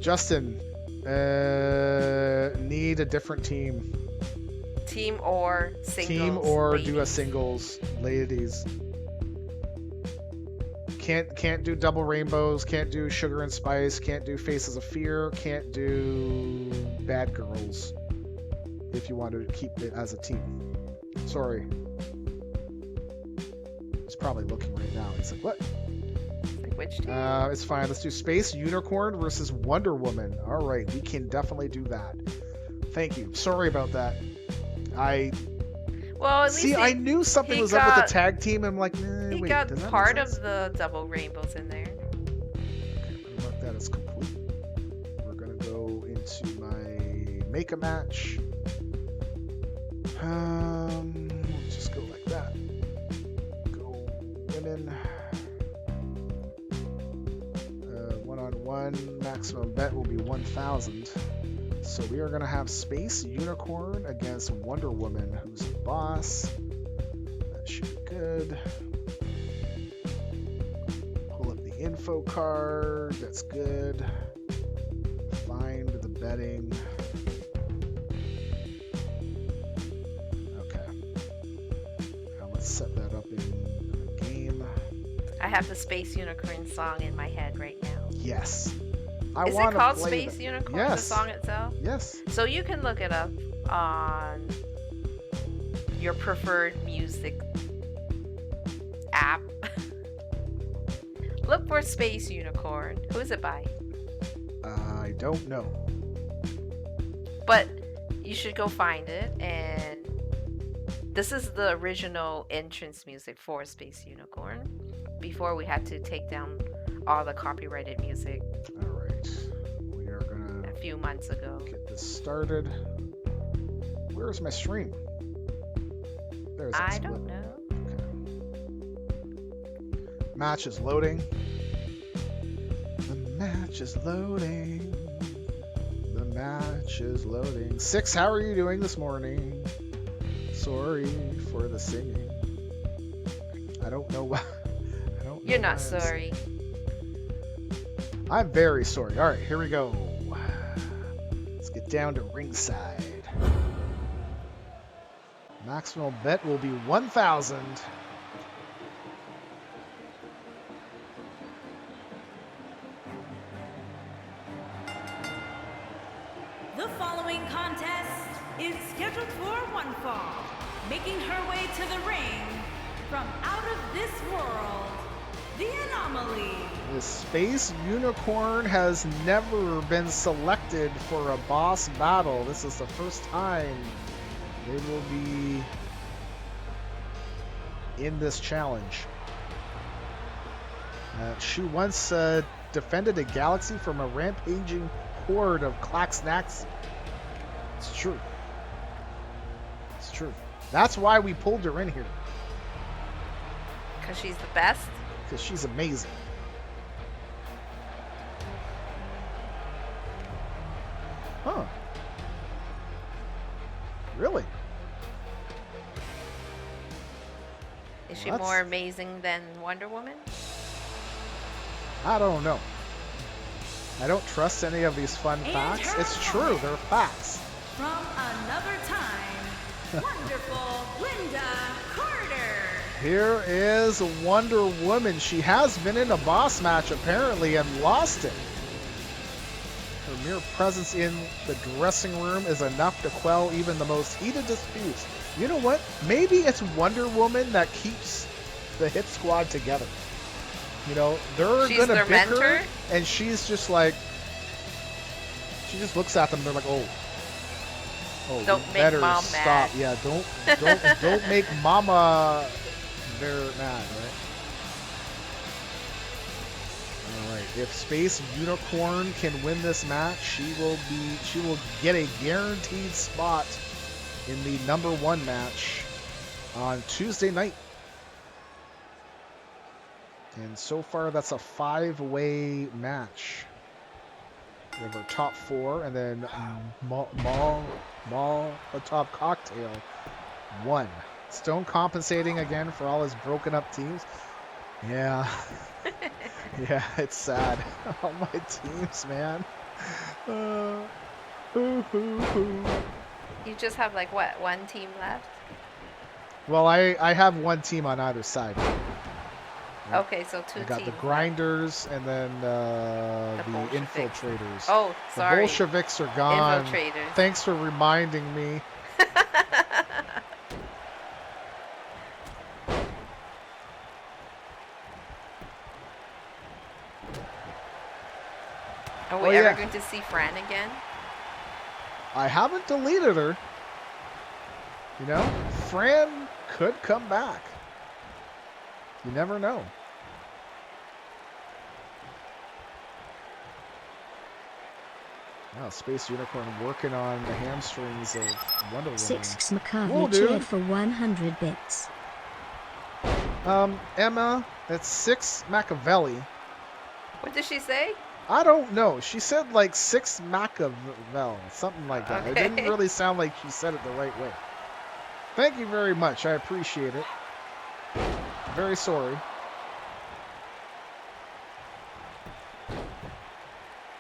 Justin, need a different team. Team or singles. Team or do a ladies. singles, ladies. Can't do Double Rainbows. Can't do Sugar and Spice. Can't do Faces of Fear. Can't do Bad Girls. If you want to keep it as a team. Sorry. He's probably looking right now. He's like, what? Like which team? It's fine. Let's do Space Unicorn versus Wonder Woman. All right, we can definitely do that. Thank you. Sorry about that. Well, at least See, I knew something he was up with got- the tag team. I'm like, nah, he wait. got does that make part of sense? the Double Rainbows in there. Okay, I'm gonna mark that as complete. make a match. We'll just go like that. Go women. One-on-one. Maximum bet will be 1,000. So we are going to have Space Unicorn against Wonder Woman, who's the boss. That should be good. Pull up the info card. That's good. Find the betting. Set that up in the game. I have the Space Unicorn song in my head right now. Yes. Is it called Space Unicorn, yes. the song itself? Yes. So you can look it up on your preferred music app. Look for Space Unicorn. Who is it by? I don't know. But you should go find it, and this is the original entrance music for Space Unicorn. Before we had to take down all the copyrighted music. All right. We are gonna a few months ago. Get this started. Where's my stream? There's it. I don't know. Okay. Match is loading. The match is loading. The match is loading. 6, how are you doing this morning? Sorry for the singing. I don't know why. You're not sorry. I'm very sorry. All right, here we go. Let's get down to ringside. Maximum bet will be 1,000. The following contest is scheduled for one fall. Making her way to the ring from out of this world, the Anomaly. The Space Unicorn has never been selected for a boss battle. This is the first time they will be in this challenge. She once defended a galaxy from a rampaging horde of Klaxnax. It's true. It's true. That's why we pulled her in here. Because she's the best? Because she's amazing. Huh. Really? Is she more amazing than Wonder Woman? I don't know. I don't trust any of these fun facts. It's true, they're facts. From another time, wonderful Linda Carter. Here is Wonder Woman. She has been in a boss match apparently and lost it. Her mere presence in the dressing room is enough to quell even the most heated disputes. You know what? Maybe it's Wonder Woman that keeps the hit squad together. You know, they're she's gonna their bicker, mentor? and she's just like, she just looks at them. They're like, oh, don't you make better mom stop. mad. Yeah, don't make mama very mad, right? All right. If Space Unicorn can win this match, she will get a guaranteed spot in the #1 match on Tuesday night. And so far, that's a 5-way match. We have our top 4, and then a top cocktail 1. Stone compensating again for all his broken up teams. Yeah. Yeah, it's sad. All my teams, man. You just have like what, one team left? Well, I have one team on either side. Okay, so 2 I got teams. the Grinders and then the Bolsheviks. Infiltrators. Oh, sorry. The Bolsheviks are gone. Infiltrators. Thanks for reminding me. Are we ever going to see Fran again? I haven't deleted her. You know, Fran could come back. You never know. Wow, Space Unicorn working on the hamstrings of Wonder Woman. 6 Whoa, McCarthy dude. cheered for 100 bits. Emma, that's 6 Machiavelli. What did she say? I don't know. She said like 6 Machiavelli, something like that. It Okay. didn't really sound like she said it the right way. Thank you very much. I appreciate it. Very sorry.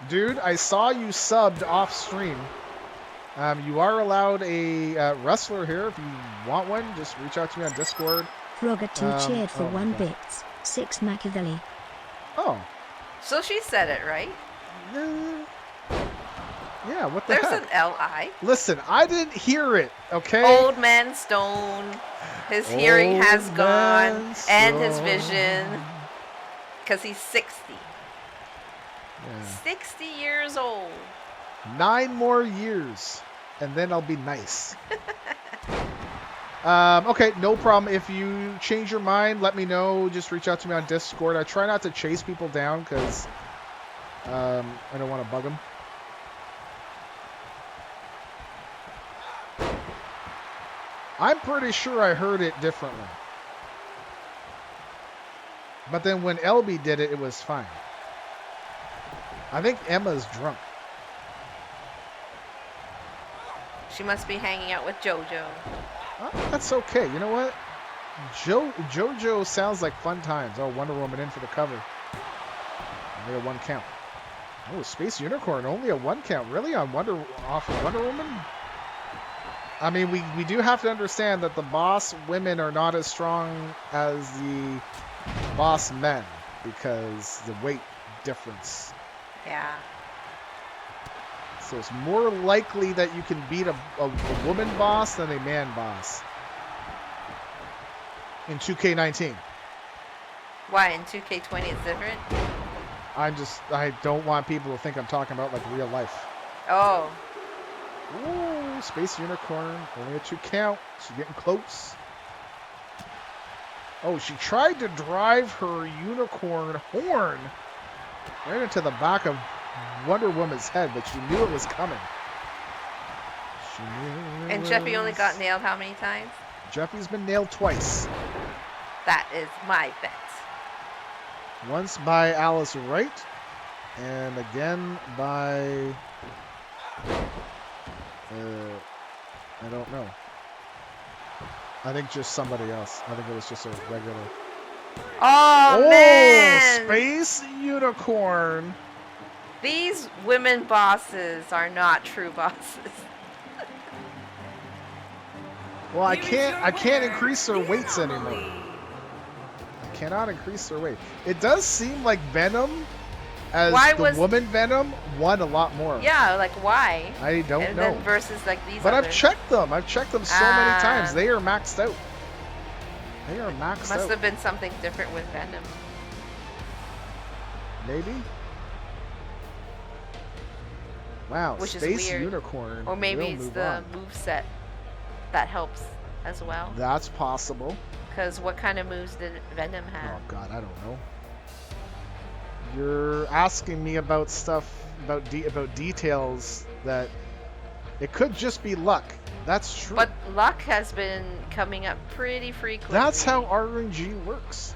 Dude, I saw you subbed off stream. You are allowed a wrestler here. If you want one, just reach out to me on Discord. Frogger2 cheered for oh my 1 God. bit. 6 Machiavelli. Oh. So she said it, right? Yeah, what the There's heck? an L-I. Listen, I didn't hear it, okay? Old man Stone. His hearing has Old gone. man And his Stone. vision. Because he's 60. Yeah. 60 years old. 9 more years, and then I'll be nice. Okay, no problem. If you change your mind, let me know. Just reach out to me on Discord. I try not to chase people down because I don't want to bug them. I'm pretty sure I heard it differently. But then when LB did it, it was fine. I think Emma's drunk. She must be hanging out with JoJo. Oh, that's okay. You know what? JoJo sounds like fun times. Oh, Wonder Woman in for the cover. Only a 1 count. Oh, Space Unicorn, only a 1 count. Really? Off of Wonder Woman? I mean, we do have to understand that the boss women are not as strong as the boss men because the weight difference. Yeah. So it's more likely that you can beat a woman boss than a man boss. In 2K19. Why, in 2K20 it's different? I don't want people to think I'm talking about like real life. Oh. Ooh, Space Unicorn, only a 2 count. She's getting close. Oh, she tried to drive her unicorn horn right into the back of Wonder Woman's head, but she knew it was coming. She knew it And Jeffy only was- got nailed how many times? Jeffy's been nailed twice. That is my bet. Once by Alice Wright, and again by... I don't know. I think just somebody else. I think it was just a regular... Oh, man! Space Unicorn! These women bosses are not true bosses. Well, I Here is can't your winner, increase their weights anymore. I cannot increase their weight. It does seem like Venom, as Why the was- woman Venom, won a lot more. Yeah, like why? I don't and know. then versus like these But I've others. checked them. I've checked them so many times. They are maxed out. They are maxed Must out. have been something different with Venom. Maybe. Wow, Which is Space weird. Unicorn. Or maybe will it's move the on. moveset that helps as well. That's possible. Because what kind of moves did Venom have? Oh God, I don't know. You're asking me about stuff about details that it could just be luck. That's true. But luck has been coming up pretty frequently. That's how RNG works.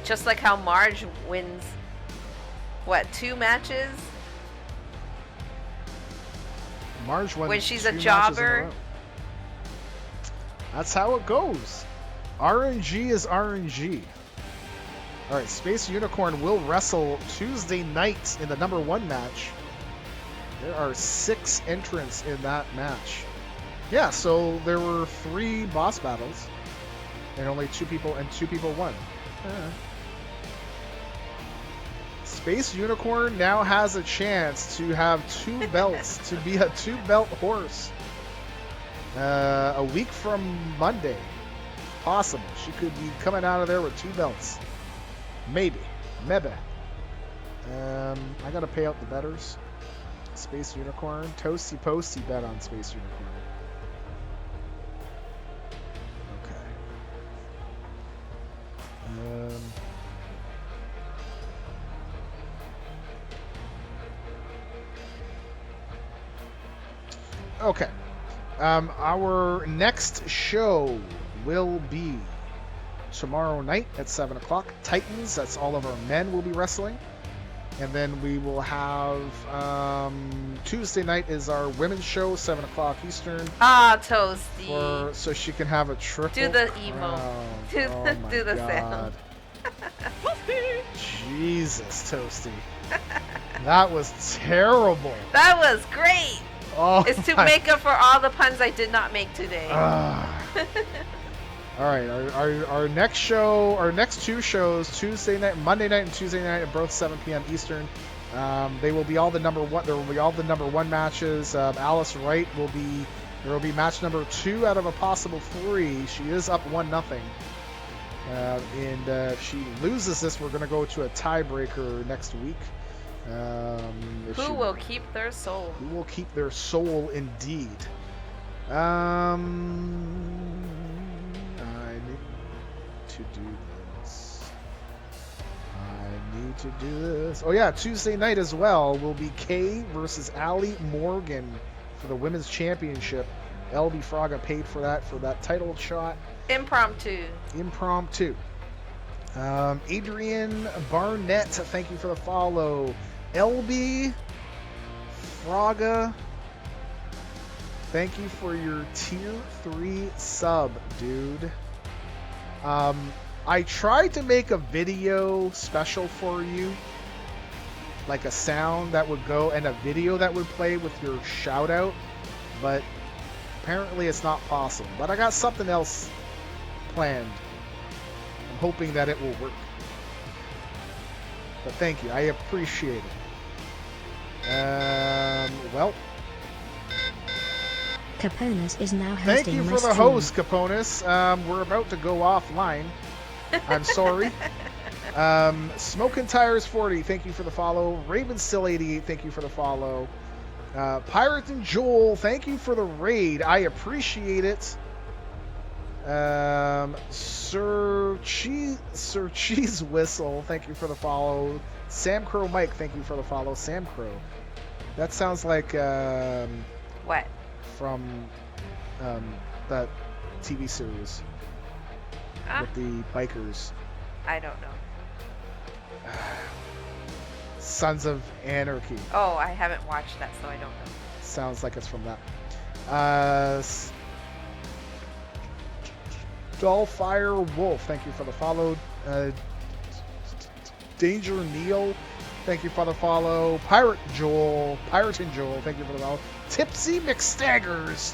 Just like how Marge wins, what, 2 matches? Marge won When she's 2 a matches in jobber. row. That's how it goes. RNG is RNG. All right, Space Unicorn will wrestle Tuesday night in the #1 match. There are 6 entrants in that match. Yeah, so there were 3 boss battles, and only 2 people won. Space Unicorn now has a chance to have 2 belts, to be a 2-belt horse. A week from Monday, possible. She could be coming out of there with 2 belts. Maybe. I gotta pay out the betters. Space Unicorn. Toasty Posty bet on Space Unicorn. Okay. Okay. Our next show will be tomorrow night at 7 o'clock. Titans, that's all of our men will be wrestling. And then we will have Tuesday night is our women's show, 7 o'clock Eastern. Ah, Toasty. So she can have a triple. Do the emo. crown. Do the God. sound. Jesus, Toasty. That was terrible. That was great. Oh, It's to make up for all the puns I did not make today. All right, our next show, our next two shows, Tuesday night, Monday night, and Tuesday night, at both 7 p.m. Eastern. They will be all the number one. There will be all the number one matches. Alice Wright will be. There will be match number 2 out of a possible 3. She is up 1-0. And if she loses this, we're going to go to a tiebreaker next week. Who will keep their soul? Who will keep their soul, indeed. I need to do this. Oh yeah, Tuesday night as well will be Kay versus Allie Morgan for the women's championship. LB Fraga paid for that title shot. Impromptu. Adrian Barnett, thank you for the follow. LB Fraga, thank you for your tier 3 sub, dude. I tried to make a video special for you, like a sound that would go and a video that would play with your shout out, but apparently it's not possible. But I got something else planned. I'm hoping that it will work. But thank you, I appreciate it. Well, Caponas is now hosting. thank you for the host, Caponas. We're about to go offline. I'm sorry. Smoking Tires 40, thank you for the follow. Raven Still 88, thank you for the follow. Pirate and Joel, thank you for the raid. I appreciate it. Sir Cheese Whistle, thank you for the follow. Sam Crow Mike, thank you for the follow. Sam Crow. That sounds like What? from that TV series with the bikers. I don't know. Sons of Anarchy. Oh, I haven't watched that, so I don't know. Sounds like it's from that. Dollfire Wolf, thank you for the follow. Danger Neil, thank you for the follow. Pirate and Joel, thank you for the follow. Tipsy McStaggers,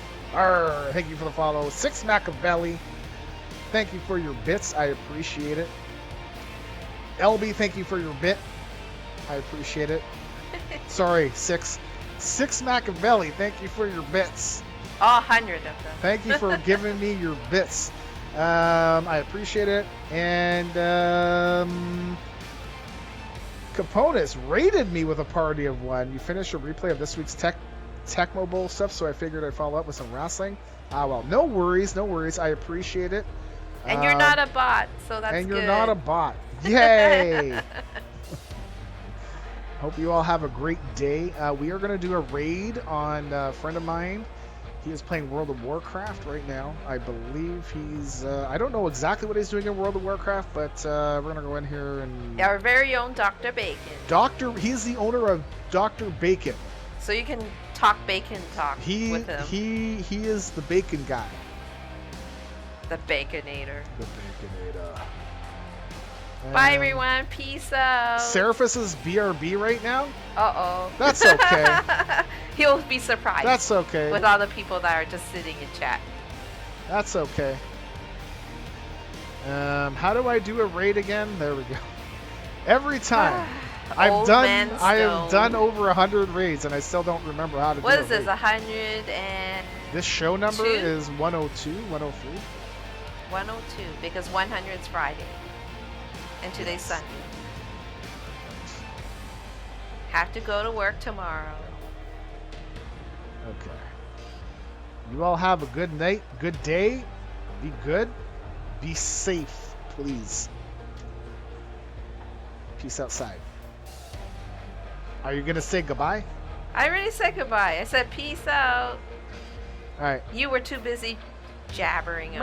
thank you for the follow. Six Machiavelli, thank you for your bits, I appreciate it. LB, thank you for your bit, I appreciate it. Sorry, Six Machiavelli, thank you for your bits. All 100 of them. Thank you for giving me your bits. I appreciate it. And Caponas rated me with a party of 1. You finished a replay of this week's Tecmo Bowl stuff, so I figured I'd follow up with some wrestling. Well, no worries. I appreciate it. And you're not a bot, so that's good. And you're not a bot. Yay! Hope you all have a great day. We are going to do a raid on a friend of mine. He is playing World of Warcraft right now. I believe he's... I don't know exactly what he's doing in World of Warcraft, but we're going to go in here and... Our very own Dr. Bacon. He's the owner of Dr. Bacon. So you can talk bacon talk with him. He is the bacon guy. The Baconator. The Baconator. Bye, everyone. Peace out. Seraphis is BRB right now? Uh-oh. That's okay. He'll be surprised. That's okay. With all the people that are just sitting in chat. That's okay. How do I do a raid again? There we go. Every time. I have done over 100 raids and I still don't remember how to do it. What is this, 100 and... This show number is 102, 103. 102, because 100 is Friday. And today's Sunday. Have to go to work tomorrow. Okay. You all have a good night, good day. Be good. Be safe, please. Peace outside. Are you going to say goodbye? I already said goodbye. I said peace out. All right. You were too busy jabbering on.